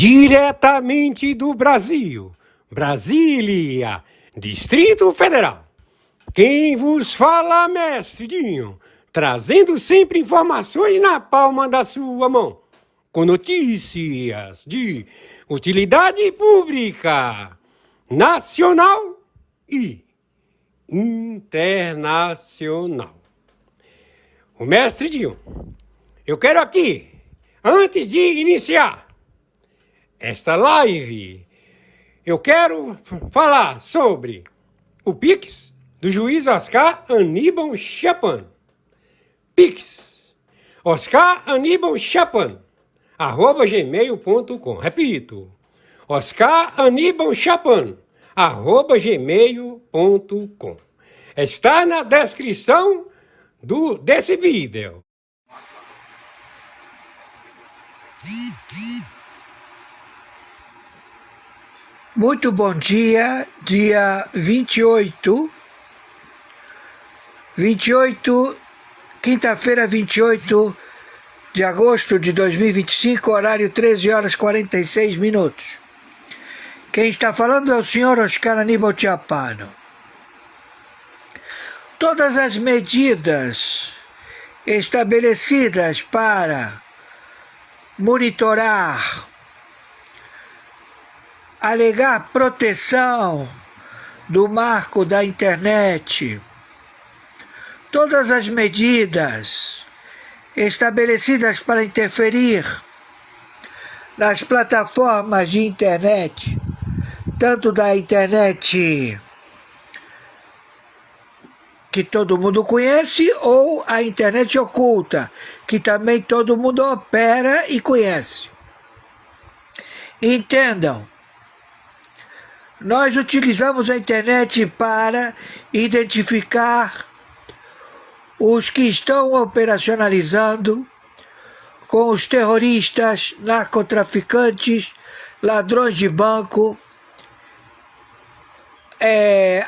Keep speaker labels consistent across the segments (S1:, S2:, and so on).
S1: Diretamente do Brasil, Brasília, Distrito Federal. Quem vos fala, mestre Dinho, trazendo sempre informações na palma da sua mão, com notícias de utilidade pública, nacional e internacional. O mestre Dinho, eu quero aqui, antes de iniciar esta live, eu quero falar sobre o Pix do juiz Oscar Aníbal Chapan. Pix, Oscar Aníbal Chapan, @gmail.com. Repito, Oscar Aníbal Chapan, @gmail.com. Está na descrição desse vídeo.
S2: Muito bom dia, dia 28, quinta-feira 28 de agosto de 2025, horário 13 horas 46 minutos. Quem está falando é o senhor Oscar Aníbal Chapano. Todas as medidas estabelecidas para monitorar, alegar proteção do marco da internet, todas as medidas estabelecidas para interferir nas plataformas de internet, tanto da internet que todo mundo conhece, ou a internet oculta, que também todo mundo opera e conhece. Entendam, nós utilizamos a internet para identificar os que estão operacionalizando com os terroristas, narcotraficantes, ladrões de banco,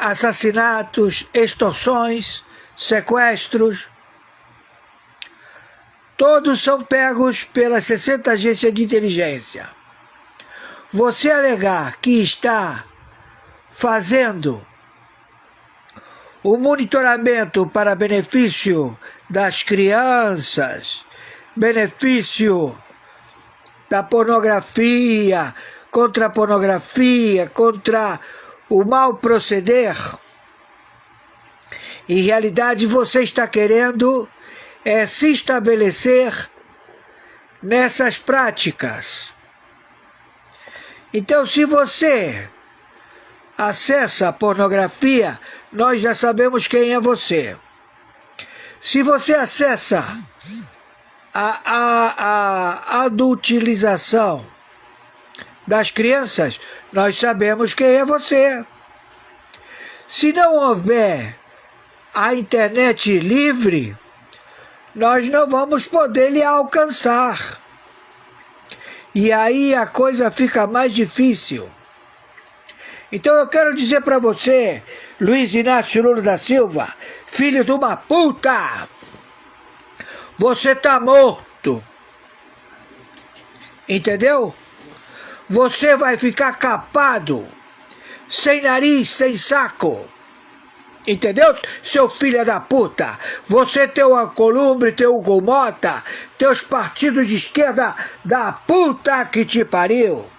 S2: assassinatos, extorsões, sequestros. Todos são pegos pelas 60 agências de inteligência. Você alegar que está fazendo o monitoramento para benefício das crianças, benefício da pornografia, contra o mau proceder, em realidade você está querendo se estabelecer nessas práticas. Então, se você acessa a pornografia, nós já sabemos quem é você. Se você acessa a adultização das crianças, nós sabemos quem é você. Se não houver a internet livre, nós não vamos poder lhe alcançar. E aí a coisa fica mais difícil. Então eu quero dizer para você, Luiz Inácio Lula da Silva, filho de uma puta, você tá morto. Entendeu? Você vai ficar capado, sem nariz, sem saco. Entendeu, seu filho da puta? Você tem o Alcolumbre, tem o Hugo Mota, tem os partidos de esquerda da puta que te pariu.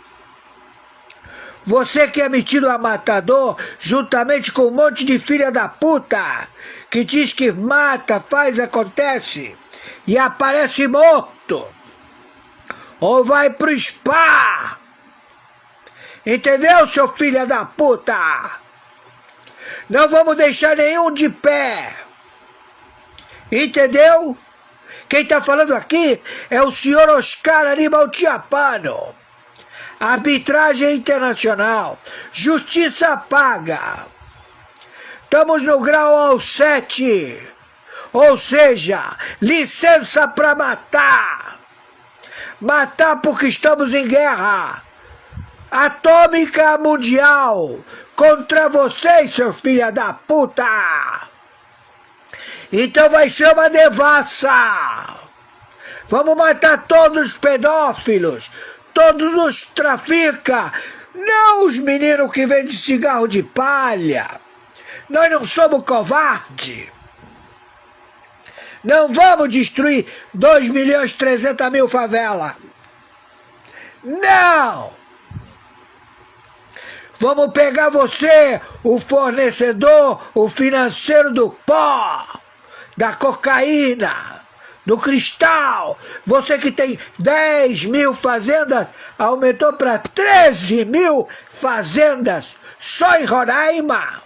S2: Você que é metido a matador, juntamente com um monte de filha da puta, que diz que mata, faz, acontece, e aparece morto. Ou vai pro spa. Entendeu, seu filho da puta? Não vamos deixar nenhum de pé. Entendeu? Quem está falando aqui é o senhor Oscar Aníbal Chapano. Arbitragem internacional. Justiça paga. Estamos no grau 7. Ou seja, licença para matar. Matar porque estamos em guerra atômica mundial contra vocês, seus filha da puta. Então vai ser uma devassa. Vamos matar todos os pedófilos, todos os trafica, não os meninos que vendem cigarro de palha. Nós não somos covardes. Não vamos destruir 2.300.000 favelas. Não! Vamos pegar você, o fornecedor, o financeiro do pó, da cocaína, do cristal. Você que tem 10.000 fazendas, aumentou para 13.000 fazendas só em Roraima.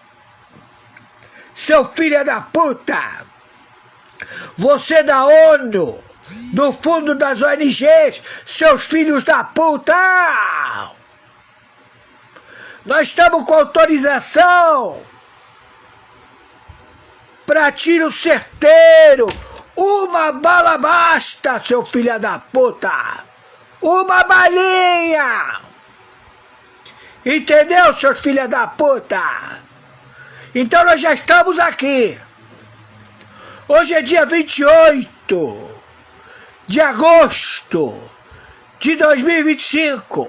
S2: Seu filho da puta. Você da ONU, do fundo das ONGs, seus filhos da puta. Nós estamos com autorização para tiro certeiro. Uma bala basta, seu filho da puta. Uma balinha. Entendeu, seus filhos da puta? Então nós já estamos aqui. Hoje é dia 28 de agosto de 2025.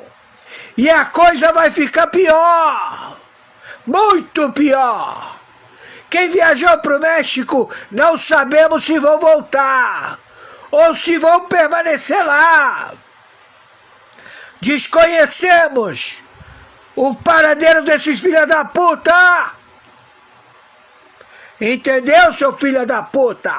S2: E a coisa vai ficar pior. Muito pior. Quem viajou para o México não sabemos se vão voltar ou se vão permanecer lá. Desconhecemos o paradeiro desses filhos da puta. Entendeu, seu filho da puta?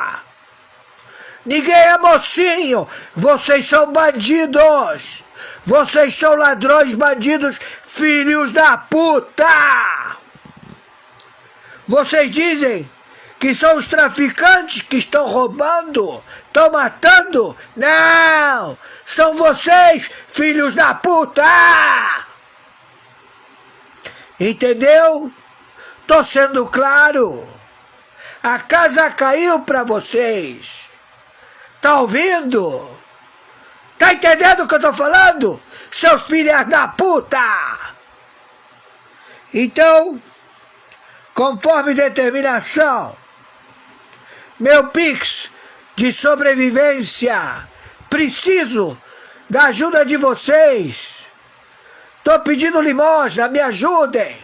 S2: Ninguém é mocinho. Vocês são bandidos. Vocês são ladrões, bandidos, filhos da puta. Vocês dizem que são os traficantes que estão roubando, estão matando. Não! São vocês, filhos da puta! Entendeu? Tô sendo claro. A casa caiu para vocês. Tá ouvindo? Tá entendendo o que eu tô falando? Seus filhos da puta! Então, conforme determinação, meu Pix de sobrevivência, preciso da ajuda de vocês. Tô pedindo limosna, me ajudem.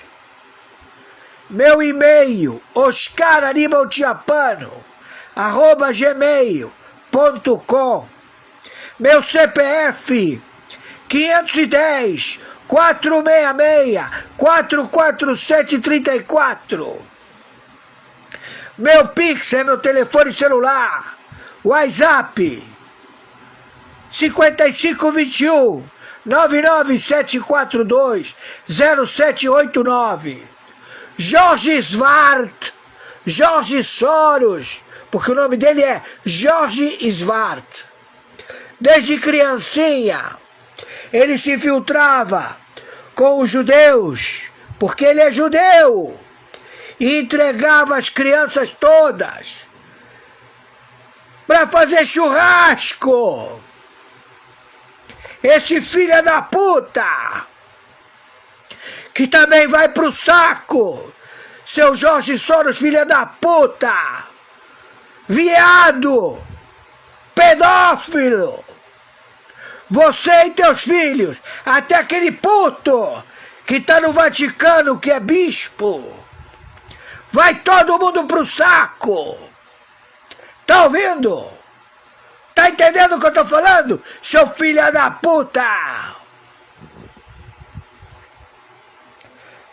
S2: Meu e-mail, oscaranibaltiapano@gmail.com. Meu CPF, 510 466 44734. Meu Pix é meu telefone celular. WhatsApp, 5521 99742 0789. Jorge Svart, Jorge Soros, porque o nome dele é Jorge Svart. Desde criancinha, ele se infiltrava com os judeus, porque ele é judeu, e entregava as crianças todas para fazer churrasco. Esse filho da puta, que também vai pro saco, seu Jorge Soros, filho da puta, viado, pedófilo, você e teus filhos, até aquele puto que tá no Vaticano, que é bispo, vai todo mundo pro saco. Tá ouvindo? Tá entendendo o que eu tô falando, seu filho da puta?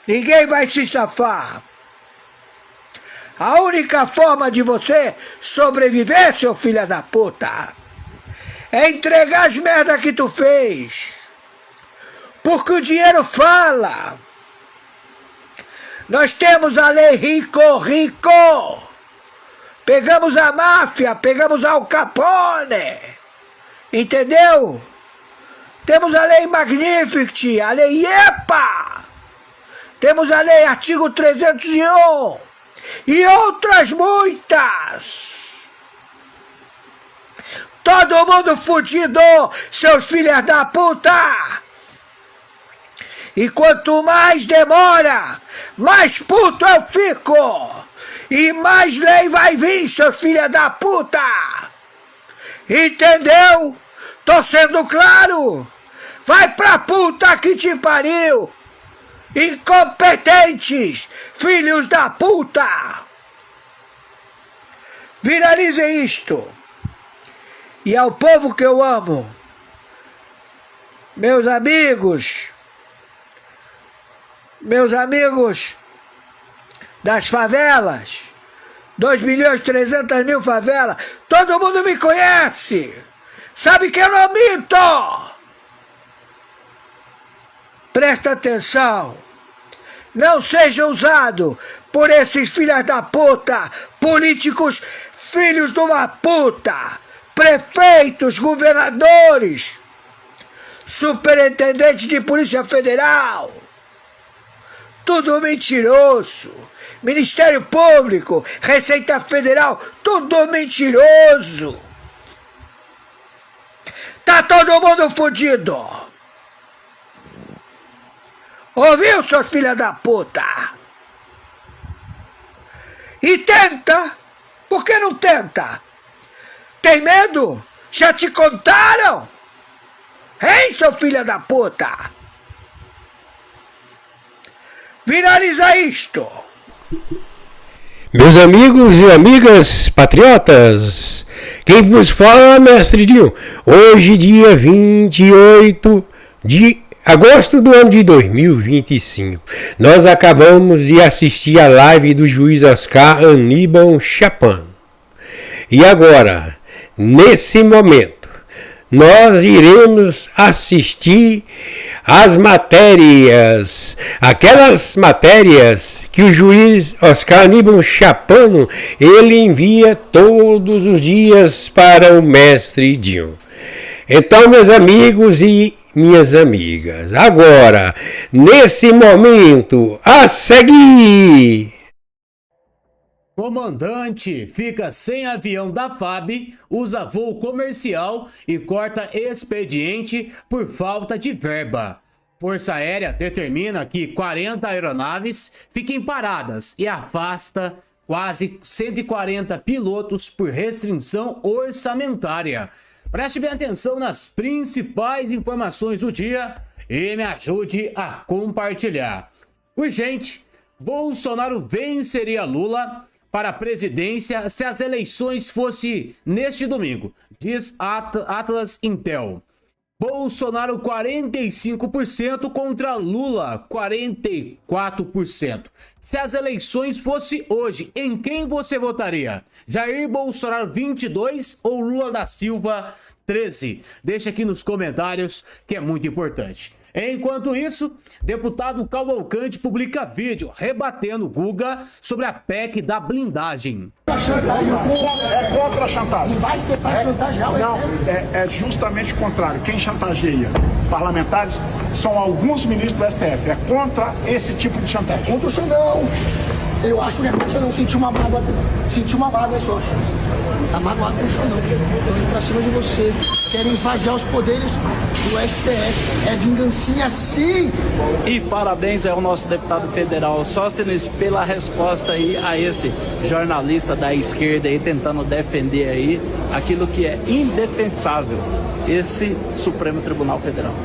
S2: Ninguém vai se safar. A única forma de você sobreviver, seu filho da puta, é entregar as merdas que tu fez. Porque o dinheiro fala. Nós temos a lei Rico. Pegamos a máfia, pegamos Al Capone. Entendeu? Temos a lei Magnificat, a lei IEPA. Temos a lei artigo 301 e outras muitas. Todo mundo fudido, seus filhos da puta. E quanto mais demora, mais puto eu fico. E mais lei vai vir, seus filhos da puta. Entendeu? Tô sendo claro. Vai pra puta que te pariu! Incompetentes! Filhos da puta! Viralizem isto! E ao povo que eu amo, meus amigos das favelas, 2.300.000 favelas, todo mundo me conhece! Sabe que eu não minto! Presta atenção! Não seja usado por esses filhos da puta, políticos filhos de uma puta, prefeitos, governadores, superintendentes de Polícia Federal, tudo mentiroso. Ministério Público, Receita Federal, tudo mentiroso. Tá todo mundo fudido. Ouviu, seus filhos da puta? E tenta. Por que não tenta? Tem medo? Já te contaram? Hein, seu filho da puta? Viraliza isto.
S1: Meus amigos e amigas patriotas, quem vos fala, mestre Dinho. Hoje, dia 28 de agosto do ano de 2025, nós acabamos de assistir a live do juiz Oscar Aníbal Chapman. E agora, nesse momento, nós iremos assistir às matérias, aquelas matérias que o juiz Oscar Aníbal Chapman, ele envia todos os dias para o mestre Dinho. Então, meus amigos e minhas amigas, agora, nesse momento, a seguir...
S3: Comandante fica sem avião da FAB, usa voo comercial e corta expediente por falta de verba. Força Aérea determina que 40 aeronaves fiquem paradas e afasta quase 140 pilotos por restrição orçamentária. Preste bem atenção nas principais informações do dia e me ajude a compartilhar. Urgente, Bolsonaro venceria Lula para a presidência se as eleições fossem neste domingo, diz Atlas Intel. Bolsonaro 45% contra Lula 44%. Se as eleições fossem hoje, em quem você votaria? Jair Bolsonaro 22 ou Lula da Silva 13? Deixa aqui nos comentários que é muito importante. Enquanto isso, deputado Cavalcante publica vídeo rebatendo Guga sobre a PEC da blindagem.
S4: É contra a chantagem.
S5: Não vai ser para chantagear o
S4: Não, é justamente o contrário. Quem chantageia parlamentares são alguns ministros do STF. É contra esse tipo de chantagem.
S5: Contra o senhor não. Eu acho que eu não senti uma mágoa. Senti uma mágoa, só. Tá magoado com o senhor não. Tô indo pra cima de você. Querem esvaziar os poderes do STF. É vingancinha sim.
S6: E parabéns ao nosso deputado federal Sóstenes pela resposta aí a esse jornalista da esquerda aí tentando defender aí aquilo que é indefensável, esse Supremo Tribunal Federal.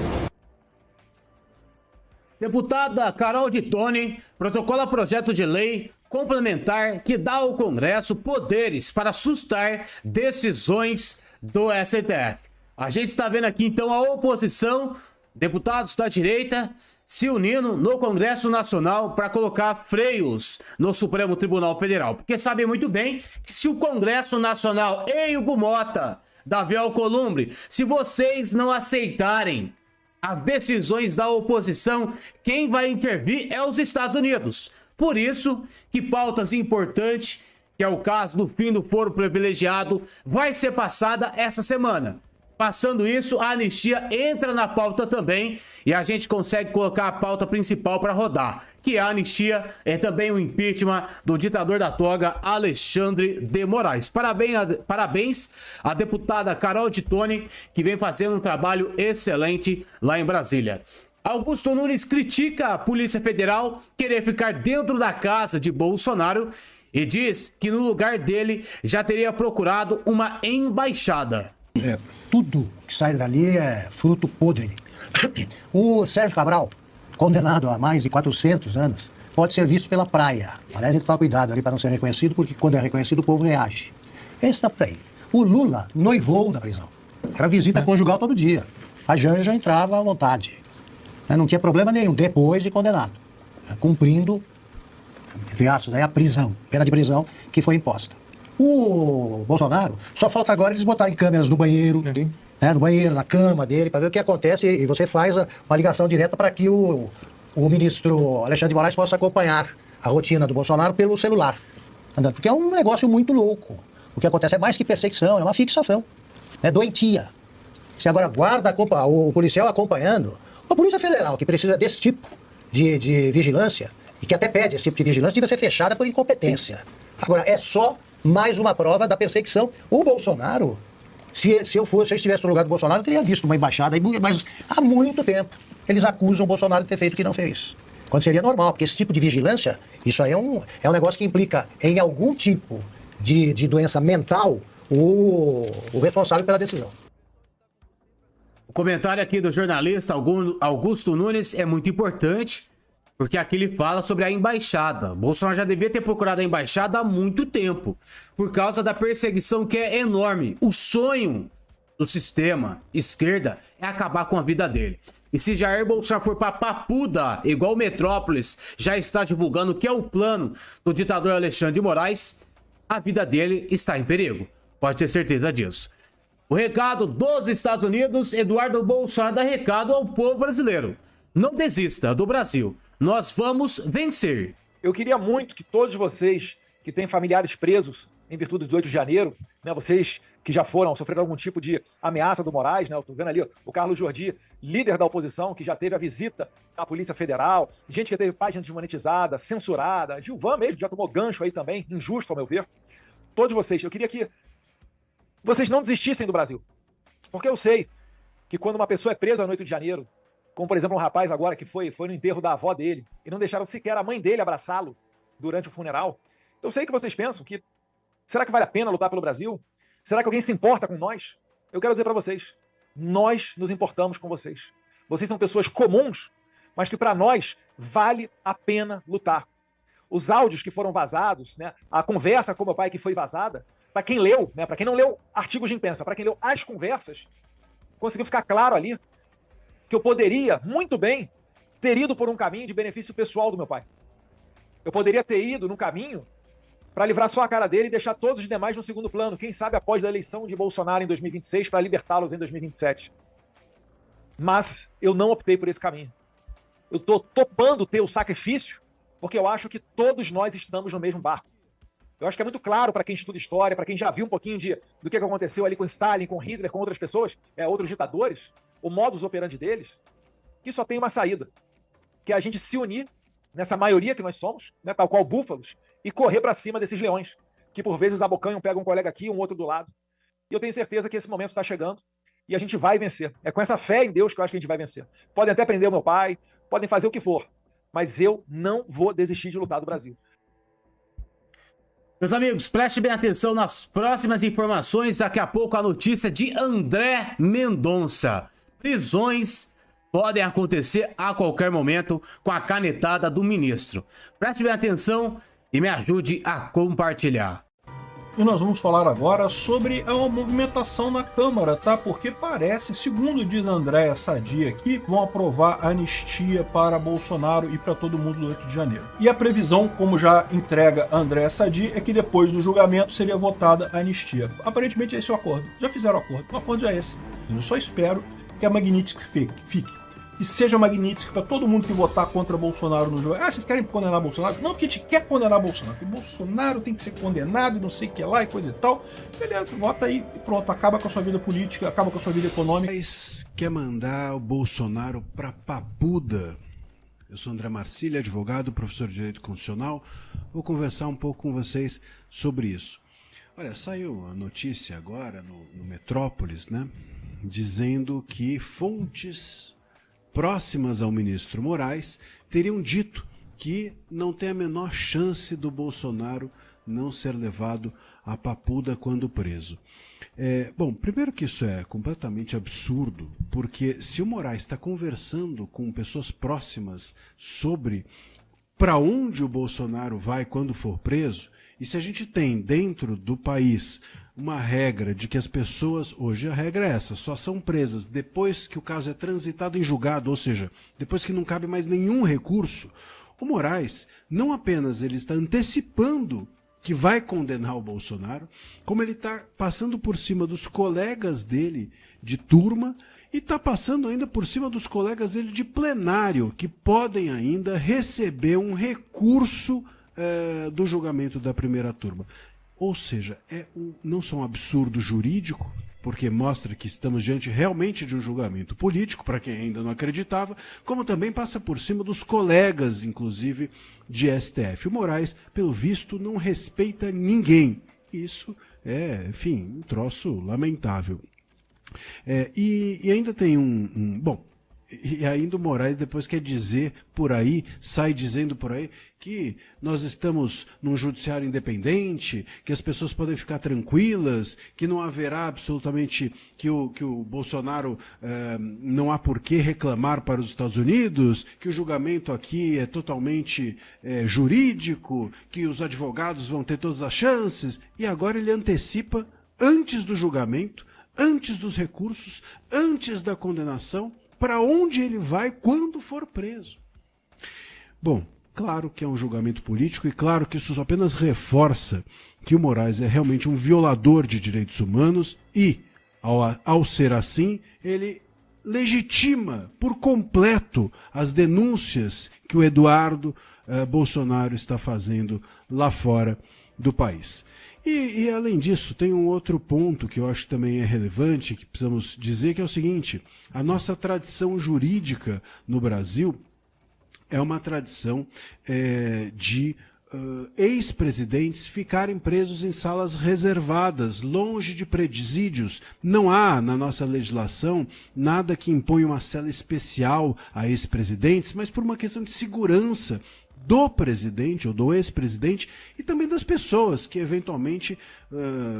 S3: Deputada Carol de Tone protocola projeto de lei complementar que dá ao Congresso poderes para sustar decisões do STF. A gente está vendo aqui então a oposição, deputados da direita, se unindo no Congresso Nacional para colocar freios no Supremo Tribunal Federal. Porque sabem muito bem que se o Congresso Nacional, Hugo Mota, Davi Alcolumbre, se vocês não aceitarem as decisões da oposição, quem vai intervir é os Estados Unidos. Por isso que pautas importantes, que é o caso do fim do foro privilegiado, vai ser passada essa semana. Passando isso, a anistia entra na pauta também e a gente consegue colocar a pauta principal para rodar, que a anistia é também o impeachment do ditador da toga Alexandre de Moraes. Parabéns à deputada Carol de Tone, que vem fazendo um trabalho excelente lá em Brasília. Augusto Nunes critica a Polícia Federal querer ficar dentro da casa de Bolsonaro e diz que no lugar dele já teria procurado uma embaixada.
S7: Tudo que sai dali é fruto podre. O Sérgio Cabral, condenado a mais de 400 anos, pode ser visto pela praia. Aliás, ele toma cuidado ali para não ser reconhecido, porque quando é reconhecido o povo reage. Esse está por aí. O Lula noivou na prisão. Era visita conjugal todo dia. A Janja entrava à vontade. Não tinha problema nenhum, depois de condenado. Cumprindo, entre aspas, a prisão, pena de prisão que foi imposta. O Bolsonaro, só falta agora eles botarem câmeras no banheiro, no banheiro, na cama dele, para ver o que acontece, e você faz uma ligação direta para que o ministro Alexandre de Moraes possa acompanhar a rotina do Bolsonaro pelo celular. Porque é um negócio muito louco. O que acontece é mais que perseguição, é uma fixação. É doentia. Se agora guarda o policial acompanhando, a Polícia Federal, que precisa desse tipo de vigilância, e que até pede esse tipo de vigilância, deve ser fechada por incompetência. Agora, é só mais uma prova da perseguição. O Bolsonaro, se eu estivesse no lugar do Bolsonaro, eu teria visto uma embaixada, mas há muito tempo eles acusam o Bolsonaro de ter feito o que não fez. Quando seria normal, porque esse tipo de vigilância, isso aí é um negócio que implica em algum tipo de doença mental o responsável pela decisão.
S3: O comentário aqui do jornalista Augusto Nunes é muito importante, porque aqui ele fala sobre a embaixada. Bolsonaro já devia ter procurado a embaixada há muito tempo, por causa da perseguição que é enorme. O sonho do sistema esquerda é acabar com a vida dele. E se Jair Bolsonaro for para Papuda, igual o Metrópolis já está divulgando que é o plano do ditador Alexandre de Moraes, a vida dele está em perigo. Pode ter certeza disso. O recado dos Estados Unidos, Eduardo Bolsonaro dá recado ao povo brasileiro. Não desista do Brasil. Nós vamos vencer.
S8: Eu queria muito que todos vocês que têm familiares presos em virtude do 8 de janeiro, né, vocês que já sofreram algum tipo de ameaça do Moraes, né, eu tô vendo ali o Carlos Jordi, líder da oposição, que já teve a visita da Polícia Federal, gente que teve página desmonetizada, censurada, Gilvan mesmo já tomou gancho aí também, injusto ao meu ver. Todos vocês, eu queria que vocês não desistissem do Brasil. Porque eu sei que quando uma pessoa é presa no 8 de janeiro, como por exemplo um rapaz agora que foi no enterro da avó dele e não deixaram sequer a mãe dele abraçá-lo durante o funeral, eu sei que vocês pensam que será que vale a pena lutar pelo Brasil? Será que alguém se importa com nós? Eu quero dizer para vocês, nós nos importamos com vocês. Vocês são pessoas comuns, mas que para nós vale a pena lutar. Os áudios que foram vazados, né, a conversa com meu pai que foi vazada, para quem leu, né, para quem não leu artigos de imprensa, para quem leu as conversas, conseguiu ficar claro ali que eu poderia, muito bem, ter ido por um caminho de benefício pessoal do meu pai. Eu poderia ter ido num caminho para livrar só a cara dele e deixar todos os demais no segundo plano, quem sabe após a eleição de Bolsonaro em 2026, para libertá-los em 2027. Mas eu não optei por esse caminho. Eu estou topando ter o sacrifício, porque eu acho que todos nós estamos no mesmo barco. Eu acho que é muito claro para quem estuda história, para quem já viu um pouquinho do que aconteceu ali com Stalin, com Hitler, com outras pessoas, outros ditadores, o modus operandi deles, que só tem uma saída, que é a gente se unir nessa maioria que nós somos, né, tal qual búfalos, e correr para cima desses leões, que por vezes abocanham, pegam um colega aqui, um outro do lado. E eu tenho certeza que esse momento está chegando e a gente vai vencer. É com essa fé em Deus que eu acho que a gente vai vencer. Podem até prender o meu pai, podem fazer o que for, mas eu não vou desistir de lutar do Brasil.
S3: Meus amigos, preste bem atenção nas próximas informações. Daqui a pouco a notícia de André Mendonça. Prisões podem acontecer a qualquer momento com a canetada do ministro. Preste bem atenção e me ajude a compartilhar.
S9: E nós vamos falar agora sobre a movimentação na Câmara, tá? Porque parece, segundo diz a Andréa Sadi aqui, vão aprovar a anistia para Bolsonaro e para todo mundo do 8 de janeiro. E a previsão, como já entrega a Andréa Sadi, é que depois do julgamento seria votada a anistia. Aparentemente esse é o acordo. Já fizeram o acordo. O acordo já é esse. Eu só espero que a Magnitsky fique. Que seja Magnitsky para todo mundo que votar contra Bolsonaro no jogo. Ah, vocês querem condenar Bolsonaro? Não, porque a gente quer condenar Bolsonaro. Porque Bolsonaro tem que ser condenado e não sei o que lá e coisa e tal. Beleza, vota aí e pronto. Acaba com a sua vida política, acaba com a sua vida econômica.
S10: Mas quer mandar o Bolsonaro para Papuda? Eu sou André Marcília, advogado, professor de Direito Constitucional. Vou conversar um pouco com vocês sobre isso. Olha, saiu a notícia agora no Metrópolis, né? Dizendo que fontes próximas ao ministro Moraes teriam dito que não tem a menor chance do Bolsonaro não ser levado à papuda quando preso. Bom, primeiro que isso é completamente absurdo, porque se o Moraes está conversando com pessoas próximas sobre para onde o Bolsonaro vai quando for preso, e se a gente tem dentro do país uma regra de que as pessoas, hoje a regra é essa, só são presas depois que o caso é transitado em julgado, ou seja, depois que não cabe mais nenhum recurso, o Moraes não apenas ele está antecipando que vai condenar o Bolsonaro, como ele está passando por cima dos colegas dele de turma e está passando ainda por cima dos colegas dele de plenário, que podem ainda receber um recurso do julgamento da primeira turma. Ou seja, não só um absurdo jurídico, porque mostra que estamos diante realmente de um julgamento político, para quem ainda não acreditava, como também passa por cima dos colegas, inclusive, de STF. O Moraes, pelo visto, não respeita ninguém. Isso é, enfim, um troço lamentável. E ainda tem bom, e ainda o Moraes depois quer dizer por aí, sai dizendo por aí, que nós estamos num judiciário independente, que as pessoas podem ficar tranquilas, que não haverá absolutamente, que o Bolsonaro não há por que reclamar para os Estados Unidos, que o julgamento aqui é totalmente jurídico, que os advogados vão ter todas as chances, e agora ele antecipa, antes do julgamento, antes dos recursos, antes da condenação, para onde ele vai quando for preso. Bom, claro que é um julgamento político e claro que isso apenas reforça que o Moraes é realmente um violador de direitos humanos e, ao ser assim, ele legitima por completo as denúncias que o Eduardo Bolsonaro está fazendo lá fora do país. E além disso, tem um outro ponto que eu acho que também é relevante, que precisamos dizer, que é o seguinte: a nossa tradição jurídica no Brasil é uma tradição de ex-presidentes ficarem presos em salas reservadas, longe de presídios. Não há na nossa legislação nada que imponha uma cela especial a ex-presidentes, mas por uma questão de segurança do presidente ou do ex-presidente e também das pessoas que eventualmente,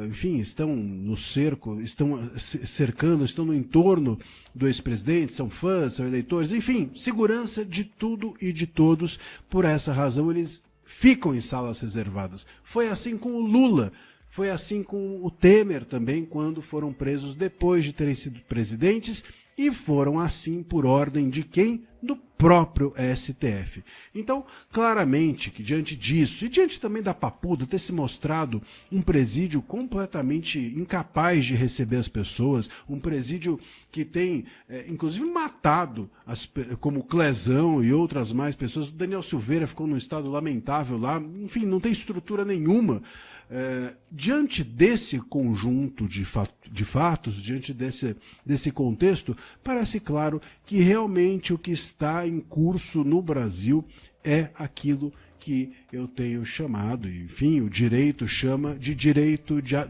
S10: enfim, estão no cerco, estão cercando, estão no entorno do ex-presidente, são fãs, são eleitores, enfim, segurança de tudo e de todos. Por essa razão eles ficam em salas reservadas. Foi assim com o Lula, foi assim com o Temer também, quando foram presos depois de terem sido presidentes, e foram assim por ordem de quem? Do próprio STF. Então, claramente que diante disso, e diante também da papuda ter se mostrado um presídio completamente incapaz de receber as pessoas, um presídio que tem, inclusive, matado, como o Clezão e outras mais pessoas, o Daniel Silveira ficou num estado lamentável lá, enfim, não tem estrutura nenhuma. Diante desse conjunto de fatos, diante desse contexto, parece claro que realmente o que está em curso no Brasil é aquilo que eu tenho chamado, enfim, o direito chama de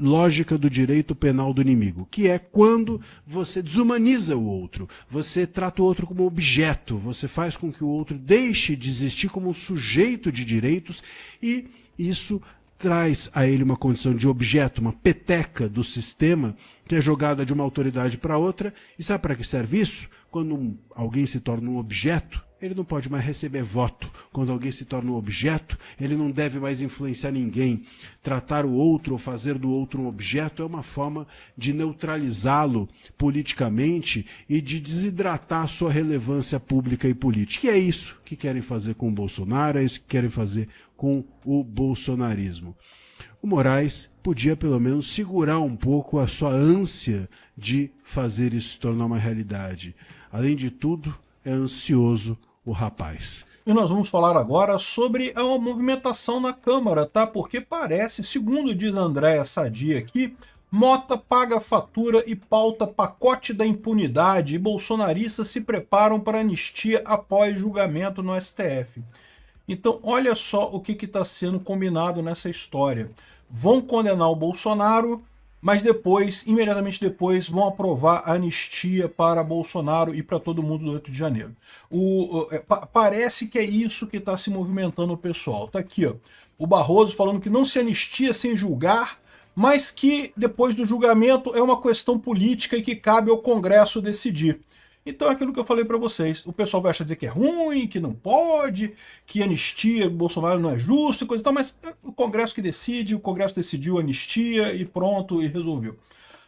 S10: lógica do direito penal do inimigo, que é quando você desumaniza o outro, você trata o outro como objeto, você faz com que o outro deixe de existir como um sujeito de direitos, e isso traz a ele uma condição de objeto, uma peteca do sistema, que é jogada de uma autoridade para outra. E sabe para que serve isso? Quando alguém se torna um objeto, ele não pode mais receber voto. Quando alguém se torna um objeto, ele não deve mais influenciar ninguém. Tratar o outro ou fazer do outro um objeto é uma forma de neutralizá-lo politicamente e de desidratar a sua relevância pública e política. E é isso que querem fazer com o Bolsonaro, é isso que querem fazer com o bolsonarismo. O Moraes podia pelo menos segurar um pouco a sua ânsia de fazer isso se tornar uma realidade. Além de tudo, é ansioso o rapaz.
S9: E nós vamos falar agora sobre a movimentação na Câmara, tá? Porque parece, segundo diz a Andréa Sadia aqui, Mota paga fatura e pauta pacote da impunidade e bolsonaristas se preparam para anistia após julgamento no STF. Então, olha só o que está sendo combinado nessa história. Vão condenar o Bolsonaro mas depois, imediatamente depois, vão aprovar a anistia para Bolsonaro e para todo mundo do 8 de janeiro. Parece que é isso que está se movimentando o pessoal. Tá aqui, ó, o Barroso falando que não se anistia sem julgar, mas que depois do julgamento é uma questão política e que cabe ao Congresso decidir. Então é aquilo que eu falei para vocês. O pessoal vai achar dizer que é ruim, que não pode, que anistia Bolsonaro não é justo e coisa e tal, mas é o Congresso que decide, o Congresso decidiu anistia e pronto, e resolveu.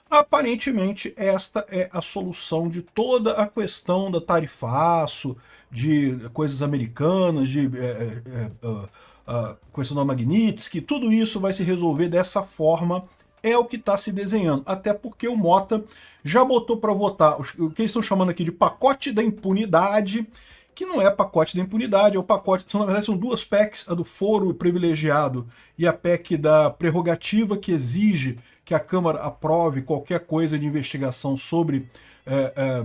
S9: Aparentemente esta é a solução de toda a questão da tarifaço, de coisas americanas, de questão da Magnitsky, tudo isso vai se resolver dessa forma, é o que está se desenhando. Até porque o Mota já botou para votar o que eles estão chamando aqui de pacote da impunidade, que não é pacote da impunidade, é o pacote, na verdade são duas PECs, a do foro privilegiado e a PEC da prerrogativa, que exige que a Câmara aprove qualquer coisa de investigação sobre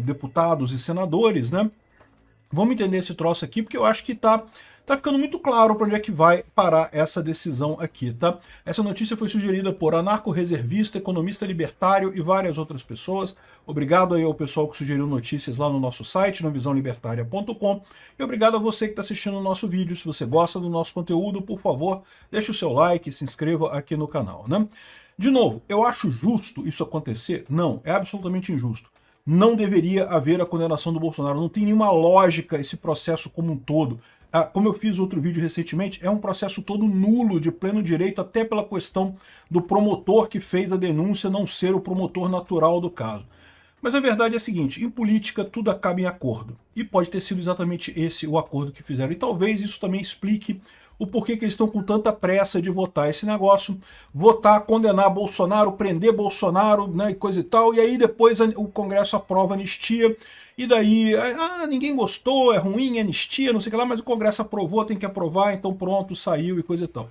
S9: deputados e senadores, né? Vamos entender esse troço aqui, porque eu acho que tá ficando muito claro para onde é que vai parar essa decisão aqui, tá? Essa notícia foi sugerida por anarco-reservista, economista libertário e várias outras pessoas. Obrigado aí ao pessoal que sugeriu notícias lá no nosso site, novisãolibertaria.com. E obrigado a você que está assistindo o nosso vídeo. Se você gosta do nosso conteúdo, por favor, deixe o seu like e se inscreva aqui no canal, né? De novo, eu acho justo isso acontecer? Não, é absolutamente injusto. Não deveria haver a condenação do Bolsonaro. Não tem nenhuma lógica esse processo como um todo. Como eu fiz outro vídeo recentemente, é um processo todo nulo, de pleno direito, até pela questão do promotor que fez a denúncia não ser o promotor natural do caso. Mas a verdade é a seguinte, em política tudo acaba em acordo. E pode ter sido exatamente esse o acordo que fizeram. E talvez isso também explique o porquê que eles estão com tanta pressa de votar esse negócio, votar, condenar Bolsonaro, prender Bolsonaro, né, e coisa e tal, e aí depois o Congresso aprova a anistia, e daí, ninguém gostou, é ruim, é anistia, não sei o que lá, mas o Congresso aprovou, tem que aprovar, então pronto, saiu e coisa e tal.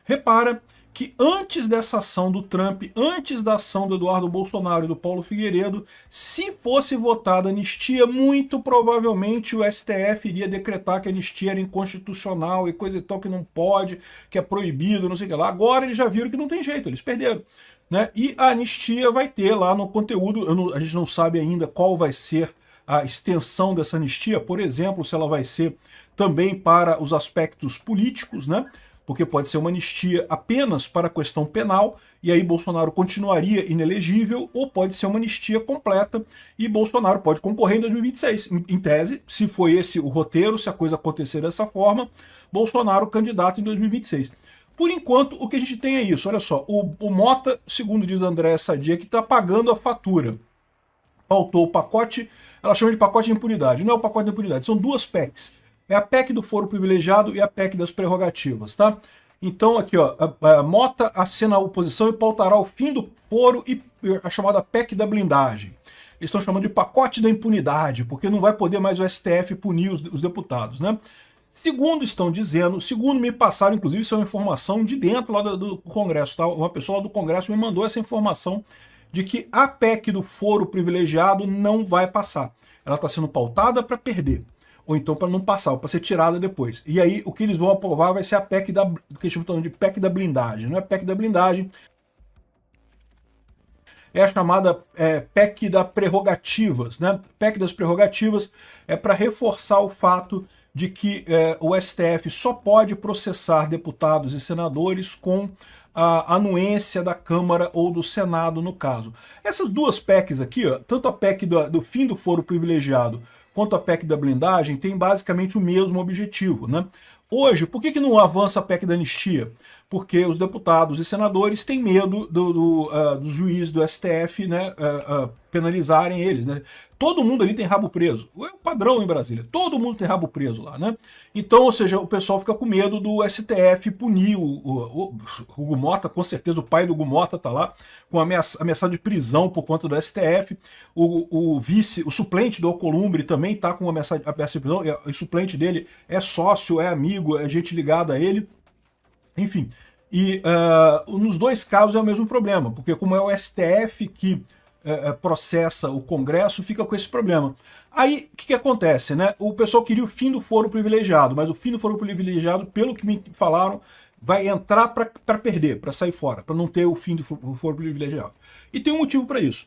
S9: Repara que antes dessa ação do Trump, antes da ação do Eduardo Bolsonaro e do Paulo Figueiredo, se fosse votada a anistia, muito provavelmente o STF iria decretar que a anistia era inconstitucional e coisa e tal, que não pode, que é proibido, não sei o que lá. Agora eles já viram que não tem jeito, eles perderam, né? E a anistia vai ter lá no conteúdo, a gente não sabe ainda qual vai ser a extensão dessa anistia, por exemplo, se ela vai ser também para os aspectos políticos, né? Porque pode ser uma anistia apenas para a questão penal, e aí Bolsonaro continuaria inelegível, ou pode ser uma anistia completa, e Bolsonaro pode concorrer em 2026. Em tese, se foi esse o roteiro, se a coisa acontecer dessa forma, Bolsonaro candidato em 2026. Por enquanto, o que a gente tem é isso. Olha só, o Mota, segundo diz a Andréa Sadia, que está pagando a fatura. Faltou o pacote, ela chama de pacote de impunidade. Não é o pacote de impunidade, são duas PECs. É a PEC do foro privilegiado e a PEC das prerrogativas, tá? Então aqui, ó, a Mota acena a oposição e pautará o fim do foro e a chamada PEC da blindagem. Eles estão chamando de pacote da impunidade, porque não vai poder mais o STF punir os deputados, né? Segundo estão dizendo, segundo me passaram, inclusive isso é uma informação de dentro lá do Congresso, tá? Uma pessoa lá do Congresso me mandou essa informação de que a PEC do foro privilegiado não vai passar. Ela está sendo pautada para perder. Ou então para não passar, ou para ser tirada depois. E aí o que eles vão aprovar vai ser a PEC que eles chamam de PEC da blindagem. Não é PEC da blindagem, é a chamada PEC das prerrogativas, né? PEC das prerrogativas é para reforçar o fato de que o STF só pode processar deputados e senadores com a anuência da Câmara ou do Senado, no caso. Essas duas PECs aqui, ó, tanto a PEC do fim do foro privilegiado quanto a PEC da blindagem, tem basicamente o mesmo objetivo, né? Hoje, por que não avança a PEC da anistia? Porque os deputados e senadores têm medo dos juízes do STF, né, penalizarem eles, né? Todo mundo ali tem rabo preso. É o padrão em Brasília. Todo mundo tem rabo preso lá, né? Então, ou seja, o pessoal fica com medo do STF punir o Hugo Mota, com certeza o pai do Hugo Mota tá lá, com ameaça de prisão por conta do STF. O suplente do Alcolumbre também tá com ameaça de prisão. O suplente dele é sócio, é amigo, é gente ligada a ele. Enfim, e nos dois casos é o mesmo problema, porque como é o STF que processa o Congresso, fica com esse problema. Aí, o que acontece, né? O pessoal queria o fim do foro privilegiado, mas o fim do foro privilegiado, pelo que me falaram, vai entrar para perder, para sair fora, para não ter o fim do foro privilegiado. E tem um motivo para isso.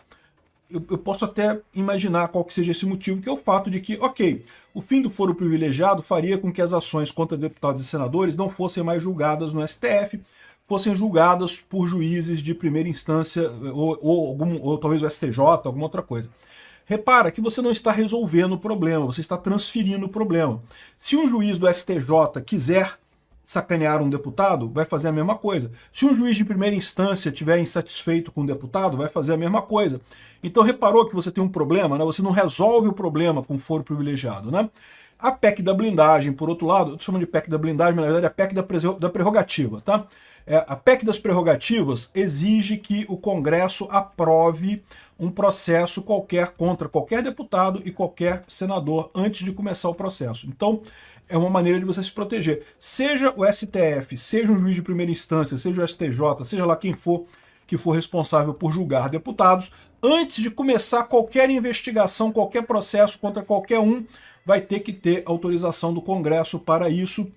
S9: Eu posso até imaginar qual que seja esse motivo, que é o fato de que, ok, o fim do foro privilegiado faria com que as ações contra deputados e senadores não fossem mais julgadas no STF, fossem julgadas por juízes de primeira instância, ou talvez o STJ, alguma outra coisa. Repara que você não está resolvendo o problema, você está transferindo o problema. Se um juiz do STJ quiser sacanear um deputado, vai fazer a mesma coisa. Se um juiz de primeira instância estiver insatisfeito com um deputado, vai fazer a mesma coisa. Então reparou que você tem um problema, né? Você não resolve o problema com foro privilegiado, né? A PEC da blindagem, por outro lado, eu estou chamando de PEC da blindagem, mas na verdade é a PEC da prerrogativa, tá? A PEC das prerrogativas exige que o Congresso aprove um processo qualquer contra qualquer deputado e qualquer senador antes de começar o processo. Então, é uma maneira de você se proteger. Seja o STF, seja um juiz de primeira instância, seja o STJ, seja lá quem for que for responsável por julgar deputados, antes de começar qualquer investigação, qualquer processo contra qualquer um, vai ter que ter autorização do Congresso para isso.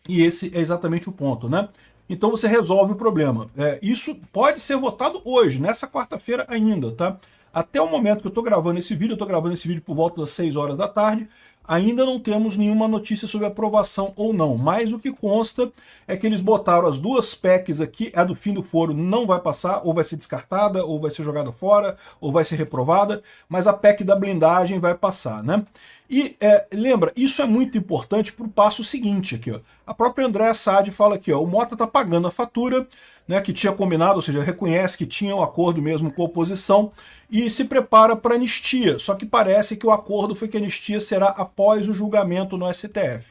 S9: E esse é exatamente o ponto, né? Então você resolve o problema. Isso pode ser votado hoje, nessa quarta-feira ainda, tá? Até o momento que eu estou gravando esse vídeo, eu estou gravando esse vídeo por volta das 6 horas da tarde, ainda não temos nenhuma notícia sobre aprovação ou não. Mas o que consta é que eles botaram as duas PECs aqui, a do fim do foro não vai passar, ou vai ser descartada, ou vai ser jogada fora, ou vai ser reprovada, mas a PEC da blindagem vai passar, né? E lembra, isso é muito importante para o passo seguinte aqui, ó. A própria Andréa Saad fala aqui, ó, o Mota está pagando a fatura, né, que tinha combinado, ou seja, reconhece que tinha um acordo mesmo com a oposição e se prepara para anistia. Só que parece que o acordo foi que a anistia será após o julgamento no STF.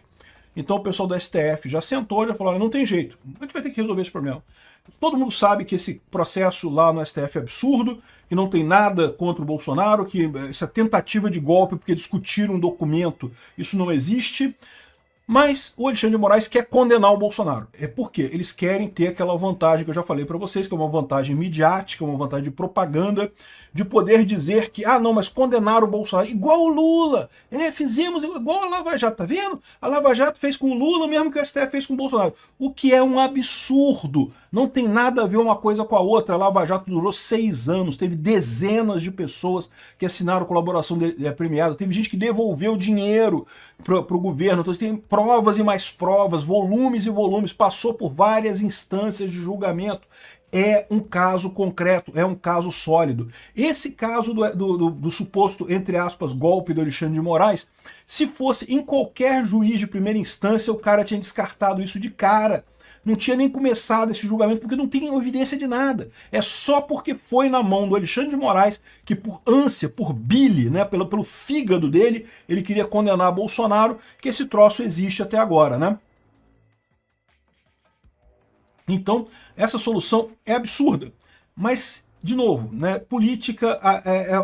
S9: Então o pessoal do STF já sentou, já falou, não tem jeito, a gente vai ter que resolver esse problema. Todo mundo sabe que esse processo lá no STF é absurdo, que não tem nada contra o Bolsonaro, que essa tentativa de golpe porque discutiram um documento, isso não existe. Mas o Alexandre de Moraes quer condenar o Bolsonaro. É porque eles querem ter aquela vantagem que eu já falei para vocês, que é uma vantagem midiática, uma vantagem de propaganda, de poder dizer que, não, mas condenaram o Bolsonaro, igual o Lula, fizemos igual a Lava Jato, tá vendo? A Lava Jato fez com o Lula, mesmo que o STF fez com o Bolsonaro. O que é um absurdo, não tem nada a ver uma coisa com a outra. A Lava Jato durou 6 anos, teve dezenas de pessoas que assinaram colaboração premiada, teve gente que devolveu dinheiro para o governo, então tem provas e mais provas, volumes e volumes, passou por várias instâncias de julgamento. É um caso concreto, é um caso sólido. Esse caso do suposto, entre aspas, golpe do Alexandre de Moraes, se fosse em qualquer juiz de primeira instância, o cara tinha descartado isso de cara. Não tinha nem começado esse julgamento, porque não tem evidência de nada. É só porque foi na mão do Alexandre de Moraes, que por ânsia, por bile, né, pelo fígado dele, ele queria condenar Bolsonaro, que esse troço existe até agora, né? Então, essa solução é absurda. Mas, de novo, né, política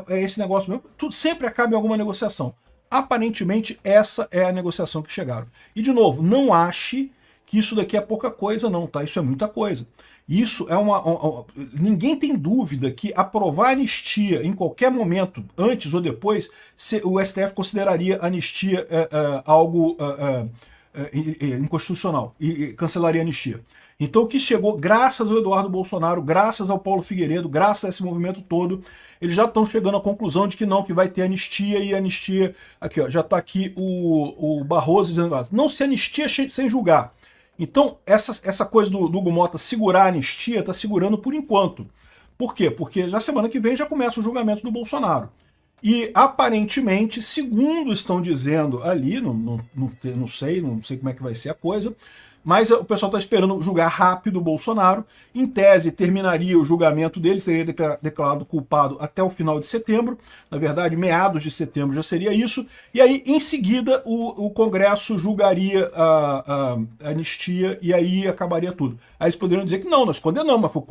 S9: é esse negócio mesmo. Tudo sempre acaba em alguma negociação. Aparentemente, essa é a negociação que chegaram. E, de novo, não ache que isso daqui é pouca coisa, não, tá? Isso é muita coisa. Isso é ninguém tem dúvida que aprovar anistia em qualquer momento, antes ou depois, o STF consideraria anistia algo inconstitucional e cancelaria a anistia. Então o que chegou, graças ao Eduardo Bolsonaro, graças ao Paulo Figueiredo, graças a esse movimento todo, eles já estão chegando à conclusão de que não, que vai ter anistia, e anistia, aqui ó, já está aqui o Barroso dizendo, não se anistia sem julgar. Então essa coisa do Hugo Mota segurar a anistia, está segurando por enquanto. Por quê? Porque já semana que vem já começa o julgamento do Bolsonaro. E aparentemente, segundo estão dizendo ali, não sei como é que vai ser a coisa, mas o pessoal está esperando julgar rápido o Bolsonaro. Em tese, terminaria o julgamento dele, seria declarado culpado até o final de setembro. Na verdade, meados de setembro já seria isso. E aí, em seguida, o Congresso julgaria a anistia e aí acabaria tudo. Aí eles poderiam dizer que não, nós condenamos, mas foi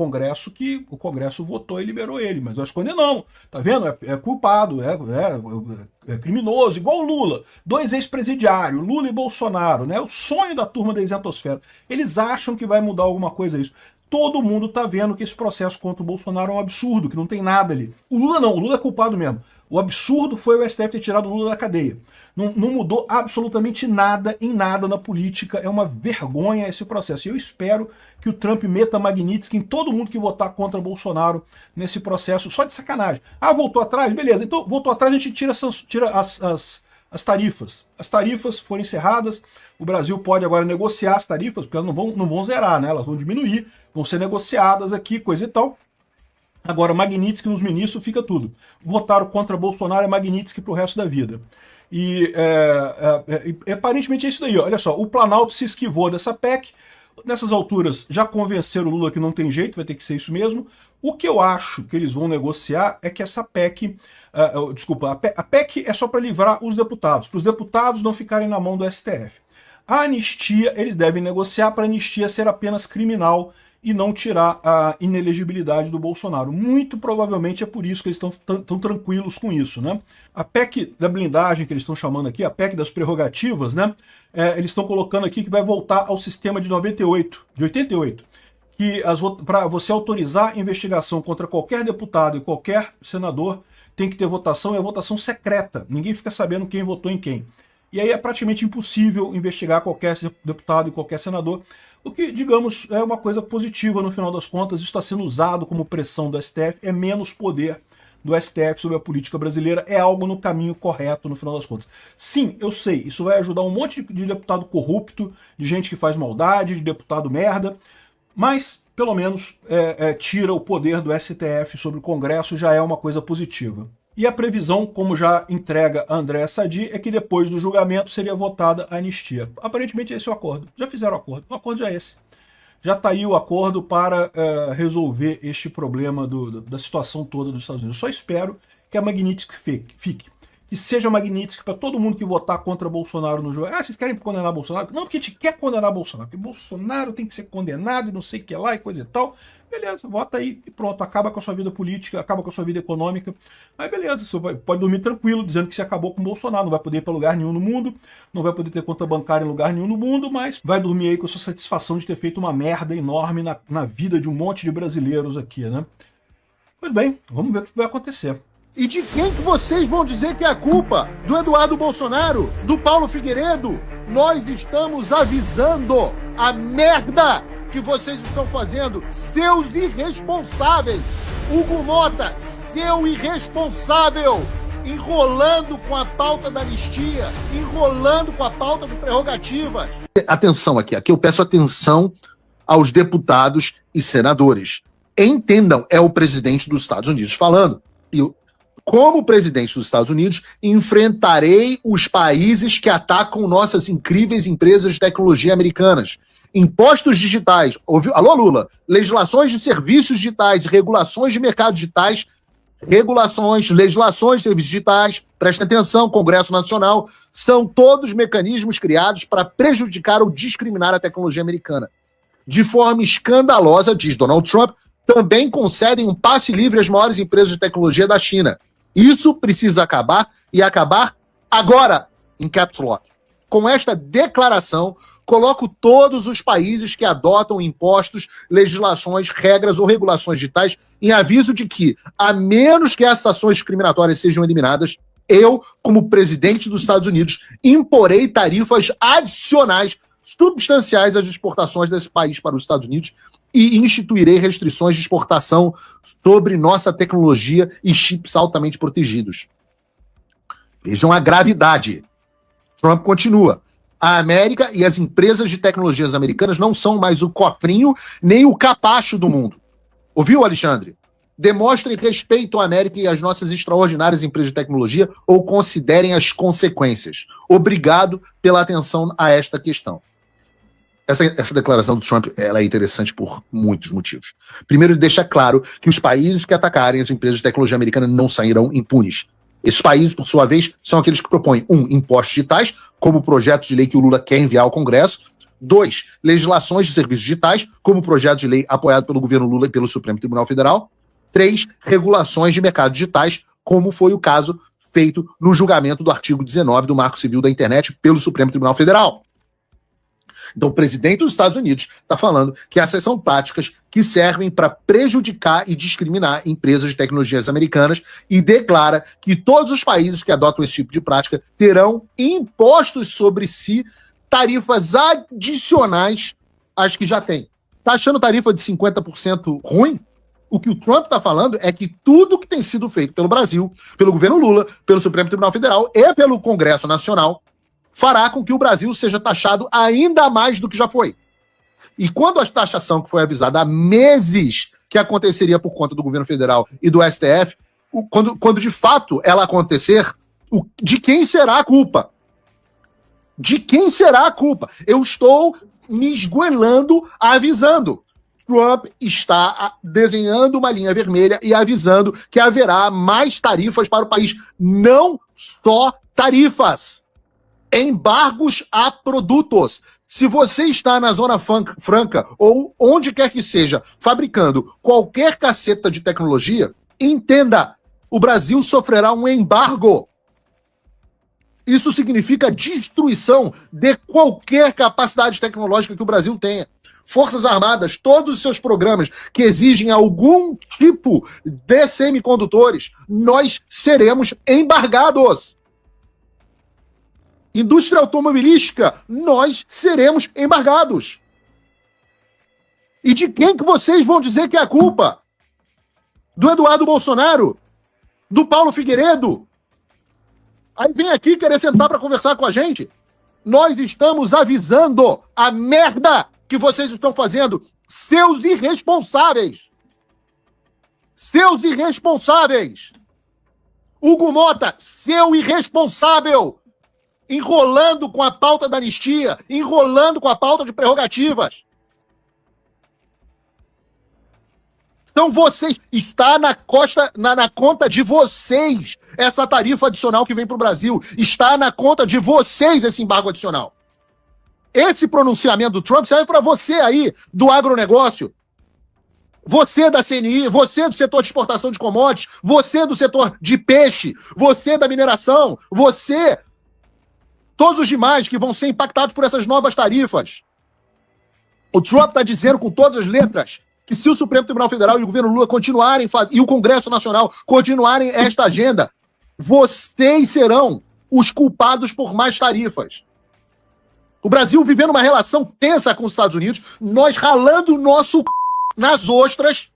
S9: o Congresso votou e liberou ele. Mas nós condenamos, tá vendo? É culpado, é criminoso, igual o Lula. 2 ex-presidiários, Lula e Bolsonaro, né? O sonho da turma da isentosfera. Eles acham que vai mudar alguma coisa isso. Todo mundo tá vendo que esse processo contra o Bolsonaro é um absurdo, que não tem nada ali. O Lula não, o Lula é culpado mesmo. O absurdo foi o STF ter tirado o Lula da cadeia. Não mudou absolutamente nada em nada na política. É uma vergonha esse processo. E eu espero que o Trump meta Magnitsky em todo mundo que votar contra Bolsonaro nesse processo, só de sacanagem. Ah, voltou atrás? Beleza. Então, voltou atrás, a gente tira as tarifas. As tarifas foram encerradas. O Brasil pode agora negociar as tarifas, porque elas não vão zerar, né? Elas vão diminuir, vão ser negociadas aqui, coisa e tal. Agora, Magnitsky nos ministros fica tudo. Votaram contra Bolsonaro é Magnitsky pro resto da vida. E aparentemente é isso daí. Ó. Olha só, o Planalto se esquivou dessa PEC. Nessas alturas já convenceram o Lula que não tem jeito, vai ter que ser isso mesmo. O que eu acho que eles vão negociar é que essa PEC... a PEC é só para livrar os deputados, para os deputados não ficarem na mão do STF. A anistia, eles devem negociar para a anistia ser apenas criminal e não tirar a inelegibilidade do Bolsonaro. Muito provavelmente é por isso que eles estão tão tranquilos com isso, né? A PEC da blindagem, que eles estão chamando aqui, a PEC das prerrogativas, né? Eles estão colocando aqui que vai voltar ao sistema de 88, que para você autorizar a investigação contra qualquer deputado e qualquer senador, tem que ter votação, e a votação secreta. Ninguém fica sabendo quem votou em quem. E aí é praticamente impossível investigar qualquer deputado e qualquer senador, o que, digamos, é uma coisa positiva no final das contas. Isso está sendo usado como pressão do STF, é menos poder do STF sobre a política brasileira, é algo no caminho correto no final das contas. Sim, eu sei, isso vai ajudar um monte de deputado corrupto, de gente que faz maldade, de deputado merda, mas pelo menos tira o poder do STF sobre o Congresso, já é uma coisa positiva. E a previsão, como já entrega a Andréa Sadi, é que depois do julgamento seria votada a anistia. Aparentemente esse é o acordo. Já fizeram o acordo. O acordo já é esse. Já está aí o acordo para resolver este problema da situação toda dos Estados Unidos. Eu só espero que a Magnitsky fique. Que seja Magnitsky para todo mundo que votar contra Bolsonaro no jogo. Ah, vocês querem condenar Bolsonaro? Não, porque a gente quer condenar Bolsonaro. Porque Bolsonaro tem que ser condenado e não sei o que lá e coisa e tal. Beleza, vota aí e pronto, acaba com a sua vida política, acaba com a sua vida econômica. Aí beleza, você pode dormir tranquilo, dizendo que você acabou com o Bolsonaro, não vai poder ir para lugar nenhum no mundo, não vai poder ter conta bancária em lugar nenhum no mundo, mas vai dormir aí com a sua satisfação de ter feito uma merda enorme na vida de um monte de brasileiros aqui, né? Pois bem, vamos ver o que vai acontecer.
S11: E de quem que vocês vão dizer que é a culpa? Do Eduardo Bolsonaro? Do Paulo Figueiredo? Nós estamos avisando a merda que vocês estão fazendo, seus irresponsáveis. Hugo Mota, seu irresponsável, enrolando com a pauta da anistia, enrolando com a pauta do prerrogativa. Atenção aqui eu peço atenção aos deputados e senadores. Entendam, é o presidente dos Estados Unidos falando. E eu, como presidente dos Estados Unidos, enfrentarei os países que atacam nossas incríveis empresas de tecnologia americanas. Impostos digitais, ouviu? Alô, Lula? Legislações de serviços digitais, regulações de mercados digitais, legislações de serviços digitais, prestem atenção, Congresso Nacional, são todos mecanismos criados para prejudicar ou discriminar a tecnologia americana. De forma escandalosa, diz Donald Trump, também concedem um passe livre às maiores empresas de tecnologia da China. Isso precisa acabar, e acabar agora, em caps lock. Com esta declaração, coloco todos os países que adotam impostos, legislações, regras ou regulações digitais em aviso de que, a menos que essas ações discriminatórias sejam eliminadas, eu, como presidente dos Estados Unidos, imporei tarifas adicionais substanciais às exportações desse país para os Estados Unidos e instituirei restrições de exportação sobre nossa tecnologia e chips altamente protegidos. Vejam a gravidade. Trump continua. A América e as empresas de tecnologias americanas não são mais o cofrinho nem o capacho do mundo. Ouviu, Alexandre? Demonstrem respeito à América e às nossas extraordinárias empresas de tecnologia ou considerem as consequências. Obrigado pela atenção a esta questão. Essa declaração do Trump ela é interessante por muitos motivos. Primeiro, ele deixa claro que os países que atacarem as empresas de tecnologia americana não sairão impunes. Esses países, por sua vez, são aqueles que propõem, 1, impostos digitais, como o projeto de lei que o Lula quer enviar ao Congresso. 2, legislações de serviços digitais, como o projeto de lei apoiado pelo governo Lula e pelo Supremo Tribunal Federal. 3, regulações de mercados digitais, como foi o caso feito no julgamento do artigo 19 do Marco Civil da Internet pelo Supremo Tribunal Federal. Então, o presidente dos Estados Unidos está falando que essas são táticas que servem para prejudicar e discriminar empresas de tecnologias americanas e declara que todos os países que adotam esse tipo de prática terão impostos sobre si tarifas adicionais às que já tem. Está achando tarifa de 50% ruim? O que o Trump está falando é que tudo que tem sido feito pelo Brasil, pelo governo Lula, pelo Supremo Tribunal Federal e pelo Congresso Nacional fará com que o Brasil seja taxado ainda mais do que já foi. E quando a taxação que foi avisada há meses que aconteceria por conta do governo federal e do STF, quando de fato ela acontecer, de quem será a culpa? De quem será a culpa? Eu estou me esgoelando, avisando. Trump está desenhando uma linha vermelha e avisando que haverá mais tarifas para o país. Não só tarifas. Embargos a produtos. Se você está na Zona Franca ou onde quer que seja fabricando qualquer caceta de tecnologia, entenda, o Brasil sofrerá um embargo. Isso significa destruição de qualquer capacidade tecnológica que o Brasil tenha. Forças Armadas, todos os seus programas que exigem algum tipo de semicondutores, nós seremos embargados. Indústria automobilística, nós seremos embargados. E de quem que vocês vão dizer que é a culpa? Do Eduardo Bolsonaro? Do Paulo Figueiredo? Aí vem aqui querer sentar para conversar com a gente. Nós estamos avisando a merda que vocês estão fazendo. Seus irresponsáveis. Seus irresponsáveis. Hugo Mota, seu irresponsável. Enrolando com a pauta da anistia, enrolando com a pauta de prerrogativas. Então vocês, está na conta de vocês essa tarifa adicional que vem para o Brasil. Está na conta de vocês esse embargo adicional. Esse pronunciamento do Trump serve para você aí, do agronegócio. Você da CNI, você do setor de exportação de commodities, você do setor de peixe, você da mineração, você... Todos os demais que vão ser impactados por essas novas tarifas. O Trump está dizendo com todas as letras que se o Supremo Tribunal Federal e o governo Lula continuarem, e o Congresso Nacional continuarem esta agenda, vocês serão os culpados por mais tarifas. O Brasil vivendo uma relação tensa com os Estados Unidos, nós ralando o nosso nas ostras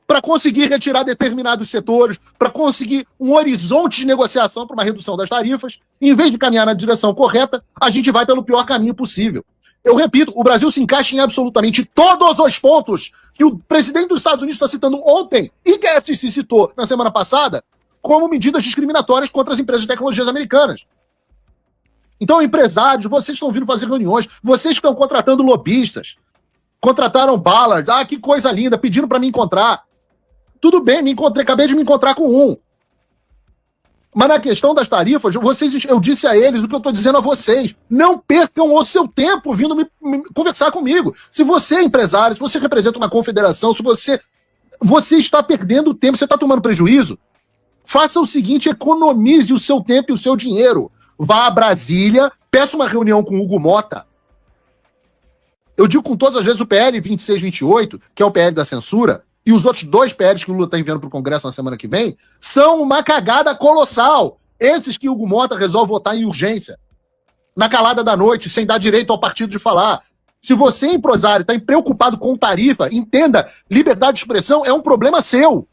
S11: para conseguir retirar determinados setores, para conseguir um horizonte de negociação para uma redução das tarifas. Em vez de caminhar na direção correta, a gente vai pelo pior caminho possível. Eu repito, o Brasil se encaixa em absolutamente todos os pontos que o presidente dos Estados Unidos está citando ontem e que a FTC citou na semana passada como medidas discriminatórias contra as empresas de tecnologias americanas. Então, empresários, vocês estão vindo fazer reuniões, vocês estão contratando lobistas, contrataram Ballard, que coisa linda, pediram para me encontrar. Tudo bem, acabei de me encontrar com um. Mas na questão das tarifas, eu disse a eles o que eu estou dizendo a vocês. Não percam o seu tempo vindo me conversar comigo. Se você é empresário, se você representa uma confederação, se você está perdendo tempo, você está tomando prejuízo, faça o seguinte, economize o seu tempo e o seu dinheiro. Vá a Brasília, peça uma reunião com o Hugo Mota. Eu digo com todas as vezes o PL 2628, que é o PL da censura, e os outros dois PLs que o Lula está enviando para o Congresso na semana que vem, são uma cagada colossal. Esses que o Hugo Mota resolve votar em urgência, na calada da noite, sem dar direito ao partido de falar. Se você, empresário, está preocupado com tarifa, entenda, liberdade de expressão é um problema seu.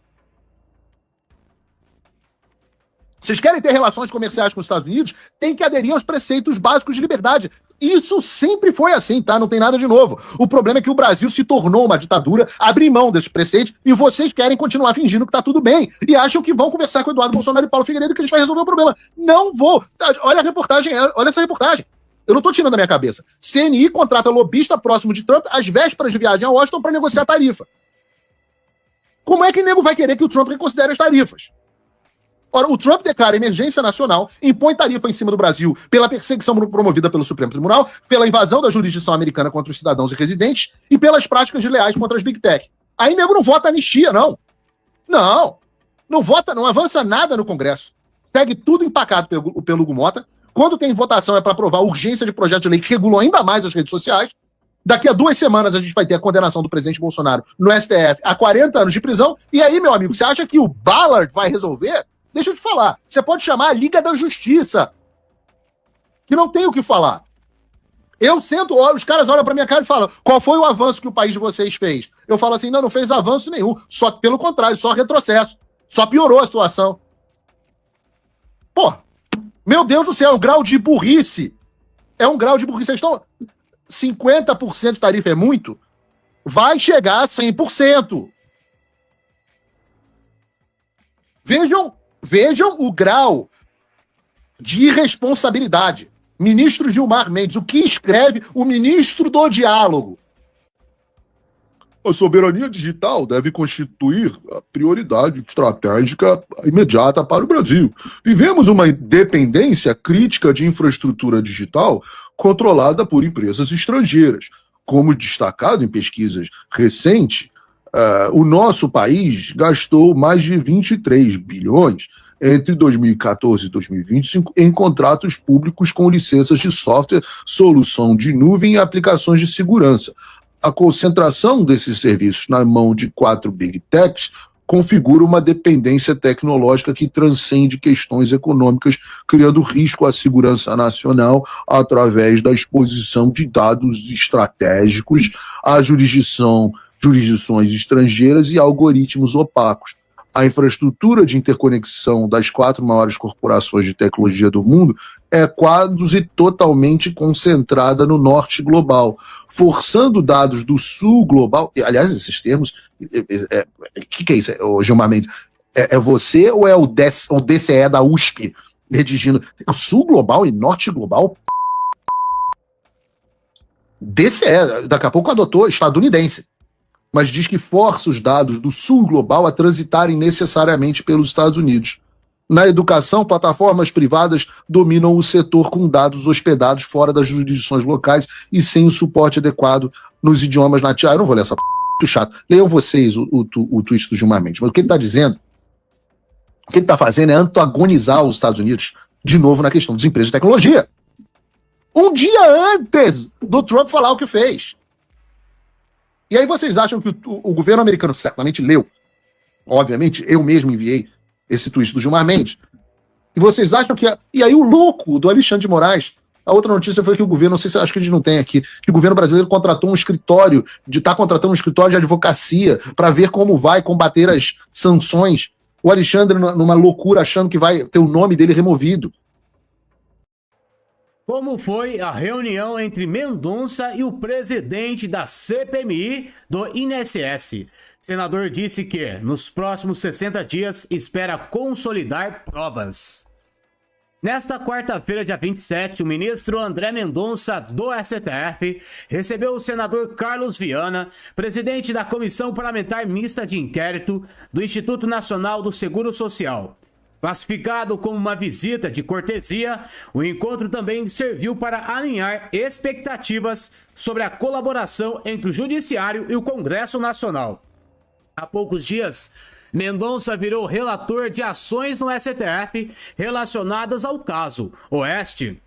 S11: Vocês querem ter relações comerciais com os Estados Unidos, tem que aderir aos preceitos básicos de liberdade. Isso sempre foi assim, tá? Não tem nada de novo. O problema é que o Brasil se tornou uma ditadura, abriu mão desses preceitos e vocês querem continuar fingindo que tá tudo bem. E acham que vão conversar com o Eduardo Bolsonaro e Paulo Figueiredo que a gente vai resolver o problema. Não vou. Olha a reportagem, olha essa reportagem. Eu não tô tirando da minha cabeça. CNI contrata lobista próximo de Trump às vésperas de viagem a Washington para negociar a tarifa. Como é que o nego vai querer que o Trump reconsidere as tarifas? Ora, o Trump declara emergência nacional, impõe tarifa em cima do Brasil pela perseguição promovida pelo Supremo Tribunal, pela invasão da jurisdição americana contra os cidadãos e residentes e pelas práticas desleais contra as Big Tech. Aí nego não vota anistia, não. Não vota, não avança nada no Congresso. Segue tudo empacado pelo Hugo Mota. Quando tem votação é para aprovar urgência de projeto de lei que regulam ainda mais as redes sociais. Daqui a 2 semanas a gente vai ter a condenação do presidente Bolsonaro no STF a 40 anos de prisão. E aí, meu amigo, você acha que o Ballard vai resolver? Deixa eu te falar. Você pode chamar a Liga da Justiça, que não tem o que falar. Eu sento, os caras olham pra minha cara e falam, qual foi o avanço que o país de vocês fez? Eu falo assim, não fez avanço nenhum. Só pelo contrário, só retrocesso. Só piorou a situação. Pô, meu Deus do céu, é um grau de burrice. É um grau de burrice. Vocês estão... 50% de tarifa é muito? Vai chegar a 100%. Vejam o grau de irresponsabilidade. Ministro Gilmar Mendes, o que escreve o ministro do Diálogo? A soberania digital deve constituir a prioridade estratégica imediata para o Brasil. Vivemos uma dependência crítica de infraestrutura digital controlada por empresas estrangeiras. Como destacado em pesquisas recentes, o nosso país gastou mais de 23 bilhões entre 2014 e 2025 em contratos públicos com licenças de software, solução de nuvem e aplicações de segurança. A concentração desses serviços na mão de 4 big techs configura uma dependência tecnológica que transcende questões econômicas, criando risco à segurança nacional através da exposição de dados estratégicos a jurisdições estrangeiras e algoritmos opacos. A infraestrutura de interconexão das 4 maiores corporações de tecnologia do mundo é quase totalmente concentrada no norte global, forçando dados do sul global. Aliás, esses termos, que é isso, Gilmar Mendes? É você ou é o DCE da USP redigindo? O sul global e norte global? DCE, daqui a pouco adotou estadunidense, mas diz que força os dados do sul global a transitarem necessariamente pelos Estados Unidos. Na educação, plataformas privadas dominam o setor com dados hospedados fora das jurisdições locais e sem o suporte adequado nos idiomas nativos. Eu não vou ler essa muito chato. Leiam vocês o tweet do Gilmar Mendes. Mas o que ele está dizendo, o que ele está fazendo é antagonizar os Estados Unidos de novo na questão dos empregos de tecnologia. Um dia antes do Trump falar o que fez. E aí vocês acham que o governo americano certamente leu, obviamente, eu mesmo enviei esse tweet do Gilmar Mendes, e vocês acham que... E aí o louco do Alexandre de Moraes, a outra notícia foi que o governo, não sei se acho que a gente não tem aqui, que o governo brasileiro contratou um escritório, contratando um escritório de advocacia para ver como vai combater as sanções. O Alexandre numa loucura achando que vai ter o nome dele removido.
S3: Como foi a reunião entre Mendonça e o presidente da CPMI do INSS? Senador disse que, nos próximos 60 dias, espera consolidar provas. Nesta quarta-feira, dia 27, o ministro André Mendonça, do STF, recebeu o senador Carlos Viana, presidente da Comissão Parlamentar Mista de Inquérito do Instituto Nacional do Seguro Social. Classificado como uma visita de cortesia, o encontro também serviu para alinhar expectativas sobre a colaboração entre o Judiciário e o Congresso Nacional. Há poucos dias, Mendonça virou relator de ações no STF relacionadas ao caso. Oeste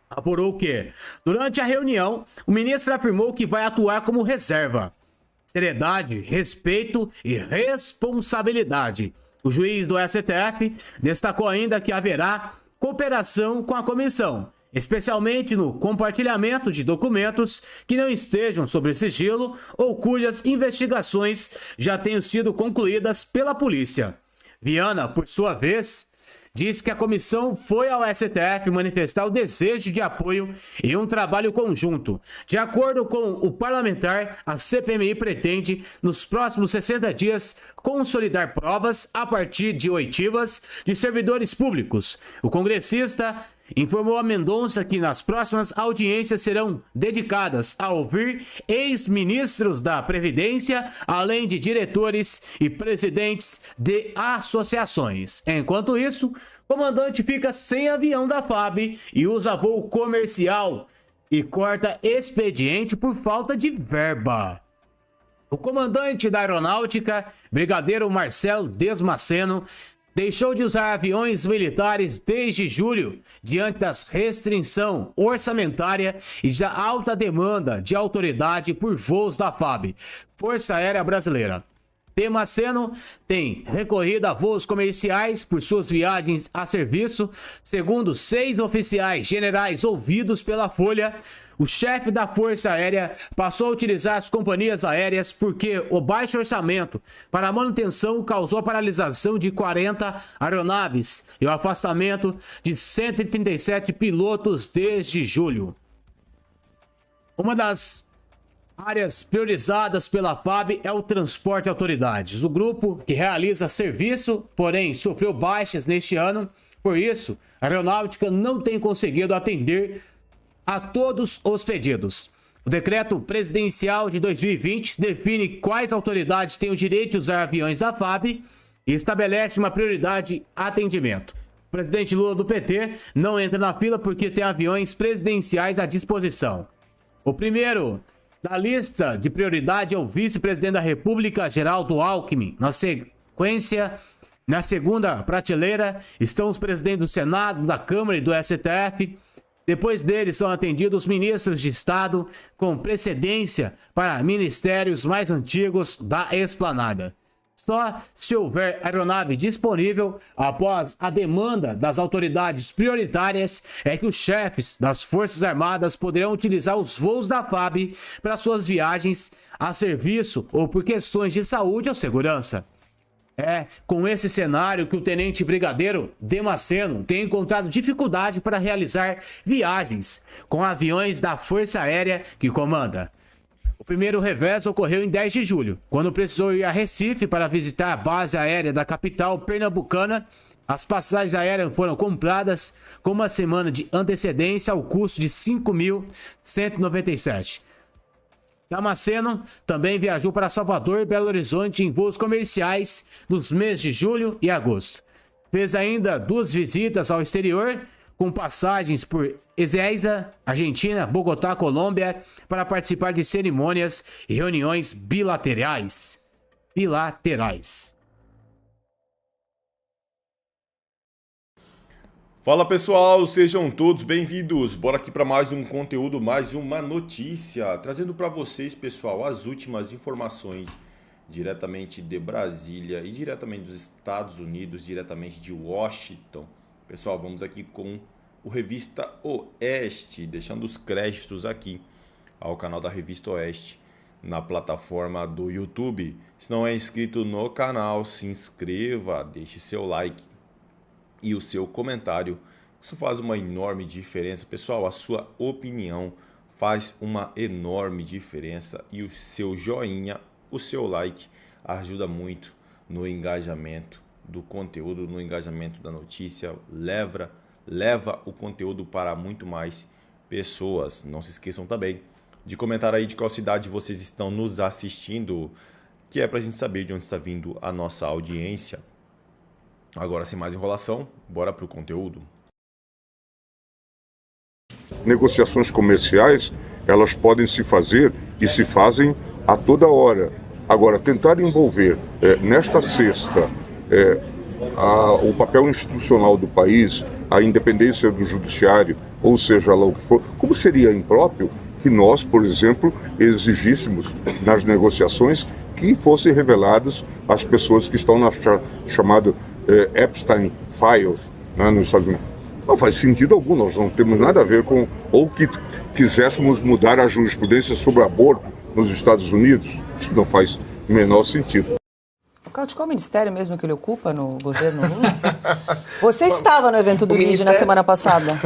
S3: apurou que, durante a reunião, o ministro afirmou que vai atuar como reserva. Seriedade, respeito e responsabilidade. O juiz do STF destacou ainda que haverá cooperação com a comissão, especialmente no compartilhamento de documentos que não estejam sob sigilo ou cujas investigações já tenham sido concluídas pela polícia. Viana, por sua vez, disse que a comissão foi ao STF manifestar o desejo de apoio em um trabalho conjunto. De acordo com o parlamentar, a CPMI pretende, nos próximos 60 dias, consolidar provas a partir de oitivas de servidores públicos. O congressista informou a Mendonça que nas próximas audiências serão dedicadas a ouvir ex-ministros da Previdência, além de diretores e presidentes de associações. Enquanto isso, o comandante fica sem avião da FAB e usa voo comercial e corta expediente por falta de verba. O comandante da Aeronáutica, brigadeiro Marcelo Desmaceno, deixou de usar aviões militares desde julho, diante das restrição orçamentária e da alta demanda de autoridade por voos da FAB, Força Aérea Brasileira. Damasceno tem recorrido a voos comerciais por suas viagens a serviço. Segundo 6 oficiais generais ouvidos pela Folha, o chefe da Força Aérea passou a utilizar as companhias aéreas porque o baixo orçamento para a manutenção causou a paralisação de 40 aeronaves e o afastamento de 137 pilotos desde julho. Uma das áreas priorizadas pela FAB é o transporte de autoridades. O grupo que realiza serviço, porém, sofreu baixas neste ano. Por isso, a aeronáutica não tem conseguido atender a todos os pedidos. O decreto presidencial de 2020 define quais autoridades têm o direito de usar aviões da FAB e estabelece uma prioridade de atendimento. O presidente Lula do PT não entra na fila porque tem aviões presidenciais à disposição. O primeiro da lista de prioridade é o vice-presidente da República, Geraldo Alckmin. Na sequência, na segunda prateleira, estão os presidentes do Senado, da Câmara e do STF. Depois deles são atendidos os ministros de Estado, com precedência para ministérios mais antigos da esplanada. Só se houver aeronave disponível após a demanda das autoridades prioritárias é que os chefes das Forças Armadas poderão utilizar os voos da FAB para suas viagens a serviço ou por questões de saúde ou segurança. É com esse cenário que o tenente brigadeiro Damasceno tem encontrado dificuldade para realizar viagens com aviões da Força Aérea que comanda. O primeiro revés ocorreu em 10 de julho, quando precisou ir a Recife para visitar a base aérea da capital pernambucana. As passagens aéreas foram compradas com uma semana de antecedência ao custo de R$ 5.197. Damasceno também viajou para Salvador e Belo Horizonte em voos comerciais nos meses de julho e agosto. Fez ainda 2 visitas ao exterior, com passagens por Ezeiza, Argentina, Bogotá, Colômbia, para participar de cerimônias e reuniões bilaterais.
S12: Fala pessoal, sejam todos bem-vindos. Bora aqui para mais um conteúdo, mais uma notícia, trazendo para vocês, pessoal, as últimas informações diretamente de Brasília e diretamente dos Estados Unidos, diretamente de Washington. Pessoal, vamos aqui com o Revista Oeste, deixando os créditos aqui ao canal da Revista Oeste na plataforma do YouTube. Se não é inscrito no canal, se inscreva, deixe seu like e o seu comentário. Isso faz uma enorme diferença. Pessoal, a sua opinião faz uma enorme diferença e o seu joinha, o seu like ajuda muito no engajamento do conteúdo, no engajamento da notícia, leva o conteúdo para muito mais pessoas. Não se esqueçam também de comentar aí de qual cidade vocês estão nos assistindo, que é para a gente saber de onde está vindo a nossa audiência. Agora, sem mais enrolação, bora para o conteúdo.
S13: Negociações comerciais, elas podem se fazer e se fazem a toda hora. Agora, tentar envolver nesta sexta o papel institucional do país, a independência do judiciário, ou seja lá o que for, como seria impróprio que nós, por exemplo, exigíssemos nas negociações que fossem reveladas as pessoas que estão na chamada Epstein Files, né, nos Estados Unidos. Não faz sentido algum, nós não temos nada a ver com, ou que quiséssemos mudar a jurisprudência sobre aborto nos Estados Unidos, isso não faz o menor sentido.
S14: Caute, qual ministério mesmo que ele ocupa no governo Lula? Você estava no evento do LIDE na semana passada.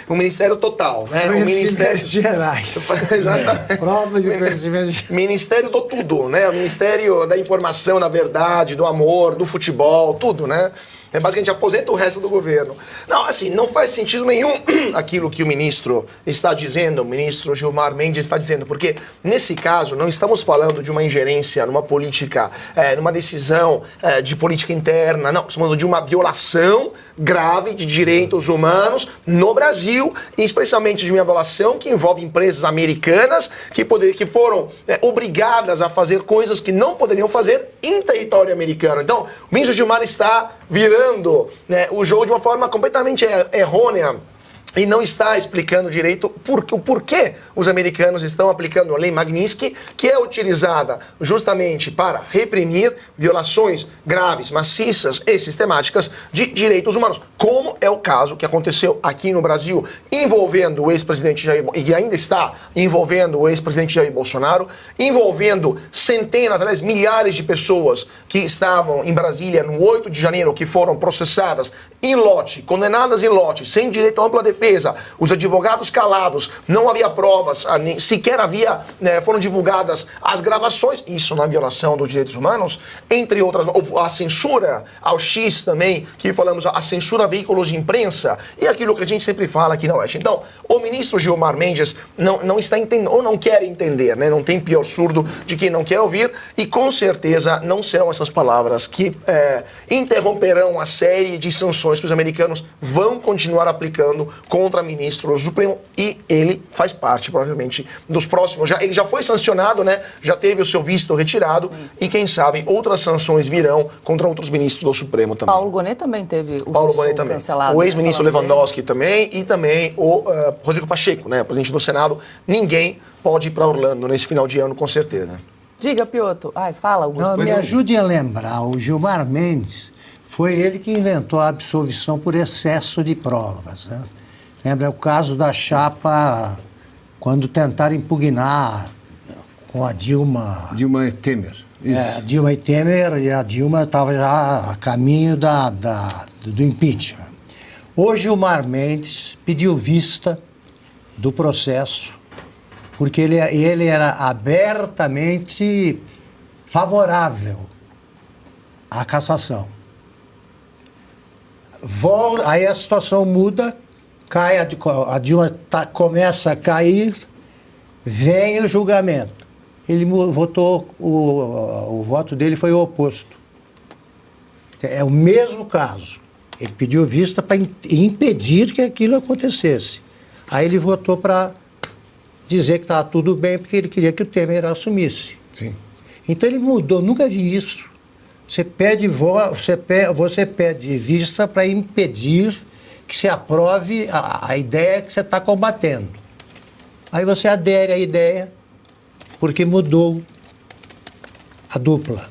S15: O Ministério Total, né? O Ministério
S2: Gerais.
S15: Exatamente.
S2: Prova de conhecimento.
S15: Ministério do tudo, né? O Ministério da Informação, da Verdade, do Amor, do Futebol, tudo, né? É basicamente aposenta o resto do governo. Não, assim, não faz sentido nenhum aquilo que o ministro está dizendo, o ministro Gilmar Mendes está dizendo, porque nesse caso não estamos falando de uma ingerência numa política, numa decisão visão de política interna, não, estamos falando de uma violação grave de direitos humanos no Brasil, e especialmente de uma violação que envolve empresas americanas que foram obrigadas a fazer coisas que não poderiam fazer em território americano. Então, o ministro Gilmar está virando o jogo de uma forma completamente errônea e não está explicando direito o porquê os americanos estão aplicando a lei Magnitsky, que é utilizada justamente para reprimir violações graves, maciças e sistemáticas de direitos humanos, como é o caso que aconteceu aqui no Brasil, envolvendo o ex-presidente Jair, e ainda está envolvendo o ex-presidente Jair Bolsonaro, envolvendo centenas, aliás, milhares de pessoas que estavam em Brasília no 8 de janeiro, que foram processadas em lote, condenadas em lote, sem direito a ampla defesa, os advogados calados, não havia provas, sequer havia, foram divulgadas as gravações, isso na violação dos direitos humanos, entre outras, a censura ao X também, que falamos, a censura a veículos de imprensa, e aquilo que a gente sempre fala aqui na Oeste. Então, o ministro Gilmar Mendes não está entendendo, ou não quer entender, não tem pior surdo de quem não quer ouvir, e com certeza não serão essas palavras que interromperão a série de sanções que os americanos vão continuar aplicando contra ministros do Supremo, e ele faz parte, provavelmente, dos próximos. Ele já foi sancionado, já teve o seu visto retirado, e quem sabe outras sanções virão contra outros ministros do Supremo também.
S14: Paulo Gonet também teve o visto cancelado.
S15: O ex-ministro Lewandowski também, e também o Rodrigo Pacheco, presidente do Senado. Ninguém pode ir para Orlando nesse final de ano, com certeza.
S14: Diga, Piotr. Fala, Augusto.
S7: Não, me ajude a lembrar, o Gilmar Mendes foi ele que inventou a absolvição por excesso de provas. Lembra o caso da chapa, quando tentaram impugnar com a Dilma...
S16: Dilma e Temer. Isso.
S7: Dilma e Temer, e a Dilma estava já a caminho do impeachment. O Gilmar Mendes pediu vista do processo, porque ele era abertamente favorável à cassação. Aí a situação muda, cai a Dilma começa a cair, vem o julgamento. Ele votou, o voto dele foi o oposto. É o mesmo caso. Ele pediu vista para impedir que aquilo acontecesse. Aí ele votou para dizer que estava tudo bem, porque ele queria que o Temer assumisse.
S16: Sim.
S7: Então ele mudou, nunca vi isso. Você pede vista para impedir que se aprove a ideia que você está combatendo. Aí você adere à ideia, porque mudou a dupla,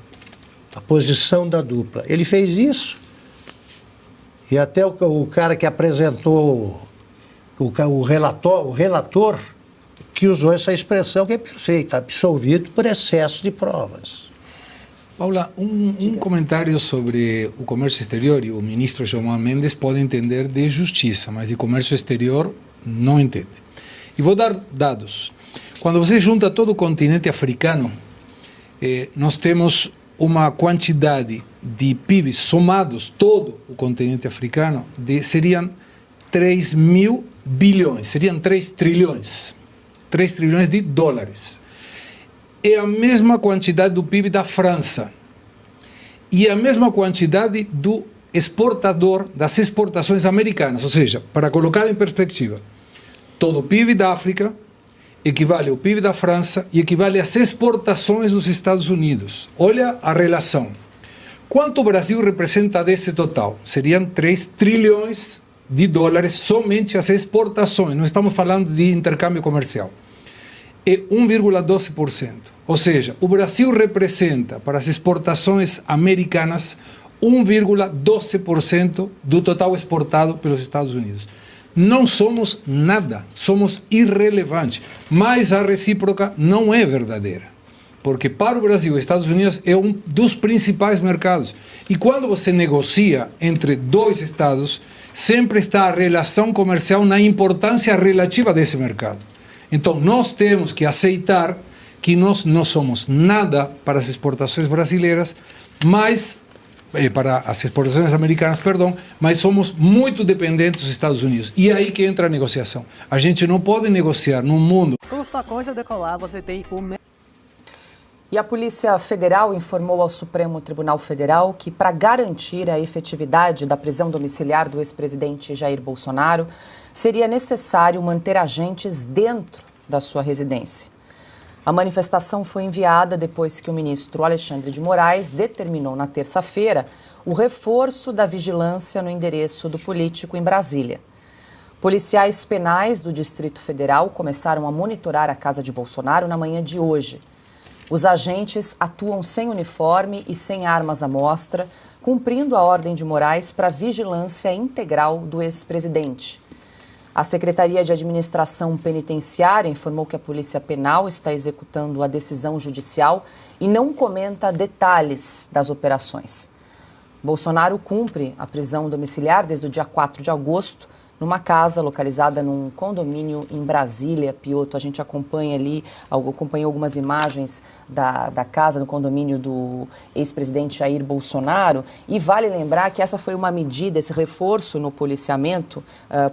S7: a posição da dupla. Ele fez isso, e até o cara que apresentou, o relator, que usou essa expressão que é perfeita, absolvido por excesso de provas.
S17: Paula, um comentário sobre o comércio exterior, e o ministro Gilmar Mendes pode entender de justiça, mas de comércio exterior não entende. E vou dar dados. Quando você junta todo o continente africano, nós temos uma quantidade de PIB somados, todo o continente africano, seriam 3 mil bilhões, seriam 3 trilhões. 3 trilhões de dólares. É a mesma quantidade do PIB da França e a mesma quantidade do exportador das exportações americanas. Ou seja, para colocar em perspectiva, todo o PIB da África equivale ao PIB da França e equivale às exportações dos Estados Unidos. Olha a relação. Quanto o Brasil representa desse total? Seriam 3 trilhões de dólares somente as exportações. Não estamos falando de intercâmbio comercial. É 1,12%. Ou seja, o Brasil representa para as exportações americanas 1,12% do total exportado pelos Estados Unidos. Não somos nada, somos irrelevantes. Mas a recíproca não é verdadeira. Porque para o Brasil, os Estados Unidos é um dos principais mercados. E quando você negocia entre dois estados, sempre está a relação comercial na importância relativa desse mercado. Então, nós temos que aceitar que nós não somos nada para as exportações brasileiras, mas para as exportações americanas, mas somos muito dependentes dos Estados Unidos. E é aí que entra a negociação. A gente não pode negociar num mundo...
S18: Com os pacotes da Decolar, você tem o...
S14: E a Polícia Federal informou ao Supremo Tribunal Federal que, para garantir a efetividade da prisão domiciliar do ex-presidente Jair Bolsonaro, seria necessário manter agentes dentro da sua residência. A manifestação foi enviada depois que o ministro Alexandre de Moraes determinou na terça-feira o reforço da vigilância no endereço do político em Brasília. Policiais penais do Distrito Federal começaram a monitorar a casa de Bolsonaro na manhã de hoje. Os agentes atuam sem uniforme e sem armas à mostra, cumprindo a ordem de Moraes para vigilância integral do ex-presidente. A Secretaria de Administração Penitenciária informou que a Polícia Penal está executando a decisão judicial e não comenta detalhes das operações. Bolsonaro cumpre a prisão domiciliar desde o dia 4 de agosto, numa casa localizada num condomínio em Brasília, Pioto. A gente acompanha ali, acompanhou algumas imagens da casa, do condomínio do ex-presidente Jair Bolsonaro, e vale lembrar que essa foi uma medida, esse reforço no policiamento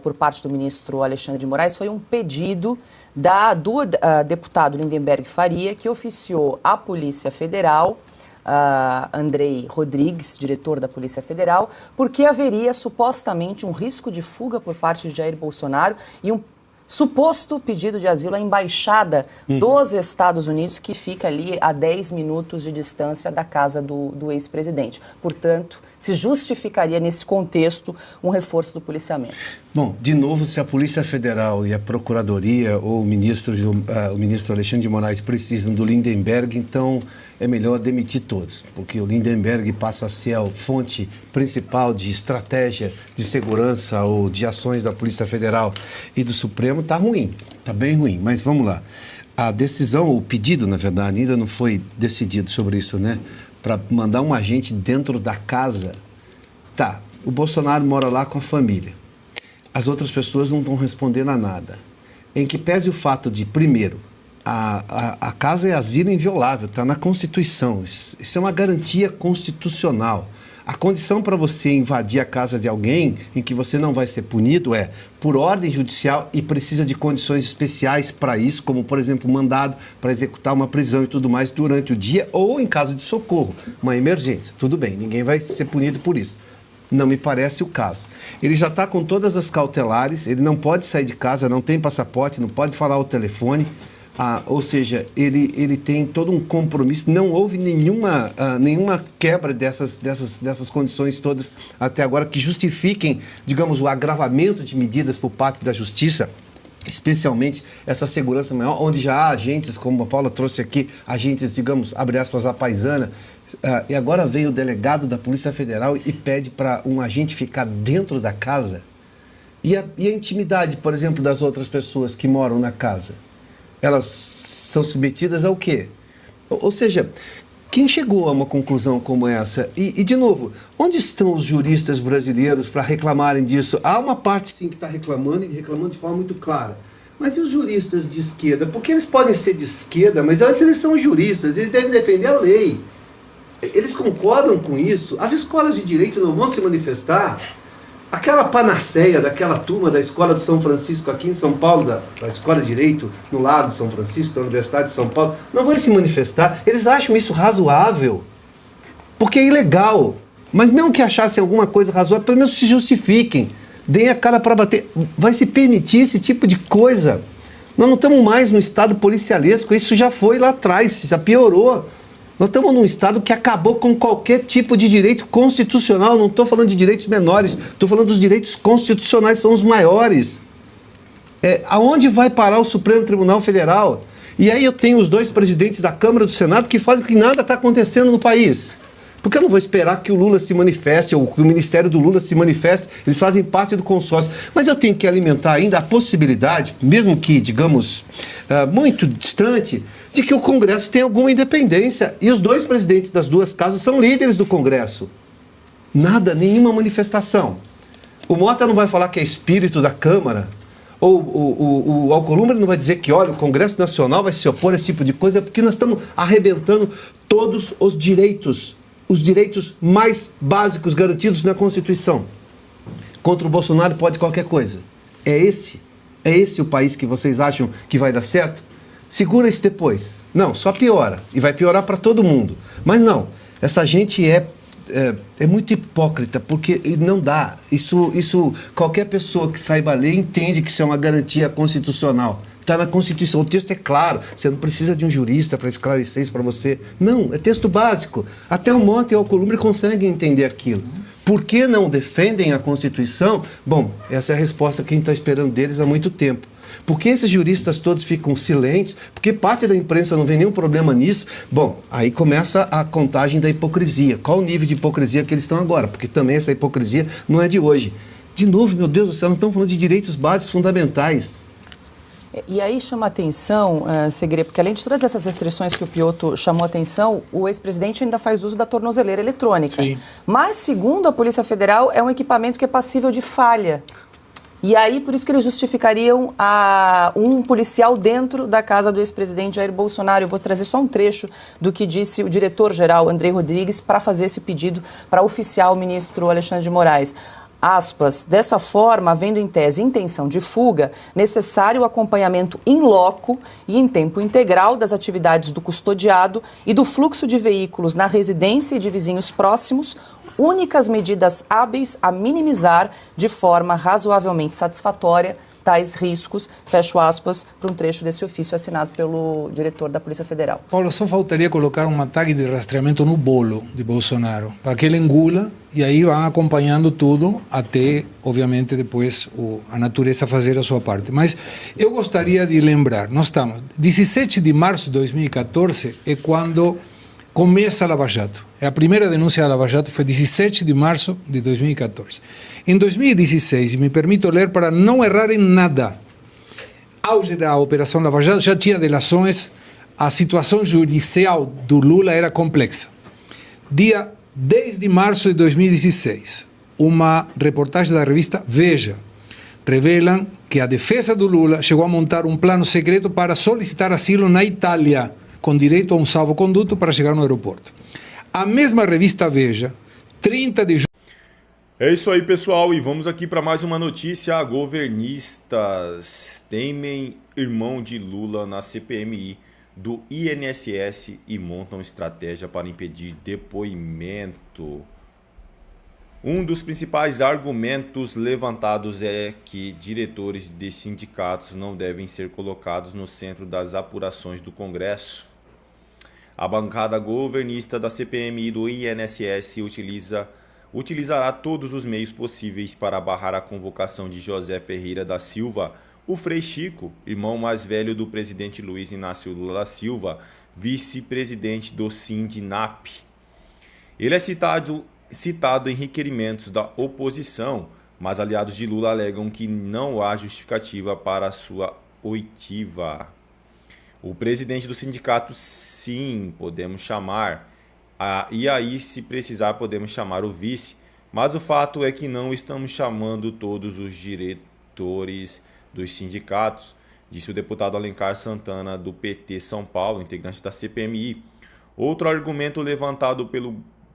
S14: por parte do ministro Alexandre de Moraes, foi um pedido do deputado Lindenberg Faria, que oficiou à Polícia Federal, Andrei Rodrigues, diretor da Polícia Federal, porque haveria supostamente um risco de fuga por parte de Jair Bolsonaro e um suposto pedido de asilo à Embaixada dos Estados Unidos, que fica ali a 10 minutos de distância da casa do ex-presidente. Portanto, se justificaria nesse contexto um reforço do policiamento.
S16: Bom, de novo, se a Polícia Federal e a Procuradoria ou o ministro Alexandre de Moraes precisam do Lindenberg, então é melhor demitir todos, porque o Lindenberg passa a ser a fonte principal de estratégia de segurança ou de ações da Polícia Federal e do Supremo. Está ruim, está bem ruim, mas vamos lá. A decisão, o pedido, na verdade, ainda não foi decidido sobre isso, né? Para mandar um agente dentro da casa. Tá, o Bolsonaro mora lá com a família. As outras pessoas não estão respondendo a nada. Em que pese o fato de, primeiro, a casa é asilo inviolável, está na Constituição. Isso é uma garantia constitucional. A condição para você invadir a casa de alguém em que você não vai ser punido é por ordem judicial e precisa de condições especiais para isso, como, por exemplo, mandado para executar uma prisão e tudo mais durante o dia ou em caso de socorro, uma emergência. Tudo bem, ninguém vai ser punido por isso. Não me parece o caso. Ele já está com todas as cautelares, ele não pode sair de casa, não tem passaporte, não pode falar ao telefone. Ou seja, ele tem todo um compromisso, não houve nenhuma quebra dessas condições todas até agora que justifiquem, digamos, o agravamento de medidas por parte da Justiça, especialmente essa segurança maior, onde já há agentes, como a Paula trouxe aqui, agentes, digamos, abre aspas, à paisana, e agora vem o delegado da Polícia Federal e pede para um agente ficar dentro da casa. E a intimidade, por exemplo, das outras pessoas que moram na casa? Elas são submetidas ao quê? Ou seja, quem chegou a uma conclusão como essa? E de novo, onde estão os juristas brasileiros para reclamarem disso? Há uma parte, sim, que está reclamando, e reclamando de forma muito clara. Mas e os juristas de esquerda? Porque eles podem ser de esquerda, mas antes eles são juristas, eles devem defender a lei. Eles concordam com isso? As escolas de direito não vão se manifestar? Aquela panaceia daquela turma da Escola de São Francisco aqui em São Paulo, da Escola de Direito no Lago de São Francisco, da Universidade de São Paulo, não vão se manifestar. Eles acham isso razoável, porque é ilegal. Mas mesmo que achassem alguma coisa razoável, pelo menos se justifiquem, deem a cara para bater. Vai se permitir esse tipo de coisa? Nós não estamos mais no estado policialesco, isso já foi lá atrás, já piorou. Nós estamos num Estado que acabou com qualquer tipo de direito constitucional. Não estou falando de direitos menores, estou falando dos direitos constitucionais, são os maiores. Aonde vai parar o Supremo Tribunal Federal? E aí eu tenho os dois presidentes da Câmara e do Senado que fazem que nada está acontecendo no país. Porque eu não vou esperar que o Lula se manifeste ou que o Ministério do Lula se manifeste, eles fazem parte do consórcio. Mas eu tenho que alimentar ainda a possibilidade, mesmo que, digamos, muito distante, de que o Congresso tenha alguma independência. E os dois presidentes das duas casas são líderes do Congresso. Nada, nenhuma manifestação. O Mota não vai falar que é espírito da Câmara, ou o Alcolumbre não vai dizer que, olha, o Congresso Nacional vai se opor a esse tipo de coisa, porque nós estamos arrebentando todos os direitos mais básicos garantidos na Constituição. Contra o Bolsonaro pode qualquer coisa. É esse o país que vocês acham que vai dar certo? segura isso depois. Não, só piora. E vai piorar para todo mundo. Mas não, essa gente é muito hipócrita, porque não dá. Isso qualquer pessoa que saiba ler entende que isso é uma garantia constitucional. Está na Constituição, o texto é claro, você não precisa de um jurista para esclarecer isso para você. Não, é texto básico. Até o Mota e o Alcolumbre conseguem entender aquilo. Por que não defendem a Constituição? Bom, essa é a resposta que a gente está esperando deles há muito tempo. Por que esses juristas todos ficam silentes? Porque parte da imprensa não vê nenhum problema nisso? Bom, aí começa a contagem da hipocrisia. Qual o nível de hipocrisia que eles estão agora? Porque também essa hipocrisia não é de hoje. De novo, meu Deus do céu, nós estamos falando de direitos básicos fundamentais.
S14: E aí chama atenção, Segre, porque além de todas essas restrições que o Piotto chamou atenção, o ex-presidente ainda faz uso da tornozeleira eletrônica. Sim. Mas, segundo a Polícia Federal, é um equipamento que é passível de falha. E aí, por isso que eles justificariam um policial dentro da casa do ex-presidente Jair Bolsonaro. Eu vou trazer só um trecho do que disse o diretor-geral, Andrei Rodrigues, para fazer esse pedido para oficiar o ministro Alexandre de Moraes. Aspas, dessa forma, havendo em tese intenção de fuga, necessário o acompanhamento in loco e em tempo integral das atividades do custodiado e do fluxo de veículos na residência e de vizinhos próximos, únicas medidas hábeis a minimizar de forma razoavelmente satisfatória tais riscos, fecho aspas, para um trecho desse ofício assinado pelo diretor da Polícia Federal.
S17: Paulo, só faltaria colocar uma tag de rastreamento no bolo de Bolsonaro, para que ele engula e aí vão acompanhando tudo até, obviamente, depois a natureza fazer a sua parte. Mas eu gostaria de lembrar, nós estamos, 17 de março de 2014 é quando começa a Lava Jato. A primeira denúncia da Lava Jato foi 17 de março de 2014. Em 2016, e me permito ler para não errar em nada, auge da Operação Lava Jato, já tinha delações, a situação judicial do Lula era complexa. Dia 10 de março de 2016, uma reportagem da revista Veja revelam que a defesa do Lula chegou a montar um plano secreto para solicitar asilo na Itália, com direito a um salvo-conduto para chegar no aeroporto. A mesma revista Veja, 30 de junho...
S12: É isso aí, pessoal, e vamos aqui para mais uma notícia. Governistas temem irmão de Lula na CPMI do INSS e montam estratégia para impedir depoimento. Um dos principais argumentos levantados é que diretores de sindicatos não devem ser colocados no centro das apurações do Congresso. A bancada governista da CPMI do INSS utilizará todos os meios possíveis para barrar a convocação de José Ferreira da Silva, o Frei Chico, irmão mais velho do presidente Luiz Inácio Lula da Silva, vice-presidente do Sindinap. Ele é citado em requerimentos da oposição, mas aliados de Lula alegam que não há justificativa para sua oitiva. O presidente do sindicato, sim, podemos chamar, e aí, se precisar, podemos chamar o vice, mas o fato é que não estamos chamando todos os diretores dos sindicatos, disse o deputado Alencar Santana, do PT São Paulo, integrante da CPMI. Outro argumento levantado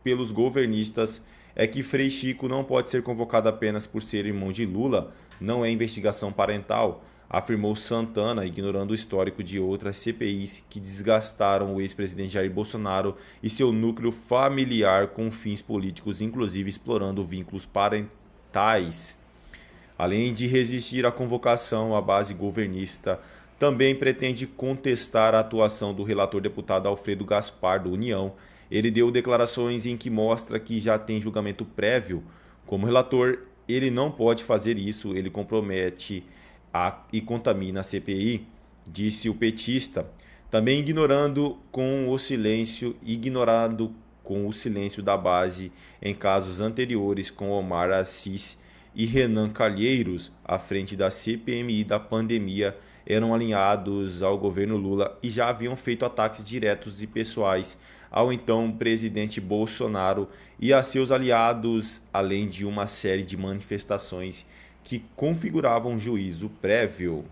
S12: pelos governistas é que Frei Chico não pode ser convocado apenas por ser irmão de Lula, não é investigação parental, afirmou Santana, ignorando o histórico de outras CPIs que desgastaram o ex-presidente Jair Bolsonaro e seu núcleo familiar com fins políticos, inclusive explorando vínculos parentais. Além de resistir à convocação, a base governista também pretende contestar a atuação do relator deputado Alfredo Gaspar, do União. Ele deu declarações em que mostra que já tem julgamento prévio. Como relator, ele não pode fazer isso, ele compromete e contamina a CPI, disse o petista, também ignorado com o silêncio da base em casos anteriores com Omar Assis e Renan Calheiros, à frente da CPMI da pandemia, eram alinhados ao governo Lula e já haviam feito ataques diretos e pessoais ao então presidente Bolsonaro e a seus aliados, além de uma série de manifestações que configuravam juízo prévio.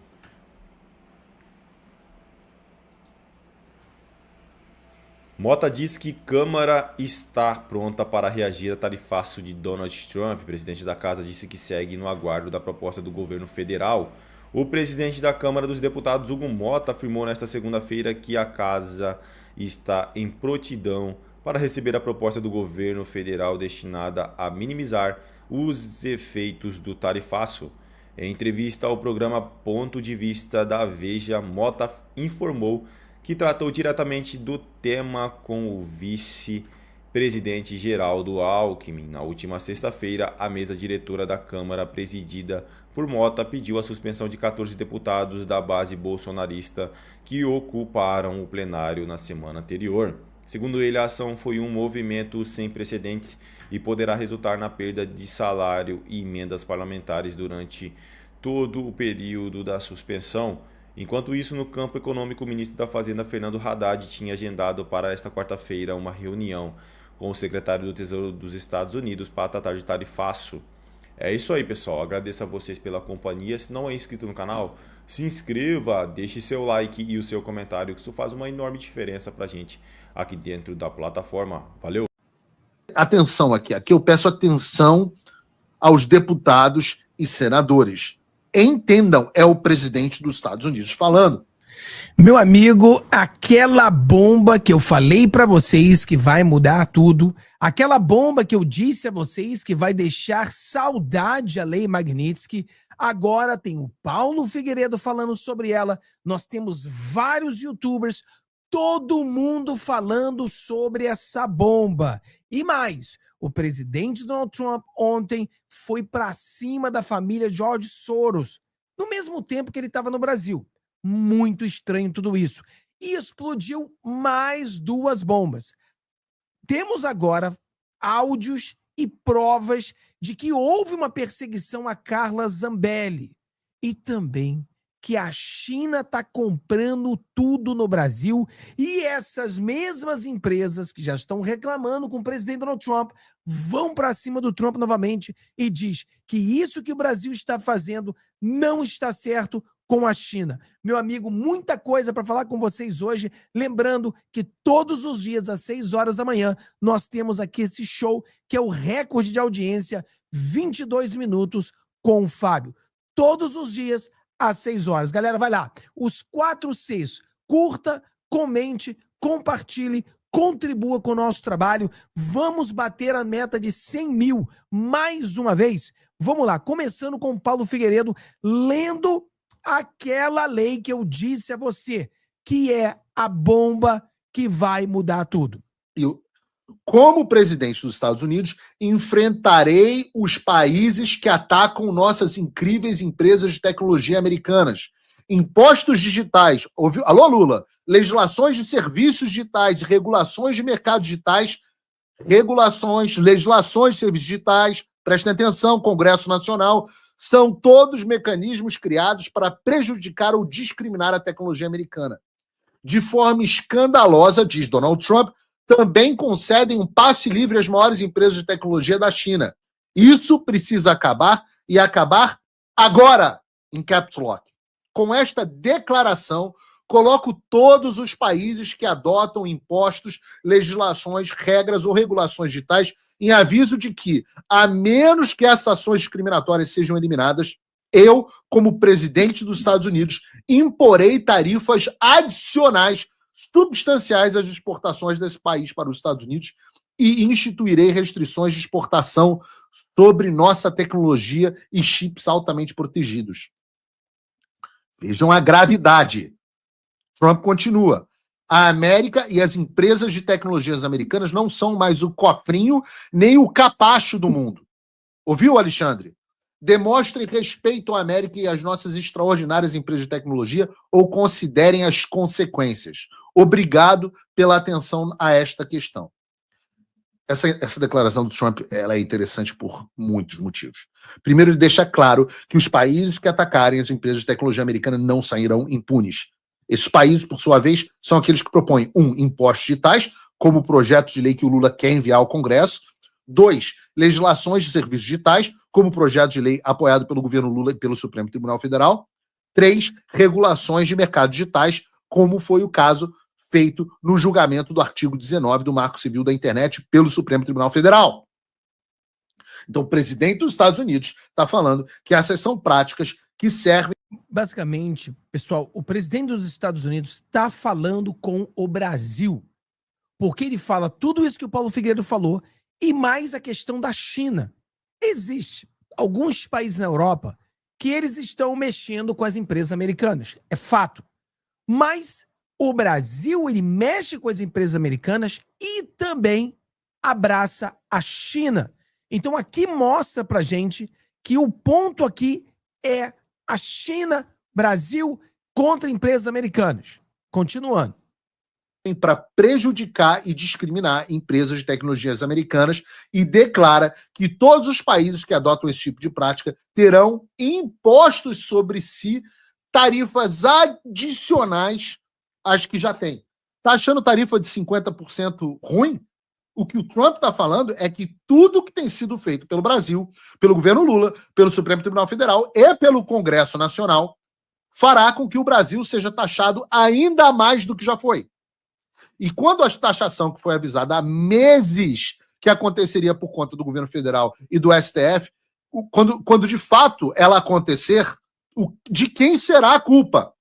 S12: Mota diz que Câmara está pronta para reagir a tarifaço de Donald Trump. O presidente da casa disse que segue no aguardo da proposta do governo federal. O presidente da Câmara dos Deputados, Hugo Mota, afirmou nesta segunda-feira que a casa está em prontidão para receber a proposta do governo federal destinada a minimizar os efeitos do tarifaço. Em entrevista ao programa Ponto de Vista da Veja, Mota informou que tratou diretamente do tema com o vice-presidente Geraldo Alckmin. Na última sexta-feira, a mesa diretora da Câmara, presidida por Mota, pediu a suspensão de 14 deputados da base bolsonarista que ocuparam o plenário na semana anterior. Segundo ele, a ação foi um movimento sem precedentes e poderá resultar na perda de salário e emendas parlamentares durante todo o período da suspensão. Enquanto isso, no campo econômico, o ministro da Fazenda, Fernando Haddad, tinha agendado para esta quarta-feira uma reunião com o secretário do Tesouro dos Estados Unidos para tratar de tarifaço. É isso aí, pessoal. Agradeço a vocês pela companhia. Se não é inscrito no canal, se inscreva, deixe seu like e o seu comentário, que isso faz uma enorme diferença para a gente aqui dentro da plataforma. Valeu!
S11: Atenção aqui eu peço atenção aos deputados e senadores. Entendam, é o presidente dos Estados Unidos falando.
S18: Meu amigo, aquela bomba que eu falei pra vocês que vai mudar tudo, aquela bomba que eu disse a vocês que vai deixar saudade a Lei Magnitsky, agora tem o Paulo Figueiredo falando sobre ela, nós temos vários youtubers, todo mundo falando sobre essa bomba. E mais, o presidente Donald Trump ontem foi pra cima da família George Soros, no mesmo tempo que ele estava no Brasil. Muito estranho tudo isso. E explodiu mais 2 bombas. Temos agora áudios e provas de que houve uma perseguição a Carla Zambelli. E também que a China está comprando tudo no Brasil e essas mesmas empresas que já estão reclamando com o presidente Donald Trump vão para cima do Trump novamente e diz que isso que o Brasil está fazendo não está certo com a China. Meu amigo, muita coisa para falar com vocês hoje, lembrando que todos os dias às 6 horas da manhã nós temos aqui esse show que é o recorde de audiência, 22 minutos com o Fábio. Todos os dias às 6 horas. Galera, vai lá. Os 4 Cs. Curta, comente, compartilhe, contribua com o nosso trabalho. Vamos bater a meta de 100 mil mais uma vez. Vamos lá. Começando com o Paulo Figueiredo, lendo aquela lei que eu disse a você, que é a bomba que vai mudar tudo.
S11: Como presidente dos Estados Unidos, enfrentarei os países que atacam nossas incríveis empresas de tecnologia americanas. Impostos digitais, ouviu? Alô, Lula? Legislações de serviços digitais, regulações de mercados digitais, legislações de serviços digitais, prestem atenção, Congresso Nacional, são todos mecanismos criados para prejudicar ou discriminar a tecnologia americana. De forma escandalosa, diz Donald Trump, também concedem um passe livre às maiores empresas de tecnologia da China. Isso precisa acabar e acabar agora, em caps lock. Com esta declaração, coloco todos os países que adotam impostos, legislações, regras ou regulações digitais em aviso de que, a menos que essas ações discriminatórias sejam eliminadas, eu, como presidente dos Estados Unidos, imporei tarifas adicionais substanciais às exportações desse país para os Estados Unidos e instituirei restrições de exportação sobre nossa tecnologia e chips altamente protegidos. Vejam a gravidade. Trump continua. A América e as empresas de tecnologias americanas não são mais o cofrinho nem o capacho do mundo. Ouviu, Alexandre? Demonstrem respeito à América e às nossas extraordinárias empresas de tecnologia ou considerem as consequências. Obrigado pela atenção a esta questão. Essa declaração do Trump ela é interessante por muitos motivos. Primeiro, ele deixa claro que os países que atacarem as empresas de tecnologia americana não sairão impunes. Esses países, por sua vez, são aqueles que propõem, 1, impostos digitais, como o projeto de lei que o Lula quer enviar ao Congresso. 2, legislações de serviços digitais, como o projeto de lei apoiado pelo governo Lula e pelo Supremo Tribunal Federal. 3, regulações de mercados digitais, como foi o caso feito no julgamento do artigo 19 do Marco Civil da Internet pelo Supremo Tribunal Federal. Então, o presidente dos Estados Unidos está falando que essas são práticas que servem...
S18: basicamente, pessoal, o presidente dos Estados Unidos está falando com o Brasil. Porque ele fala tudo isso que o Paulo Figueiredo falou e mais a questão da China. Existe alguns países na Europa que eles estão mexendo com as empresas americanas. É fato. Mas o Brasil, ele mexe com as empresas americanas e também abraça a China. Então aqui mostra pra gente que o ponto aqui é a China, Brasil contra empresas americanas. Continuando.
S11: Para prejudicar e discriminar empresas de tecnologias americanas e declara que todos os países que adotam esse tipo de prática terão impostos sobre si tarifas adicionais às que já tem. Tá achando tarifa de 50% ruim? O que o Trump está falando é que tudo que tem sido feito pelo Brasil, pelo governo Lula, pelo Supremo Tribunal Federal e pelo Congresso Nacional fará com que o Brasil seja taxado ainda mais do que já foi. E quando a taxação que foi avisada há meses que aconteceria por conta do governo federal e do STF, quando de fato ela acontecer, de quem será a culpa?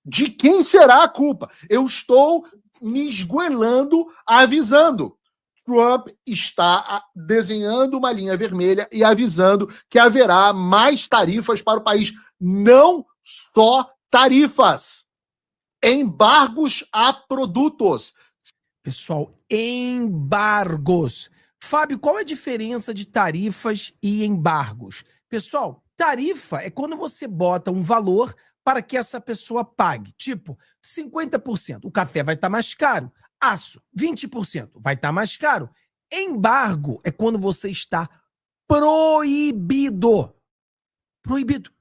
S11: De quem será a culpa? Eu estou me esgoelando, avisando. Trump está desenhando uma linha vermelha e avisando que haverá mais tarifas para o país. Não só tarifas. Embargos a produtos.
S18: Pessoal, embargos. Fábio, qual é a diferença de tarifas e embargos? Pessoal, tarifa é quando você bota um valor para que essa pessoa pague. Tipo, 50%. O café vai estar mais caro. Aço, 20%. Vai estar mais caro. Embargo é quando você está proibido. Proibido.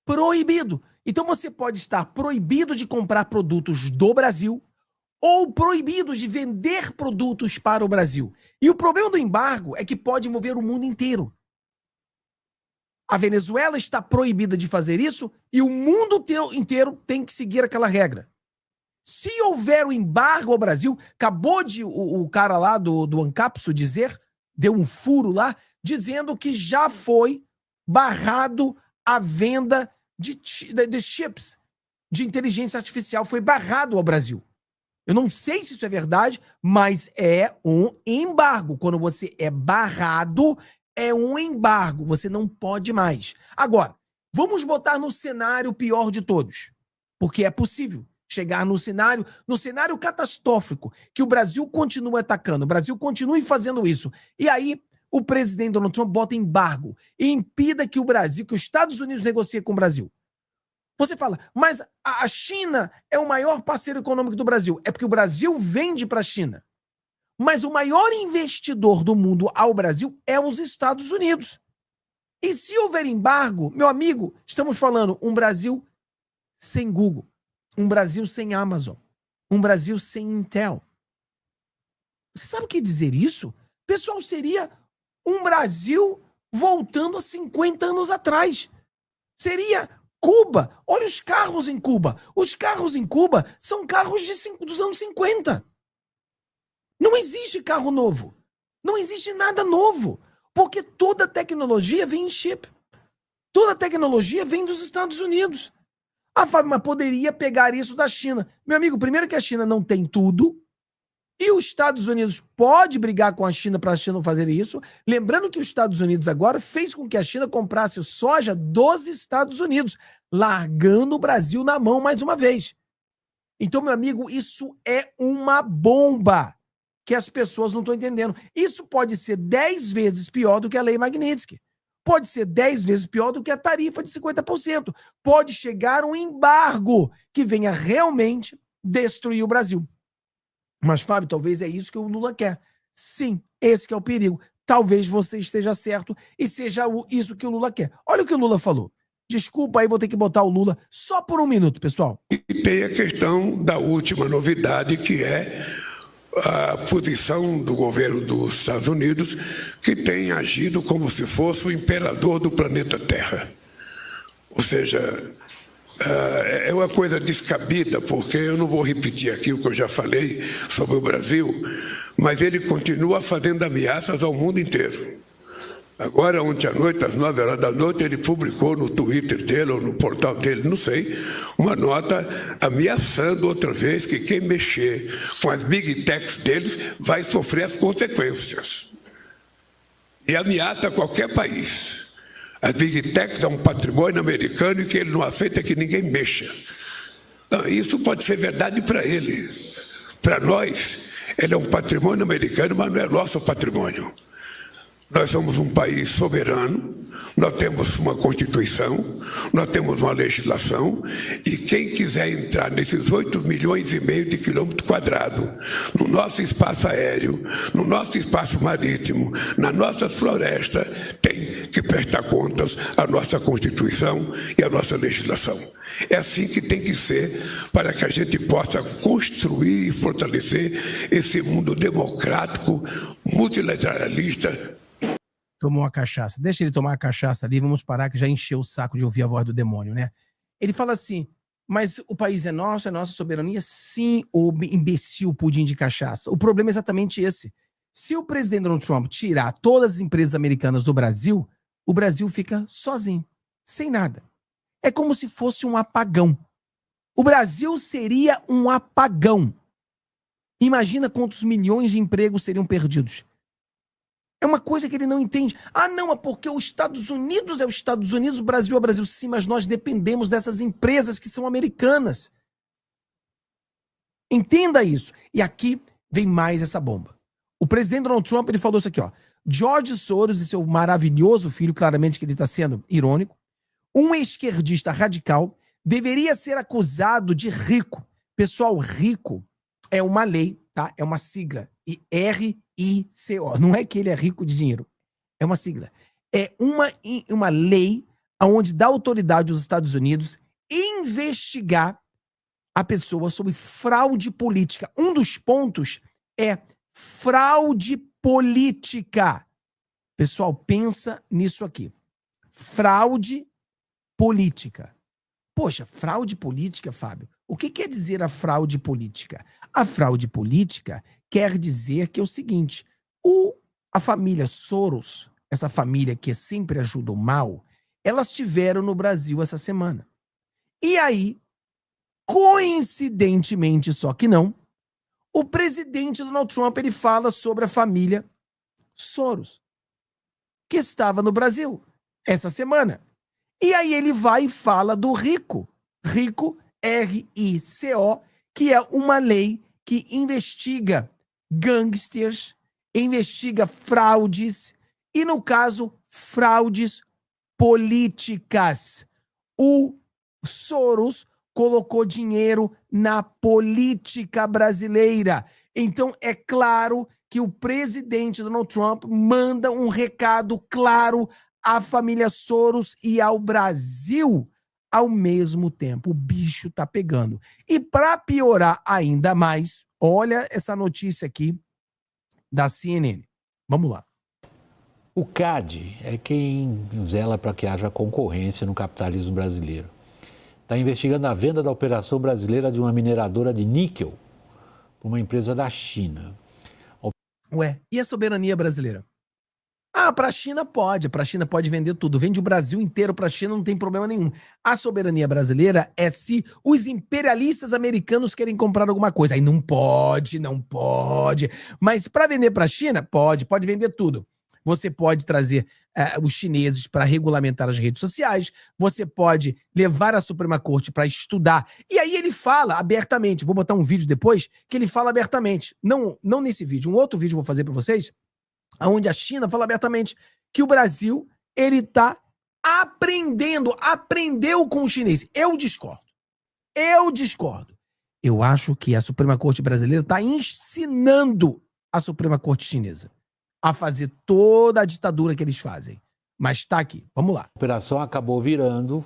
S18: Proibido. Então você pode estar proibido de comprar produtos do Brasil ou proibido de vender produtos para o Brasil. E o problema do embargo é que pode envolver o mundo inteiro. A Venezuela está proibida de fazer isso e o mundo inteiro tem que seguir aquela regra. Se houver um embargo ao Brasil, acabou de o cara lá do Ancapso dizer, deu um furo lá, dizendo que já foi barrado a venda de chips de inteligência artificial, foi barrado ao Brasil. Eu não sei se isso é verdade, mas é um embargo. Quando você é barrado, é um embargo. Você não pode mais. Agora, vamos botar no cenário pior de todos. Porque é possível chegar no cenário catastrófico, que o Brasil continue atacando, o Brasil continue fazendo isso. E aí, o presidente Donald Trump bota embargo e impida que o Brasil, que os Estados Unidos negocie com o Brasil. Você fala, mas a China é o maior parceiro econômico do Brasil. É porque o Brasil vende para a China. Mas o maior investidor do mundo ao Brasil é os Estados Unidos. E se houver embargo, meu amigo, estamos falando um Brasil sem Google, um Brasil sem Amazon, um Brasil sem Intel. Você sabe o que dizer isso? Pessoal, seria um Brasil voltando a 50 anos atrás. Seria Cuba. Olha os carros em Cuba. Os carros em Cuba são carros dos anos 50. Não existe carro novo. Não existe nada novo. Porque toda tecnologia vem em chip. Toda tecnologia vem dos Estados Unidos. Ah, Fábio, mas poderia pegar isso da China. Meu amigo, primeiro que a China não tem tudo. E os Estados Unidos pode brigar com a China para a China fazer isso. Lembrando que os Estados Unidos agora fez com que a China comprasse soja dos Estados Unidos, largando o Brasil na mão mais uma vez. Então, meu amigo, isso é uma bomba que as pessoas não estão entendendo. Isso pode ser 10 vezes pior do que a Lei Magnitsky. Pode ser 10 vezes pior do que a tarifa de 50%. Pode chegar um embargo que venha realmente destruir o Brasil. Mas, Fábio, talvez é isso que o Lula quer. Sim, esse que é o perigo. Talvez você esteja certo e seja isso que o Lula quer. Olha o que o Lula falou. Desculpa aí, vou ter que botar o Lula só por um minuto, pessoal.
S19: E tem a questão da última novidade, que é a posição do governo dos Estados Unidos, que tem agido como se fosse o imperador do planeta Terra. Ou seja, é uma coisa descabida, porque eu não vou repetir aqui o que eu já falei sobre o Brasil, mas ele continua fazendo ameaças ao mundo inteiro. Agora, ontem à noite, às 9 horas da noite, ele publicou no Twitter dele ou no portal dele, não sei, uma nota ameaçando outra vez que quem mexer com as big techs deles vai sofrer as consequências. E ameaça qualquer país. As big techs são um patrimônio americano e que ele não aceita que ninguém mexa. Isso pode ser verdade para ele. Para nós, ele é um patrimônio americano, mas não é nosso patrimônio. Nós somos um país soberano, nós temos uma Constituição, nós temos uma legislação, e quem quiser entrar nesses 8,5 milhões de quilômetros quadrados, no nosso espaço aéreo, no nosso espaço marítimo, nas nossas florestas, tem que prestar contas à nossa Constituição e à nossa legislação. É assim que tem que ser para que a gente possa construir e fortalecer esse mundo democrático, multilateralista.
S18: Tomou a cachaça. Deixa ele tomar a cachaça ali, vamos parar que já encheu o saco de ouvir a voz do demônio, né? Ele fala assim, mas o país é nossa soberania? Sim, o imbecil pudim de cachaça. O problema é exatamente esse. Se o presidente Donald Trump tirar todas as empresas americanas do Brasil, o Brasil fica sozinho, sem nada. É como se fosse um apagão. O Brasil seria um apagão. Imagina quantos milhões de empregos seriam perdidos. É uma coisa que ele não entende. Ah, não, é porque os Estados Unidos é os Estados Unidos, o Brasil é o Brasil. Sim, mas nós dependemos dessas empresas que são americanas. Entenda isso. E aqui vem mais essa bomba. O presidente Donald Trump, ele falou isso aqui, ó. George Soros e seu maravilhoso filho, claramente que ele está sendo irônico, um esquerdista radical, deveria ser acusado de rico. Pessoal, rico é uma lei, tá? É uma sigla. E RICO. Não é que ele é rico de dinheiro. É uma sigla. É uma lei onde dá autoridade aos Estados Unidos investigar a pessoa sobre fraude política. Um dos pontos é fraude política. Pessoal, pensa nisso aqui. Fraude política. Poxa, fraude política, Fábio? O que quer dizer a fraude política? A fraude política quer dizer que é o seguinte, a família Soros, essa família que sempre ajuda o mal, elas estiveram no Brasil essa semana. E aí, coincidentemente, só que não, o presidente Donald Trump, ele fala sobre a família Soros, que estava no Brasil essa semana. E aí ele vai e fala do RICO, RICO, R-I-C-O, que é uma lei que investiga gangsters, investiga fraudes, e no caso, fraudes políticas. O Soros colocou dinheiro na política brasileira. Então, é claro que o presidente Donald Trump manda um recado claro à família Soros e ao Brasil ao mesmo tempo. O bicho tá pegando. E para piorar ainda mais, olha essa notícia aqui da CNN. Vamos lá.
S20: O CAD é quem zela para que haja concorrência no capitalismo brasileiro. Está investigando a venda da operação brasileira de uma mineradora de níquel para uma empresa da China.
S18: Ué, e a soberania brasileira? Ah, para a China pode vender tudo. Vende o Brasil inteiro para a China, não tem problema nenhum. A soberania brasileira é se os imperialistas americanos querem comprar alguma coisa. Aí não pode. Mas para vender para a China, pode vender tudo. Você pode trazer os chineses para regulamentar as redes sociais, você pode levar a Suprema Corte para estudar. E aí ele fala abertamente, vou botar um vídeo depois, que ele fala abertamente. Não nesse vídeo, um outro vídeo eu vou fazer para vocês, onde a China fala abertamente que o Brasil, ele tá aprendeu com o chinês. Eu discordo. Eu acho que a Suprema Corte brasileira está ensinando a Suprema Corte chinesa a fazer toda a ditadura que eles fazem. Mas tá aqui, vamos lá.
S20: A operação acabou virando,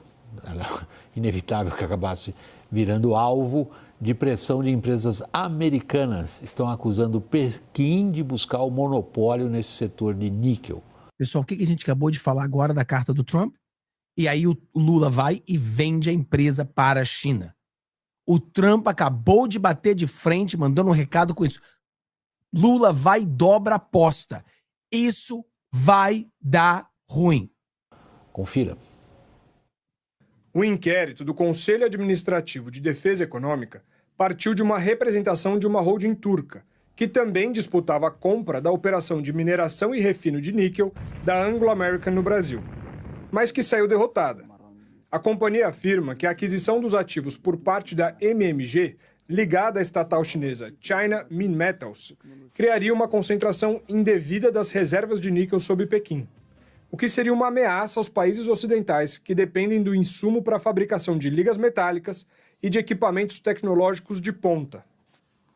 S20: inevitável que acabasse virando alvo de pressão de empresas americanas. Estão acusando Pequim de buscar o monopólio nesse setor de níquel.
S18: Pessoal, o que a gente acabou de falar agora da carta do Trump? E aí o Lula vai e vende a empresa para a China. O Trump acabou de bater de frente, mandando um recado com isso. Lula vai e dobra a aposta. Isso vai dar ruim.
S20: Confira.
S21: O inquérito do Conselho Administrativo de Defesa Econômica partiu de uma representação de uma holding turca, que também disputava a compra da operação de mineração e refino de níquel da Anglo American no Brasil, mas que saiu derrotada. A companhia afirma que a aquisição dos ativos por parte da MMG, ligada à estatal chinesa China Minmetals, criaria uma concentração indevida das reservas de níquel sob Pequim, o que seria uma ameaça aos países ocidentais que dependem do insumo para a fabricação de ligas metálicas e de equipamentos tecnológicos de ponta.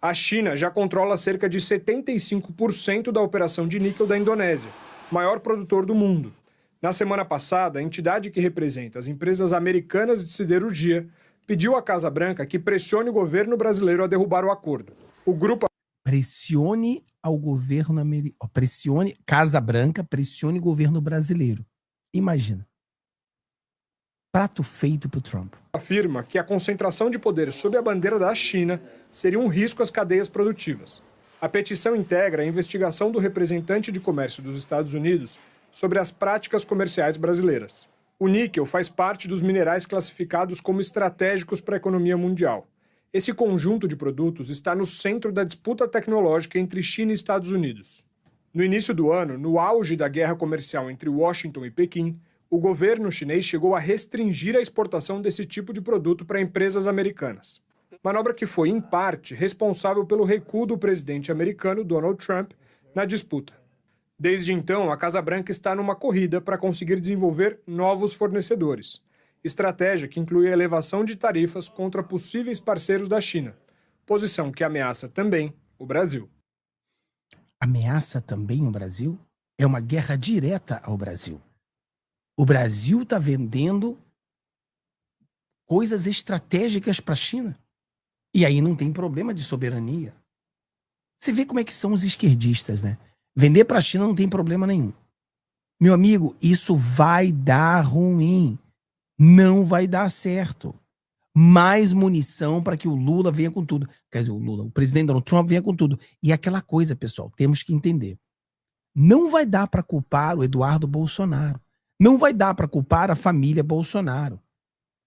S21: A China já controla cerca de 75% da operação de níquel da Indonésia, maior produtor do mundo. Na semana passada, a entidade que representa as empresas americanas de siderurgia pediu à Casa Branca que pressione o governo brasileiro a derrubar o acordo. O grupo
S18: Pressione ao governo americano. Pressione Casa Branca, pressione o governo brasileiro. Imagina. Prato feito pro Trump.
S21: Afirma que a concentração de poder sob a bandeira da China seria um risco às cadeias produtivas. A petição integra a investigação do representante de comércio dos Estados Unidos sobre as práticas comerciais brasileiras. O níquel faz parte dos minerais classificados como estratégicos para a economia mundial. Esse conjunto de produtos está no centro da disputa tecnológica entre China e Estados Unidos. No início do ano, no auge da guerra comercial entre Washington e Pequim, o governo chinês chegou a restringir a exportação desse tipo de produto para empresas americanas. Manobra que foi, em parte, responsável pelo recuo do presidente americano Donald Trump na disputa. Desde então, a Casa Branca está numa corrida para conseguir desenvolver novos fornecedores. Estratégia que inclui a elevação de tarifas contra possíveis parceiros da China, posição que ameaça também o Brasil.
S18: Ameaça também o Brasil? É uma guerra direta ao Brasil. O Brasil está vendendo coisas estratégicas para a China. E aí não tem problema de soberania. Você vê como é que são os esquerdistas, né? Vender para a China não tem problema nenhum. Meu amigo, isso vai dar ruim. Não vai dar certo. Mais munição para que o Lula venha com tudo. Quer dizer, o presidente Donald Trump venha com tudo. E aquela coisa, pessoal, temos que entender. Não vai dar para culpar o Eduardo Bolsonaro. Não vai dar para culpar a família Bolsonaro.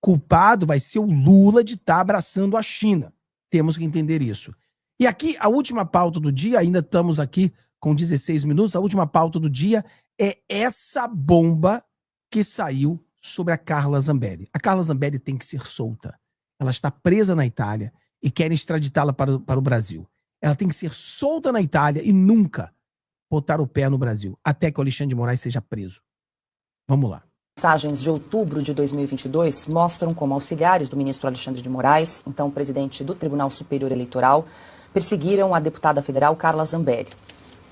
S18: Culpado vai ser o Lula de estar abraçando a China. Temos que entender isso. E aqui, a última pauta do dia, ainda estamos aqui com 16 minutos, a última pauta do dia é essa bomba que saiu sobre a Carla Zambelli. A Carla Zambelli tem que ser solta. Ela está presa na Itália e querem extraditá-la para o Brasil. Ela tem que ser solta na Itália e nunca botar o pé no Brasil, até que o Alexandre de Moraes seja preso. Vamos lá.
S14: Mensagens de outubro de 2022 mostram como auxiliares do ministro Alexandre de Moraes, então presidente do Tribunal Superior Eleitoral, perseguiram a deputada federal Carla Zambelli.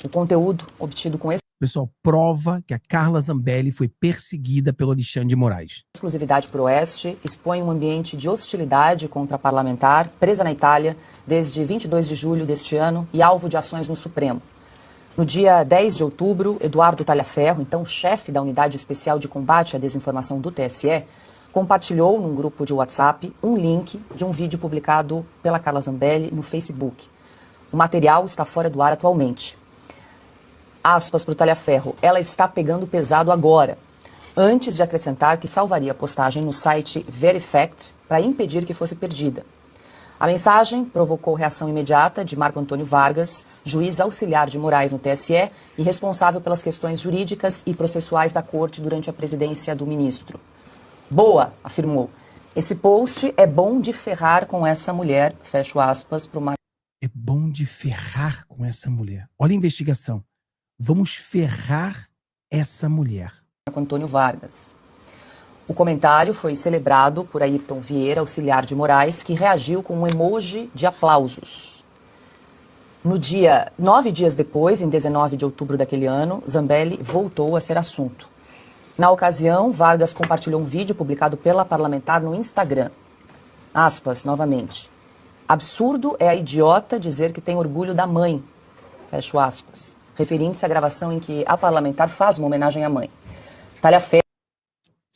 S14: O conteúdo obtido com esse
S18: pessoal prova que a Carla Zambelli foi perseguida pelo Alexandre de Moraes.
S14: Exclusividade para o Oeste expõe um ambiente de hostilidade contra a parlamentar, presa na Itália desde 22 de julho deste ano e alvo de ações no Supremo. No dia 10 de outubro, Eduardo Talhaferro, então chefe da Unidade Especial de Combate à Desinformação do TSE, compartilhou num grupo de WhatsApp um link de um vídeo publicado pela Carla Zambelli no Facebook. O material está fora do ar atualmente. Aspas para o Talhaferro, ela está pegando pesado agora, antes de acrescentar que salvaria a postagem no site Verifact para impedir que fosse perdida. A mensagem provocou reação imediata de Marco Antônio Vargas, juiz auxiliar de Moraes no TSE e responsável pelas questões jurídicas e processuais da corte durante a presidência do ministro. Boa, afirmou. Esse post é bom de ferrar com essa mulher, fecho aspas, para o Marco.
S18: É bom de ferrar com essa mulher. Olha a investigação. Vamos ferrar essa mulher.
S14: Marco Antônio Vargas. O comentário foi celebrado por Ayrton Vieira, auxiliar de Moraes, que reagiu com um emoji de aplausos. No dia 9 dias depois, em 19 de outubro daquele ano, Zambelli voltou a ser assunto. Na ocasião, Vargas compartilhou um vídeo publicado pela parlamentar no Instagram. Aspas, novamente. Absurdo é a idiota dizer que tem orgulho da mãe. Fecho aspas. Referindo-se à gravação em que a parlamentar faz uma homenagem à mãe. Talhaferro.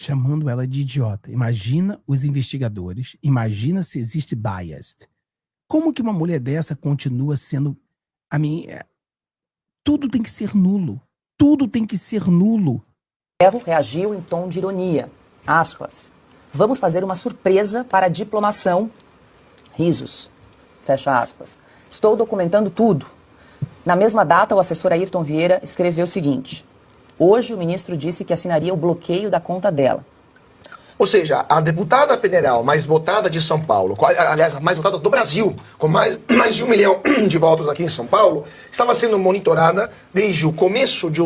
S18: Chamando ela de idiota. Imagina os investigadores, imagina se existe biased. Como que uma mulher dessa continua sendo... tudo tem que ser nulo. tudo tem que ser nulo.
S14: Ferro reagiu em tom de ironia. Aspas. Vamos fazer uma surpresa para a diplomação. Risos. Fecha aspas. Estou documentando tudo. Na mesma data, o assessor Ayrton Vieira escreveu o seguinte. Hoje o ministro disse que assinaria o bloqueio da conta dela.
S15: Ou seja, a deputada federal mais votada de São Paulo, aliás, a mais votada do Brasil, com mais de 1 milhão de votos aqui em São Paulo, estava sendo monitorada desde o começo de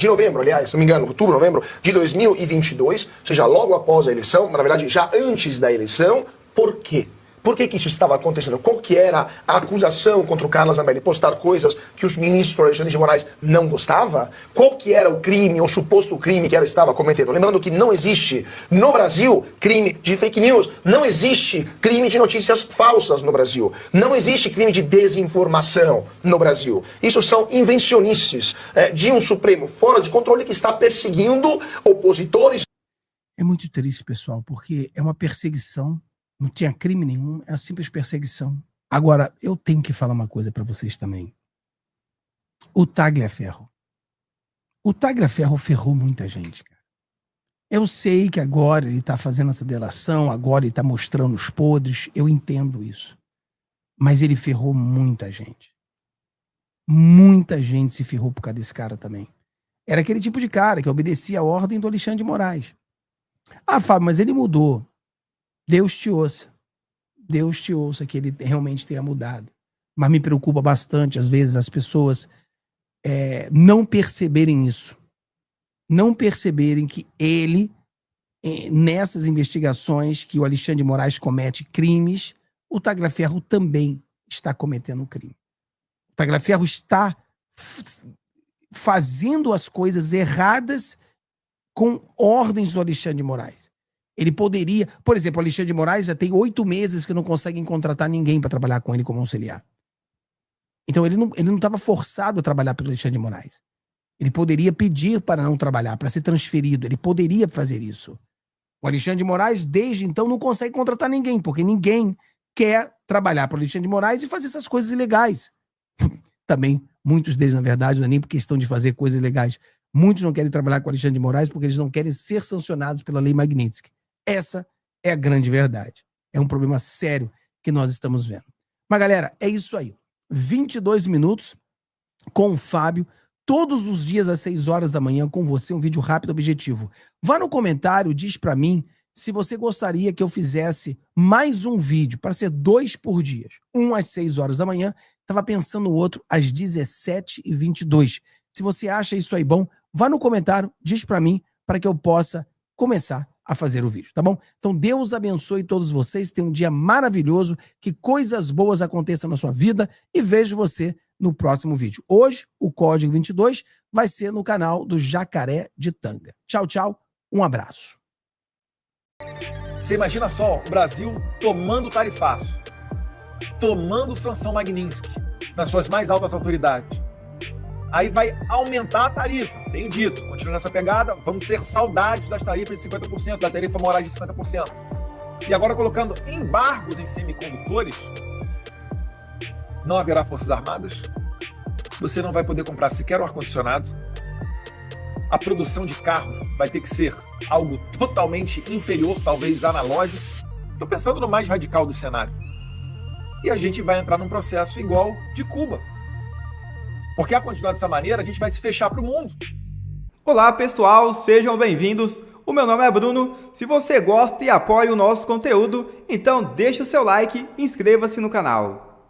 S15: novembro, aliás, se não me engano, outubro, novembro de 2022, ou seja, logo após a eleição, na verdade já antes da eleição. Por quê? Por que isso estava acontecendo? Qual que era a acusação contra o Carlos Zambelli? Postar coisas que os ministros Alexandre de Moraes não gostava? Qual que era o crime, ou suposto crime que ela estava cometendo? Lembrando que não existe no Brasil crime de fake news, não existe crime de notícias falsas no Brasil, não existe crime de desinformação no Brasil. Isso são invencionices de um Supremo fora de controle que está perseguindo opositores.
S18: É muito triste, pessoal, porque é uma perseguição. Não tinha crime nenhum, é uma simples perseguição. Agora, eu tenho que falar uma coisa para vocês também. O Tagliaferro. O Tagliaferro ferrou muita gente, cara. Eu sei que agora ele está fazendo essa delação, agora ele está mostrando os podres, eu entendo isso. Mas ele ferrou muita gente. Muita gente se ferrou por causa desse cara também. Era aquele tipo de cara que obedecia a ordem do Alexandre de Moraes. Ah, Fábio, mas ele mudou. Deus te ouça. Deus te ouça que ele realmente tenha mudado. Mas me preocupa bastante, às vezes, as pessoas não perceberem isso. Não perceberem que ele, nessas investigações que o Alexandre de Moraes comete crimes, o Tagliaferro também está cometendo um crime. O Tagliaferro está fazendo as coisas erradas com ordens do Alexandre de Moraes. Ele poderia... Por exemplo, o Alexandre de Moraes já tem 8 meses que não conseguem contratar ninguém para trabalhar com ele como auxiliar. Então ele não estava forçado a trabalhar pelo Alexandre de Moraes. Ele poderia pedir para não trabalhar, para ser transferido. Ele poderia fazer isso. O Alexandre de Moraes, desde então, não consegue contratar ninguém, porque ninguém quer trabalhar para o Alexandre de Moraes e fazer essas coisas ilegais. Também, muitos deles, na verdade, não é nem por questão de fazer coisas ilegais. Muitos não querem trabalhar com o Alexandre de Moraes porque eles não querem ser sancionados pela Lei Magnitsky. Essa é a grande verdade. É um problema sério que nós estamos vendo. Mas, galera, é isso aí. 22 minutos com o Fábio, todos os dias às 6 horas da manhã com você, um vídeo rápido, objetivo. Vá no comentário, diz pra mim se você gostaria que eu fizesse mais um vídeo, para ser 2 por dia. Um às 6 horas da manhã, estava pensando no outro às 17h22. Se você acha isso aí bom, vá no comentário, diz pra mim, para que eu possa começar a fazer o vídeo, tá bom? Então Deus abençoe todos vocês, tenham um dia maravilhoso, que coisas boas aconteçam na sua vida e vejo você no próximo vídeo. Hoje, o Código 22 vai ser no canal do Jacaré de Tanga. Tchau, tchau, um abraço.
S8: Você imagina só, o Brasil tomando tarifaço, tomando sanção Magnitsky nas suas mais altas autoridades. Aí vai aumentar a tarifa, tenho dito, continua nessa pegada, vamos ter saudades das tarifas de 50%, da tarifa moral de 50%. E agora colocando embargos em semicondutores, não haverá forças armadas, você não vai poder comprar sequer um ar-condicionado, a produção de carros vai ter que ser algo totalmente inferior, talvez analógico. Estou pensando no mais radical do cenário. E a gente vai entrar num processo igual de Cuba. Porque a continuar dessa maneira, a gente vai se fechar para o mundo.
S1: Olá pessoal, sejam bem-vindos. O meu nome é Bruno. Se você gosta e apoia o nosso conteúdo, então deixa o seu like e inscreva-se no canal.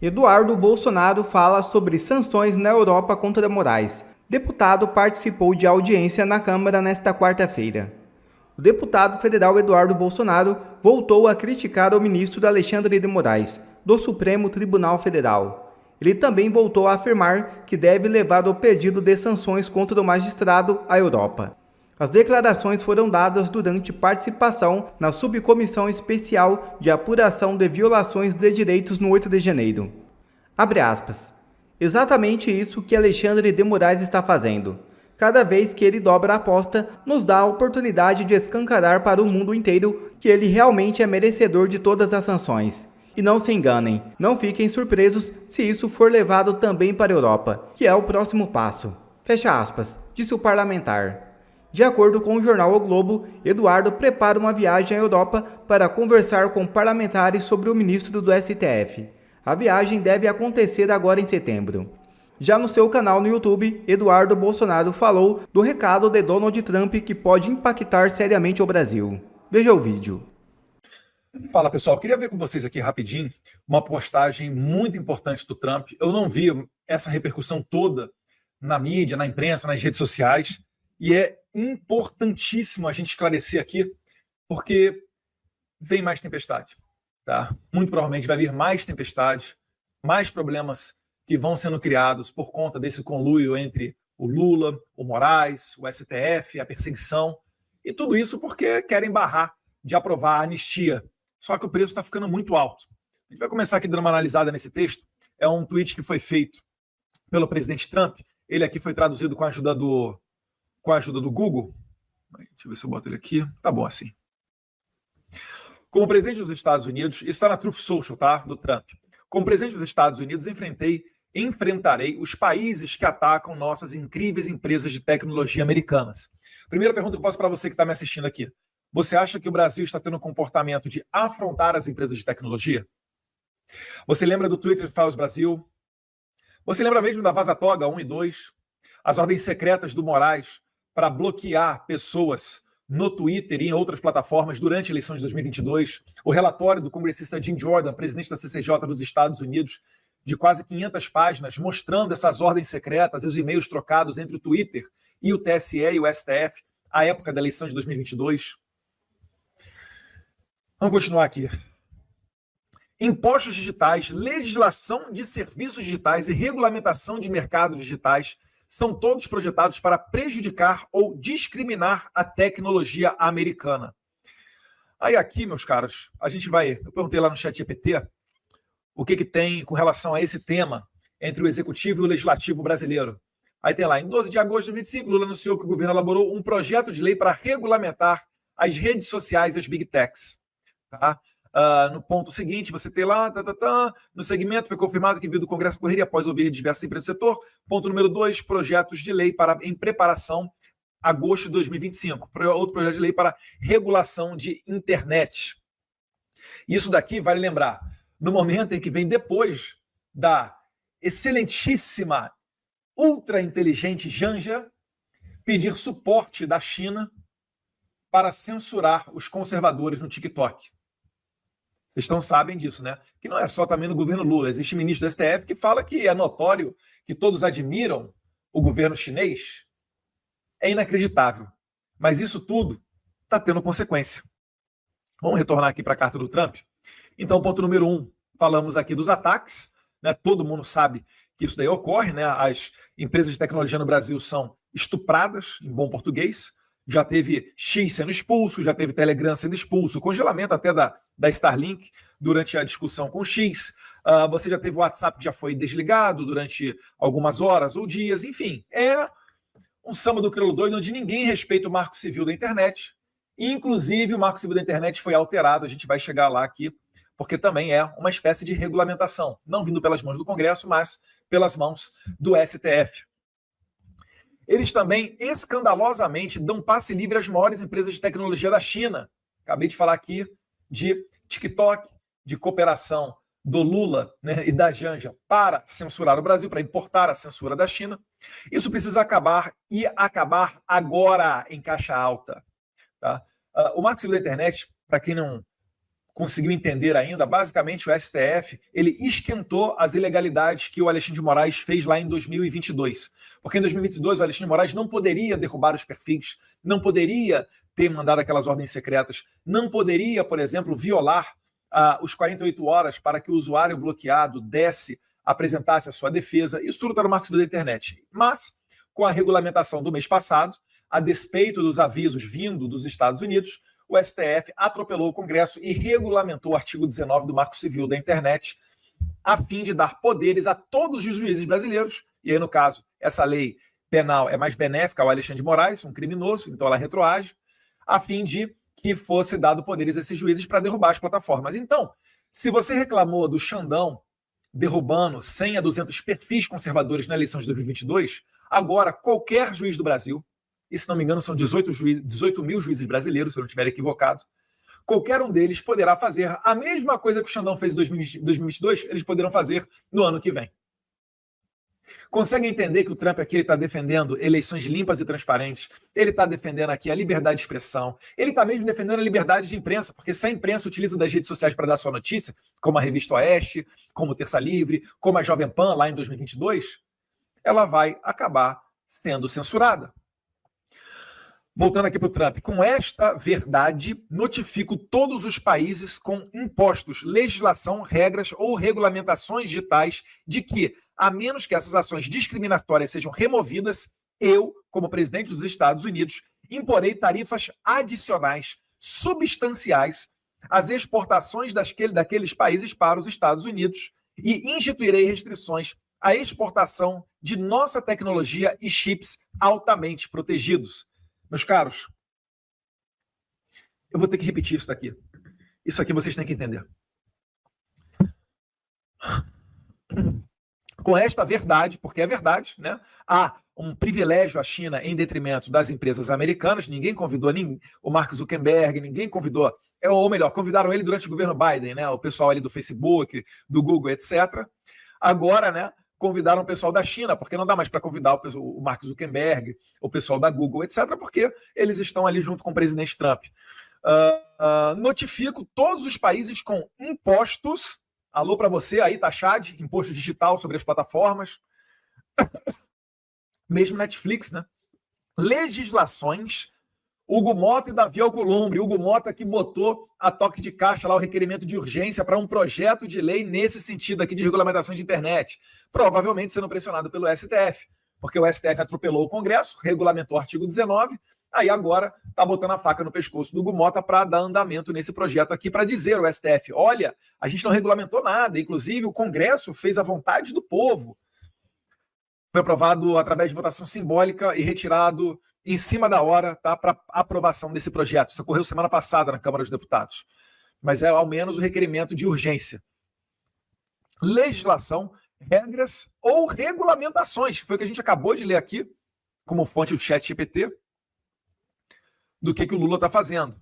S1: Eduardo Bolsonaro fala sobre sanções na Europa contra Moraes. Deputado participou de audiência na Câmara nesta quarta-feira. O deputado federal Eduardo Bolsonaro voltou a criticar o ministro Alexandre de Moraes, do Supremo Tribunal Federal. Ele também voltou a afirmar que deve levar o pedido de sanções contra o magistrado à Europa. As declarações foram dadas durante participação na Subcomissão Especial de Apuração de Violações de Direitos no 8 de janeiro. Abre aspas. Exatamente isso que Alexandre de Moraes está fazendo. Cada vez que ele dobra a aposta, nos dá a oportunidade de escancarar para o mundo inteiro que ele realmente é merecedor de todas as sanções. E não se enganem, não fiquem surpresos se isso for levado também para a Europa, que é o próximo passo. Fecha aspas, disse o parlamentar. De acordo com o jornal O Globo, Eduardo prepara uma viagem à Europa para conversar com parlamentares sobre o ministro do STF. A viagem deve acontecer agora em setembro. Já no seu canal no YouTube, Eduardo Bolsonaro falou do recado de Donald Trump que pode impactar seriamente o Brasil. Veja o vídeo.
S8: Fala pessoal, queria ver com vocês aqui rapidinho uma postagem muito importante do Trump. Eu não vi essa repercussão toda na mídia, na imprensa, nas redes sociais, e é importantíssimo a gente esclarecer aqui, porque vem mais tempestade, tá? Muito provavelmente vai vir mais tempestade, mais problemas que vão sendo criados por conta desse conluio entre o Lula, o Moraes, o STF, a perseguição, e tudo isso porque querem barrar de aprovar a anistia. Só que o preço está ficando muito alto. A gente vai começar aqui dando uma analisada nesse texto. É um tweet que foi feito pelo presidente Trump. Ele aqui foi traduzido com a ajuda do Google. Deixa eu ver se eu boto ele aqui. Tá bom assim. Como presidente dos Estados Unidos, isso está na Truth Social, tá? Do Trump. Como presidente dos Estados Unidos, enfrentarei os países que atacam nossas incríveis empresas de tecnologia americanas. Primeira pergunta que eu faço para você que está me assistindo aqui. Você acha que o Brasil está tendo um comportamento de afrontar as empresas de tecnologia? Você lembra do Twitter Files Brasil? Você lembra mesmo da Vaza Toga 1 e 2? As ordens secretas do Moraes para bloquear pessoas no Twitter e em outras plataformas durante a eleição de 2022? O relatório do congressista Jim Jordan, presidente da CCJ dos Estados Unidos, de quase 500 páginas, mostrando essas ordens secretas e os e-mails trocados entre o Twitter e o TSE e o STF à época da eleição de 2022? Vamos continuar aqui. Impostos digitais, legislação de serviços digitais e regulamentação de mercados digitais são todos projetados para prejudicar ou discriminar a tecnologia americana. Aí aqui, meus caros, eu perguntei lá no ChatGPT o que tem com relação a esse tema entre o executivo e o legislativo brasileiro. Aí tem lá, em 12 de agosto de 2025, Lula anunciou que o governo elaborou um projeto de lei para regulamentar as redes sociais e as big techs. Tá? No ponto seguinte, você tem lá, no segmento foi confirmado que veio do Congresso correria após ouvir diversas empresas do setor. Ponto número 2, projetos de lei em preparação, agosto de 2025. Outro projeto de lei para regulação de internet. Isso daqui, vale lembrar, no momento em que vem depois da excelentíssima, ultra inteligente Janja pedir suporte da China para censurar os conservadores no TikTok. Vocês sabem disso, né? Que não é só também no governo Lula. Existe ministro do STF que fala que é notório que todos admiram o governo chinês. É inacreditável. Mas isso tudo está tendo consequência. Vamos retornar aqui para a carta do Trump. Então, ponto número 1, falamos aqui dos ataques. Né? Todo mundo sabe que isso daí ocorre. Né? As empresas de tecnologia no Brasil são estupradas, em bom português. Já teve X sendo expulso, já teve Telegram sendo expulso, congelamento até da Starlink durante a discussão com X. Você já teve o WhatsApp que já foi desligado durante algumas horas ou dias. Enfim, é um samba do crioulo doido onde ninguém respeita o marco civil da internet. Inclusive, o marco civil da internet foi alterado. A gente vai chegar lá aqui, porque também é uma espécie de regulamentação, não vindo pelas mãos do Congresso, mas pelas mãos do STF. Eles também, escandalosamente, dão passe livre às maiores empresas de tecnologia da China. Acabei de falar aqui de TikTok, de cooperação do Lula, né, e da Janja para censurar o Brasil, para importar a censura da China. Isso precisa acabar e acabar agora em caixa alta. Tá? O Marco Civil da Internet, para quem não conseguiu entender ainda, basicamente o STF ele esquentou as ilegalidades que o Alexandre de Moraes fez lá em 2022. Porque em 2022 o Alexandre de Moraes não poderia derrubar os perfis, não poderia ter mandado aquelas ordens secretas, não poderia, por exemplo, violar os 48 horas para que o usuário bloqueado apresentasse a sua defesa. Isso tudo está no Marco Civil da Internet. Mas, com a regulamentação do mês passado, a despeito dos avisos vindo dos Estados Unidos, o STF atropelou o Congresso e regulamentou o artigo 19 do Marco Civil da Internet, a fim de dar poderes a todos os juízes brasileiros, e aí, no caso, essa lei penal é mais benéfica ao Alexandre de Moraes, um criminoso, então ela retroage, a fim de que fosse dado poderes a esses juízes para derrubar as plataformas. Então, se você reclamou do Xandão derrubando 100 a 200 perfis conservadores na eleição de 2022, agora qualquer juiz do Brasil, e se não me engano são 18 mil juízes brasileiros, se eu não estiver equivocado, qualquer um deles poderá fazer a mesma coisa que o Xandão fez em 2022, eles poderão fazer no ano que vem. Consegue entender que o Trump aqui está defendendo eleições limpas e transparentes, ele está defendendo aqui a liberdade de expressão, ele está mesmo defendendo a liberdade de imprensa, porque se a imprensa utiliza das redes sociais para dar sua notícia, como a Revista Oeste, como Terça Livre, como a Jovem Pan lá em 2022, ela vai acabar sendo censurada. Voltando aqui para o Trump, com esta verdade, notifico todos os países com impostos, legislação, regras ou regulamentações digitais de que, a menos que essas ações discriminatórias sejam removidas, eu, como presidente dos Estados Unidos, imporei tarifas adicionais, substanciais, às exportações daqueles países para os Estados Unidos e instituirei restrições à exportação de nossa tecnologia e chips altamente protegidos. Meus caros, eu vou ter que repetir isso daqui. Isso aqui vocês têm que entender. Com esta verdade, porque é verdade, né? Há um privilégio à China em detrimento das empresas americanas. Ninguém convidou o Mark Zuckerberg, ninguém convidou, ou melhor, convidaram ele durante o governo Biden, né? O pessoal ali do Facebook, do Google, etc. Agora, né? Convidaram o pessoal da China, porque não dá mais para convidar o Mark Zuckerberg, o pessoal da Google, etc., porque eles estão ali junto com o presidente Trump. Notifico todos os países com impostos. Alô para você aí, Taxad, imposto digital sobre as plataformas. Mesmo Netflix, né? Legislações. Hugo Mota e Davi Alcolumbre. Hugo Mota que botou a toque de caixa lá o requerimento de urgência para um projeto de lei nesse sentido aqui de regulamentação de internet. Provavelmente sendo pressionado pelo STF, porque o STF atropelou o Congresso, regulamentou o artigo 19, aí agora está botando a faca no pescoço do Hugo Mota para dar andamento nesse projeto aqui, para dizer ao STF, olha, a gente não regulamentou nada, inclusive o Congresso fez a vontade do povo. Foi aprovado através de votação simbólica e retirado em cima da hora, tá, para aprovação desse projeto. Isso ocorreu semana passada na Câmara dos Deputados. Mas é ao menos o requerimento de urgência. Legislação, regras ou regulamentações. Foi o que a gente acabou de ler aqui, como fonte do ChatGPT, do que o Lula está fazendo.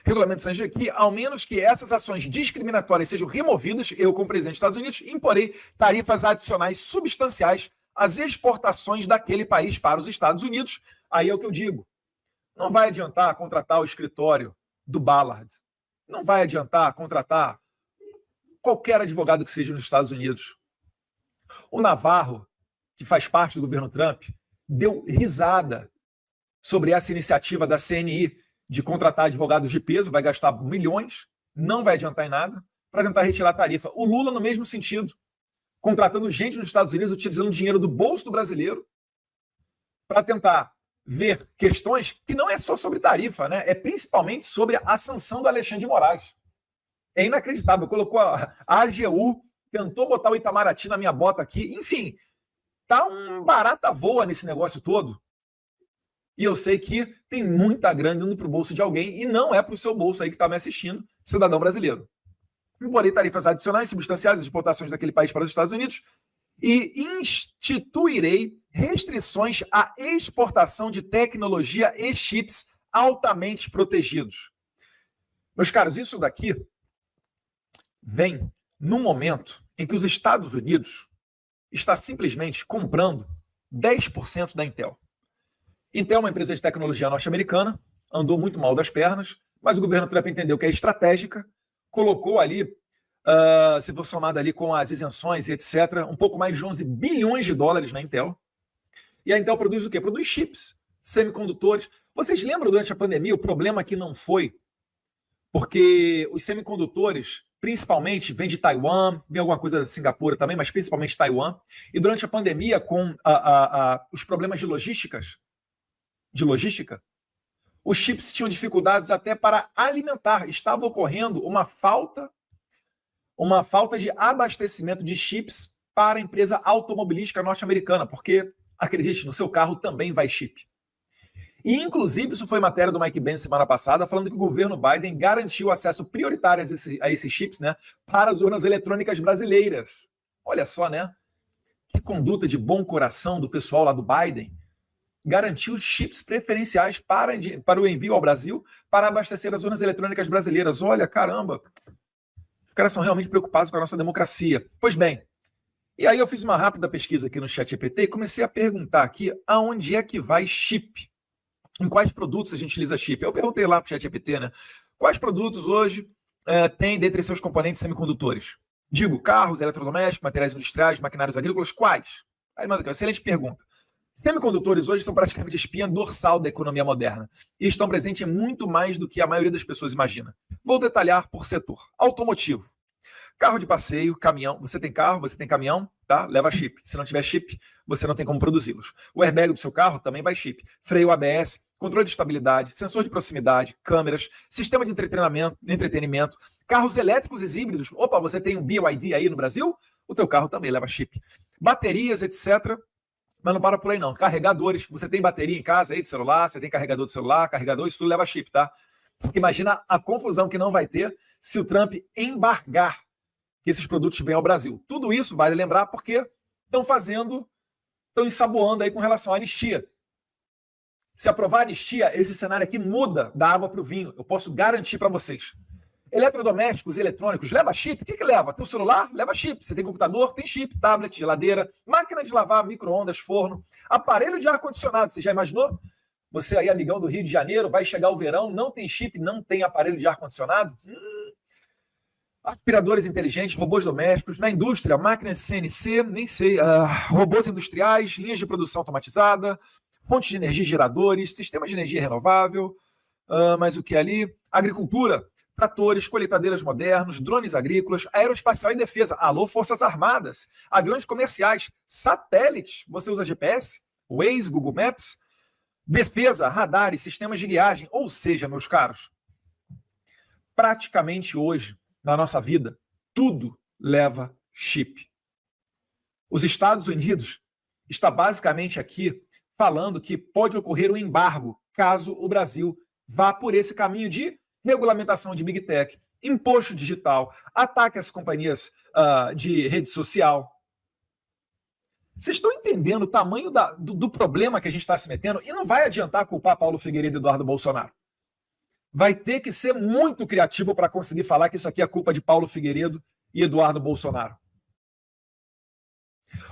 S8: Regulamentações de que, ao menos que essas ações discriminatórias sejam removidas, eu, como presidente dos Estados Unidos, imporei tarifas adicionais substanciais às exportações daquele país para os Estados Unidos. Aí é o que eu digo. Não vai adiantar contratar o escritório do Ballard. Não vai adiantar contratar qualquer advogado que seja nos Estados Unidos. O Navarro, que faz parte do governo Trump, deu risada sobre essa iniciativa da CNI de contratar advogados de peso, vai gastar milhões, não vai adiantar em nada, para tentar retirar a tarifa. O Lula, no mesmo sentido, contratando gente nos Estados Unidos, utilizando dinheiro do bolso do brasileiro, para tentar ver questões que não é só sobre tarifa, né? É principalmente sobre a sanção do Alexandre de Moraes. É inacreditável. Colocou a AGU, tentou botar o Itamaraty na minha bota aqui, enfim, tá um barata voa nesse negócio todo. E eu sei que tem muita grana indo para o bolso de alguém e não é para o seu bolso aí que está me assistindo, cidadão brasileiro. Imporei tarifas adicionais substanciais às exportações daquele país para os Estados Unidos e instituirei restrições à exportação de tecnologia e chips altamente protegidos. Meus caros, isso daqui vem num momento em que os Estados Unidos está simplesmente comprando 10% da Intel. Intel é uma empresa de tecnologia norte-americana, andou muito mal das pernas, mas o governo Trump entendeu que é estratégica, colocou ali, se for somado ali com as isenções e etc., um pouco mais de 11 bilhões de dólares na Intel. E a Intel produz o quê? Produz chips, semicondutores. Vocês lembram durante a pandemia o problema que não foi? Porque os semicondutores, principalmente, vêm de Taiwan, vem alguma coisa da Singapura também, mas principalmente Taiwan. E durante a pandemia, com os problemas de logística, os chips tinham dificuldades até para alimentar. Estava ocorrendo uma falta uma falta de abastecimento de chips para a empresa automobilística norte-americana, porque, acredite, no seu carro também vai chip. E, inclusive, isso foi matéria do Mike Pence semana passada, falando que o governo Biden garantiu acesso prioritário a esses chips, né, para as urnas eletrônicas brasileiras. Olha só, né? Que conduta de bom coração do pessoal lá do Biden. Garantiu chips preferenciais para o envio ao Brasil para abastecer as urnas eletrônicas brasileiras. Olha, caramba! Os caras são realmente preocupados com a nossa democracia. Pois bem, e aí eu fiz uma rápida pesquisa aqui no ChatGPT e comecei a perguntar aqui aonde é que vai chip. Em quais produtos a gente utiliza chip? Eu perguntei lá para o ChatGPT, né? Quais produtos hoje tem dentre seus componentes semicondutores? Digo, carros, eletrodomésticos, materiais industriais, maquinários agrícolas, quais? Aí manda aqui, uma excelente pergunta. Semicondutores hoje são praticamente a espinha dorsal da economia moderna e estão presentes em muito mais do que a maioria das pessoas imagina. Vou detalhar por setor. Automotivo. Carro de passeio, caminhão. Você tem carro, você tem caminhão, tá? Leva chip. Se não tiver chip, você não tem como produzi-los. O airbag do seu carro também vai chip. Freio ABS, controle de estabilidade, sensor de proximidade, câmeras, sistema de entretenimento, carros elétricos e híbridos. Opa, você tem um BYD aí no Brasil? O teu carro também leva chip. Baterias, etc. Mas não para por aí não. Carregadores. Você tem bateria em casa aí de celular, você tem carregador de celular, carregador, isso tudo leva chip, tá? Imagina a confusão que não vai ter se o Trump embargar que esses produtos venham ao Brasil. Tudo isso, vale lembrar, porque estão ensaboando aí com relação à anistia. Se aprovar a anistia, esse cenário aqui muda da água para o vinho. Eu posso garantir para vocês. Eletrodomésticos, eletrônicos, leva chip? O que leva? Teu celular? Leva chip. Você tem computador? Tem chip. Tablet, geladeira, máquina de lavar, micro-ondas, forno, aparelho de ar-condicionado. Você já imaginou? Você aí, amigão do Rio de Janeiro, vai chegar o verão, não tem chip, não tem aparelho de ar-condicionado? Aspiradores inteligentes, robôs domésticos, na indústria, máquinas CNC, nem sei, robôs industriais, linhas de produção automatizada, fontes de energia, geradores, sistemas de energia renovável, mas o que ali? Agricultura, tratores, colheitadeiras modernos, drones agrícolas, aeroespacial e defesa. Alô, Forças Armadas, aviões comerciais, satélites, você usa GPS, Waze, Google Maps, defesa, radares, sistemas de guiagem, ou seja, meus caros, praticamente hoje, na nossa vida, tudo leva chip. Os Estados Unidos está basicamente aqui falando que pode ocorrer um embargo caso o Brasil vá por esse caminho de regulamentação de Big Tech, imposto digital, ataque às companhias de rede social. Vocês estão entendendo o tamanho do problema que a gente está se metendo? E não vai adiantar culpar Paulo Figueiredo e Eduardo Bolsonaro. Vai ter que ser muito criativo para conseguir falar que isso aqui é culpa de Paulo Figueiredo e Eduardo Bolsonaro.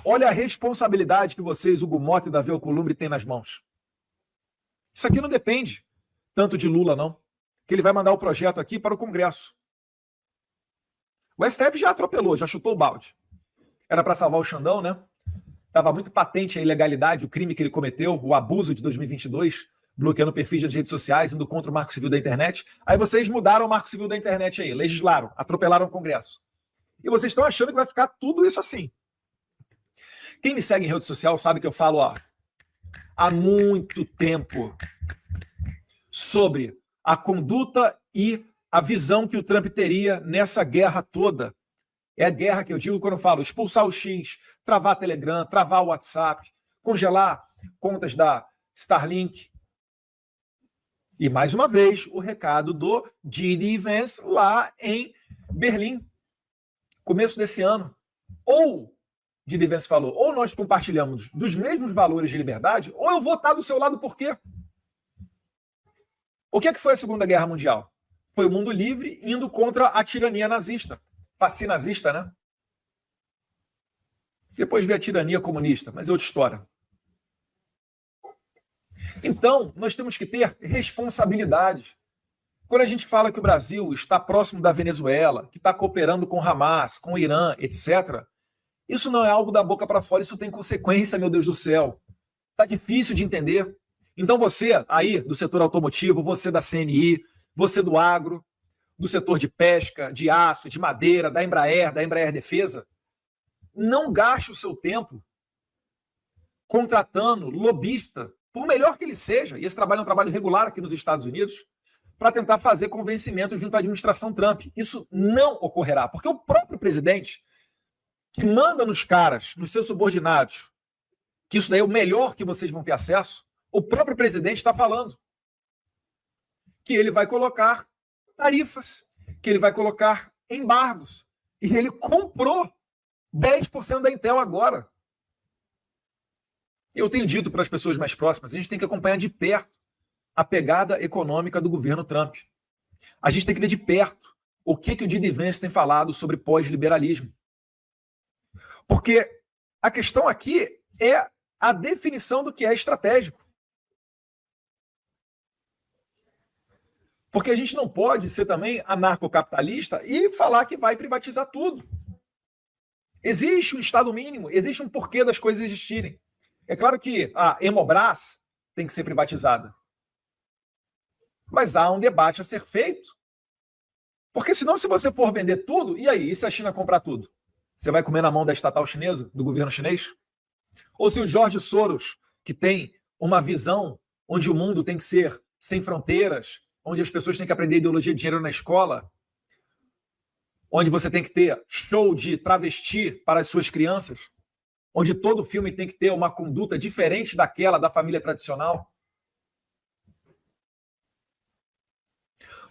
S8: Olha a responsabilidade que vocês, Hugo Mota e Davi Alcolumbre, têm nas mãos. Isso aqui não depende tanto de Lula, não. Que ele vai mandar o projeto aqui para o Congresso. O STF já atropelou, já chutou o balde. Era para salvar o Xandão, né? Estava muito patente a ilegalidade, o crime que ele cometeu, o abuso de 2022, bloqueando perfis nas redes sociais, indo contra o Marco Civil da Internet. Aí vocês mudaram o Marco Civil da Internet aí, legislaram, atropelaram o Congresso. E vocês estão achando que vai ficar tudo isso assim. Quem me segue em rede social sabe que eu falo há muito tempo sobre a conduta e a visão que o Trump teria nessa guerra toda. É a guerra que eu digo quando eu falo expulsar o X, travar Telegram, travar o WhatsApp, congelar contas da Starlink. E, mais uma vez, o recado do J.D. Vance lá em Berlim, começo desse ano. Ou, J.D. Vance falou, ou nós compartilhamos dos mesmos valores de liberdade, ou eu vou estar do seu lado por quê? O que foi a Segunda Guerra Mundial? Foi o mundo livre indo contra a tirania nazista, fascinazista, né? Depois veio a tirania comunista, mas é outra história. Então, nós temos que ter responsabilidade. Quando a gente fala que o Brasil está próximo da Venezuela, que está cooperando com Hamas, com o Irã, etc., isso não é algo da boca para fora, isso tem consequência, meu Deus do céu. Está difícil de entender. Então você aí do setor automotivo, você da CNI, você do agro, do setor de pesca, de aço, de madeira, da Embraer Defesa, não gaste o seu tempo contratando lobista, por melhor que ele seja, e esse trabalho é um trabalho regular aqui nos Estados Unidos, para tentar fazer convencimento junto à administração Trump. Isso não ocorrerá, porque o próprio presidente, que manda nos caras, nos seus subordinados, que isso daí é o melhor que vocês vão ter acesso, o próprio presidente está falando que ele vai colocar tarifas, que ele vai colocar embargos. E ele comprou 10% da Intel agora. Eu tenho dito para as pessoas mais próximas, a gente tem que acompanhar de perto a pegada econômica do governo Trump. A gente tem que ver de perto o que o J.D. Vance tem falado sobre pós-liberalismo. Porque a questão aqui é a definição do que é estratégico. Porque a gente não pode ser também anarcocapitalista e falar que vai privatizar tudo. Existe um Estado mínimo, existe um porquê das coisas existirem. É claro que a Hemobras tem que ser privatizada. Mas há um debate a ser feito. Porque senão, se você for vender tudo, e aí? E se a China comprar tudo? Você vai comer na mão da estatal chinesa, do governo chinês? Ou se o George Soros, que tem uma visão onde o mundo tem que ser sem fronteiras, onde as pessoas têm que aprender ideologia de gênero na escola, onde você tem que ter show de travesti para as suas crianças, onde todo filme tem que ter uma conduta diferente daquela da família tradicional.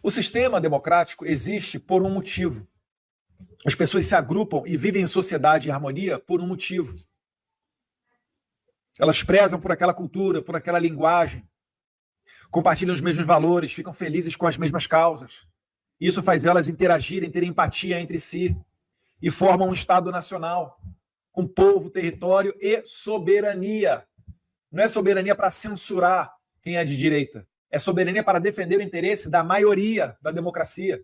S8: O sistema democrático existe por um motivo. As pessoas se agrupam e vivem em sociedade em harmonia por um motivo. Elas prezam por aquela cultura, por aquela linguagem, compartilham os mesmos valores, ficam felizes com as mesmas causas. Isso faz elas interagirem, terem empatia entre si e formam um Estado nacional com povo, território e soberania. Não é soberania para censurar quem é de direita. É soberania para defender o interesse da maioria da democracia.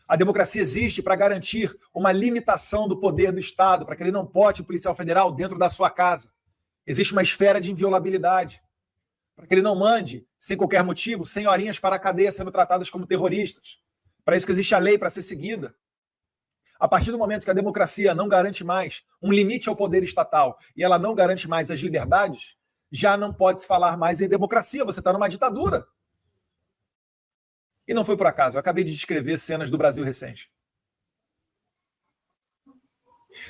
S8: A democracia existe para garantir uma limitação do poder do Estado, para que ele não pote o policial federal dentro da sua casa. Existe uma esfera de inviolabilidade, para que ele não mande, sem qualquer motivo, senhorinhas para a cadeia sendo tratadas como terroristas. Para isso que existe a lei para ser seguida. A partir do momento que a democracia não garante mais um limite ao poder estatal e ela não garante mais as liberdades, já não pode se falar mais em democracia, você está numa ditadura. E não foi por acaso, eu acabei de descrever cenas do Brasil recente.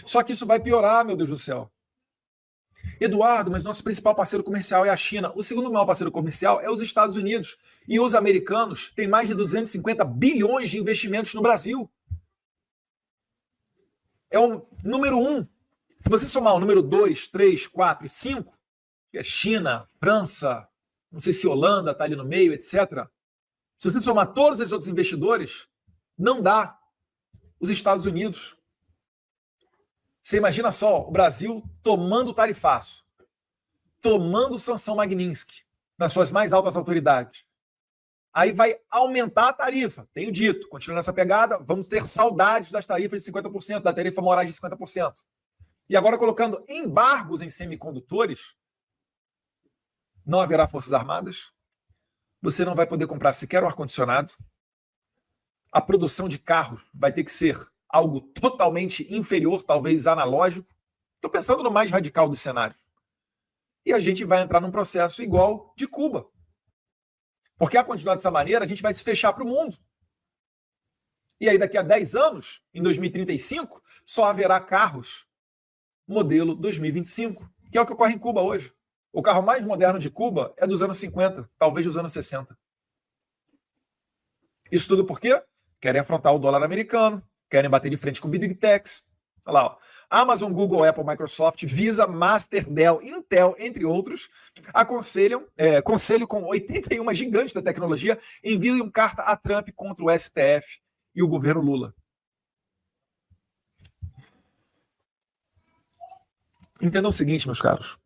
S8: Só que isso vai piorar, meu Deus do céu. Eduardo, mas nosso principal parceiro comercial é a China. O segundo maior parceiro comercial é os Estados Unidos. E os americanos têm mais de 250 bilhões de investimentos no Brasil. É o número 1. Se você somar o número 2, 3, 4 e 5, que é China, França, não sei se Holanda está ali no meio, etc. Se você somar todos os outros investidores, não dá os Estados Unidos. Você imagina só, o Brasil tomando tarifaço, tomando sanção Magnitsky nas suas mais altas autoridades. Aí vai aumentar a tarifa. Tenho dito, continuando nessa pegada, vamos ter saudades das tarifas de 50%, da tarifa morais de 50%. E agora colocando embargos em semicondutores, não haverá forças armadas, você não vai poder comprar sequer um ar-condicionado, a produção de carros vai ter que ser algo totalmente inferior, talvez analógico. Estou pensando no mais radical dos cenários. E a gente vai entrar num processo igual de Cuba. Porque a continuar dessa maneira, a gente vai se fechar para o mundo. E aí daqui a 10 anos, em 2035, só haverá carros modelo 2025, que é o que ocorre em Cuba hoje. O carro mais moderno de Cuba é dos anos 50, talvez dos anos 60. Isso tudo por quê? Querem afrontar o dólar americano, querem bater de frente com Big Techs. Olha lá, ó. Amazon, Google, Apple, Microsoft, Visa, Master, Dell, Intel, entre outros, conselho com 81 gigantes da tecnologia enviam carta a Trump contra o STF e o governo Lula. Entendam o seguinte, meus caros.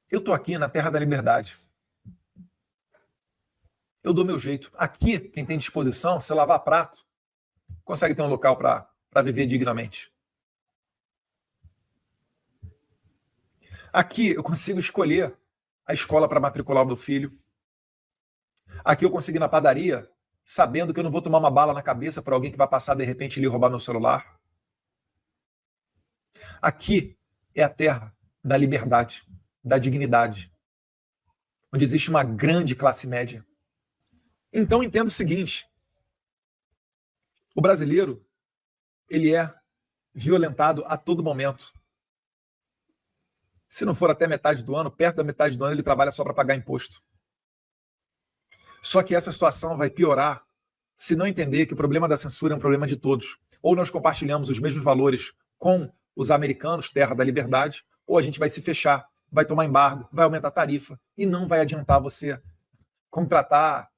S8: Eu estou aqui na terra da liberdade. Eu dou meu jeito. Aqui, quem tem disposição, se lavar prato, consegue ter um local para viver dignamente. Aqui eu consigo escolher a escola para matricular o meu filho. Aqui eu consigo ir na padaria sabendo que eu não vou tomar uma bala na cabeça para alguém que vai passar de repente e lhe roubar meu celular. Aqui é a terra da liberdade, da dignidade. onde existe uma grande classe média. Então entenda o seguinte: o brasileiro, ele é violentado a todo momento. Se não for até metade do ano, perto da metade do ano, ele trabalha só para pagar imposto. Só que essa situação vai piorar se não entender que o problema da censura é um problema de todos. Ou nós compartilhamos os mesmos valores com os americanos, terra da liberdade, ou a gente vai se fechar, vai tomar embargo, vai aumentar a tarifa e não vai adiantar você contratar.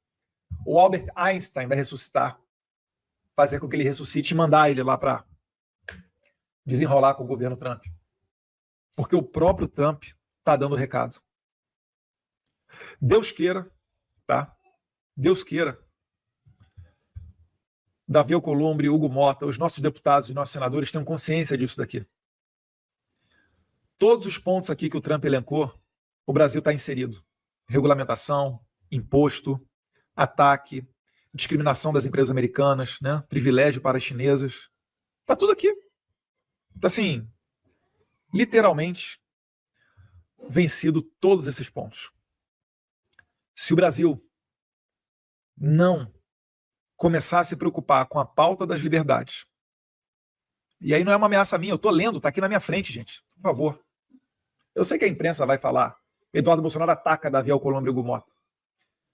S8: O Albert Einstein vai ressuscitar, fazer com que ele ressuscite e mandar ele lá para desenrolar com o governo Trump. Porque o próprio Trump está dando recado. Deus queira, tá? Deus queira, Davi Alcolumbre, Hugo Mota, os nossos deputados e nossos senadores tenham consciência disso daqui. Todos os pontos aqui que o Trump elencou, o Brasil está inserido. Regulamentação, imposto, ataque, discriminação das empresas americanas, né? Privilégio para as chinesas. Está tudo aqui. Está assim, literalmente, vencido todos esses pontos. Se o Brasil não começar a se preocupar com a pauta das liberdades, e aí não é uma ameaça minha, eu estou lendo, está aqui na minha frente, gente, por favor. Eu sei que a imprensa vai falar, Eduardo Bolsonaro ataca Davi Alcolumbre e Hugo Mota,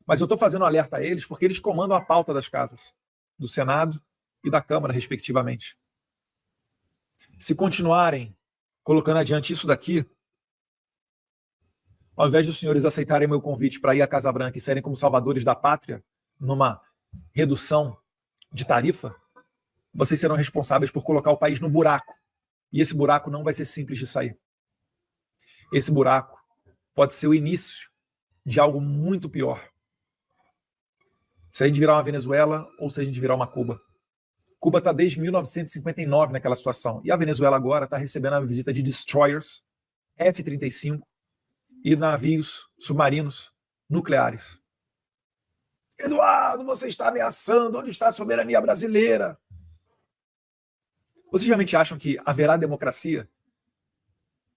S8: mas eu estou fazendo um alerta a eles porque eles comandam a pauta das casas, do Senado e da Câmara, respectivamente. Se continuarem colocando adiante isso daqui, ao invés dos senhores aceitarem meu convite para ir à Casa Branca e serem como salvadores da pátria, numa redução de tarifa, vocês serão responsáveis por colocar o país no buraco. E esse buraco não vai ser simples de sair. Esse buraco pode ser o início de algo muito pior. Se a gente virar uma Venezuela ou se a gente virar uma Cuba. Cuba está desde 1959 naquela situação. E a Venezuela agora está recebendo a visita de destroyers, F-35 e navios submarinos nucleares. Eduardo, você está ameaçando. Onde está a soberania brasileira? Vocês realmente acham que haverá democracia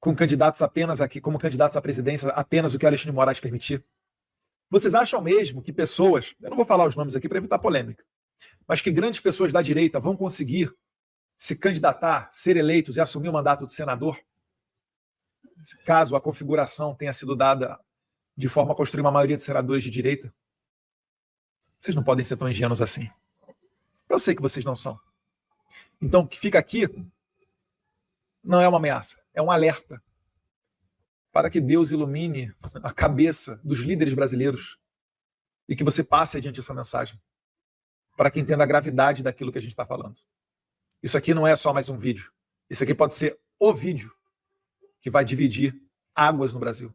S8: com candidatos apenas aqui, como candidatos à presidência, apenas o que Alexandre de Moraes permitir? Vocês acham mesmo que pessoas, eu não vou falar os nomes aqui para evitar polêmica, mas que grandes pessoas da direita vão conseguir se candidatar, ser eleitos e assumir o mandato de senador, caso a configuração tenha sido dada de forma a construir uma maioria de senadores de direita? Vocês não podem ser tão ingênuos assim. Eu sei que vocês não são. Então, o que fica aqui não é uma ameaça, é um alerta para que Deus ilumine a cabeça dos líderes brasileiros e que você passe adiante essa mensagem, para que entenda a gravidade daquilo que a gente está falando. Isso aqui não é só mais um vídeo. Isso aqui pode ser o vídeo que vai dividir águas no Brasil.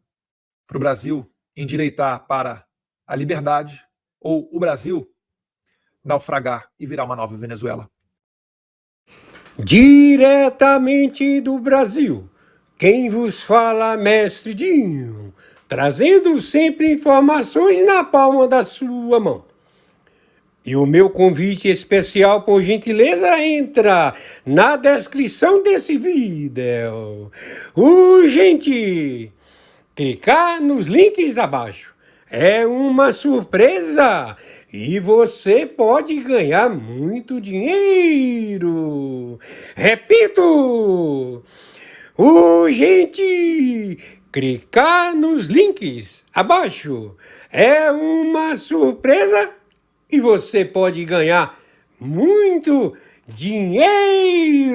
S8: Para o Brasil endireitar para a liberdade ou o Brasil naufragar e virar uma nova Venezuela.
S4: Diretamente do Brasil, quem vos fala, Mestre Dinho, trazendo sempre informações na palma da sua mão. E o meu convite especial, por gentileza, entra na descrição desse vídeo. Urgente! Clicar nos links abaixo. É uma surpresa e você pode ganhar muito dinheiro. Repito! Urgente! Clicar nos links abaixo. É uma surpresa e você pode ganhar muito dinheiro.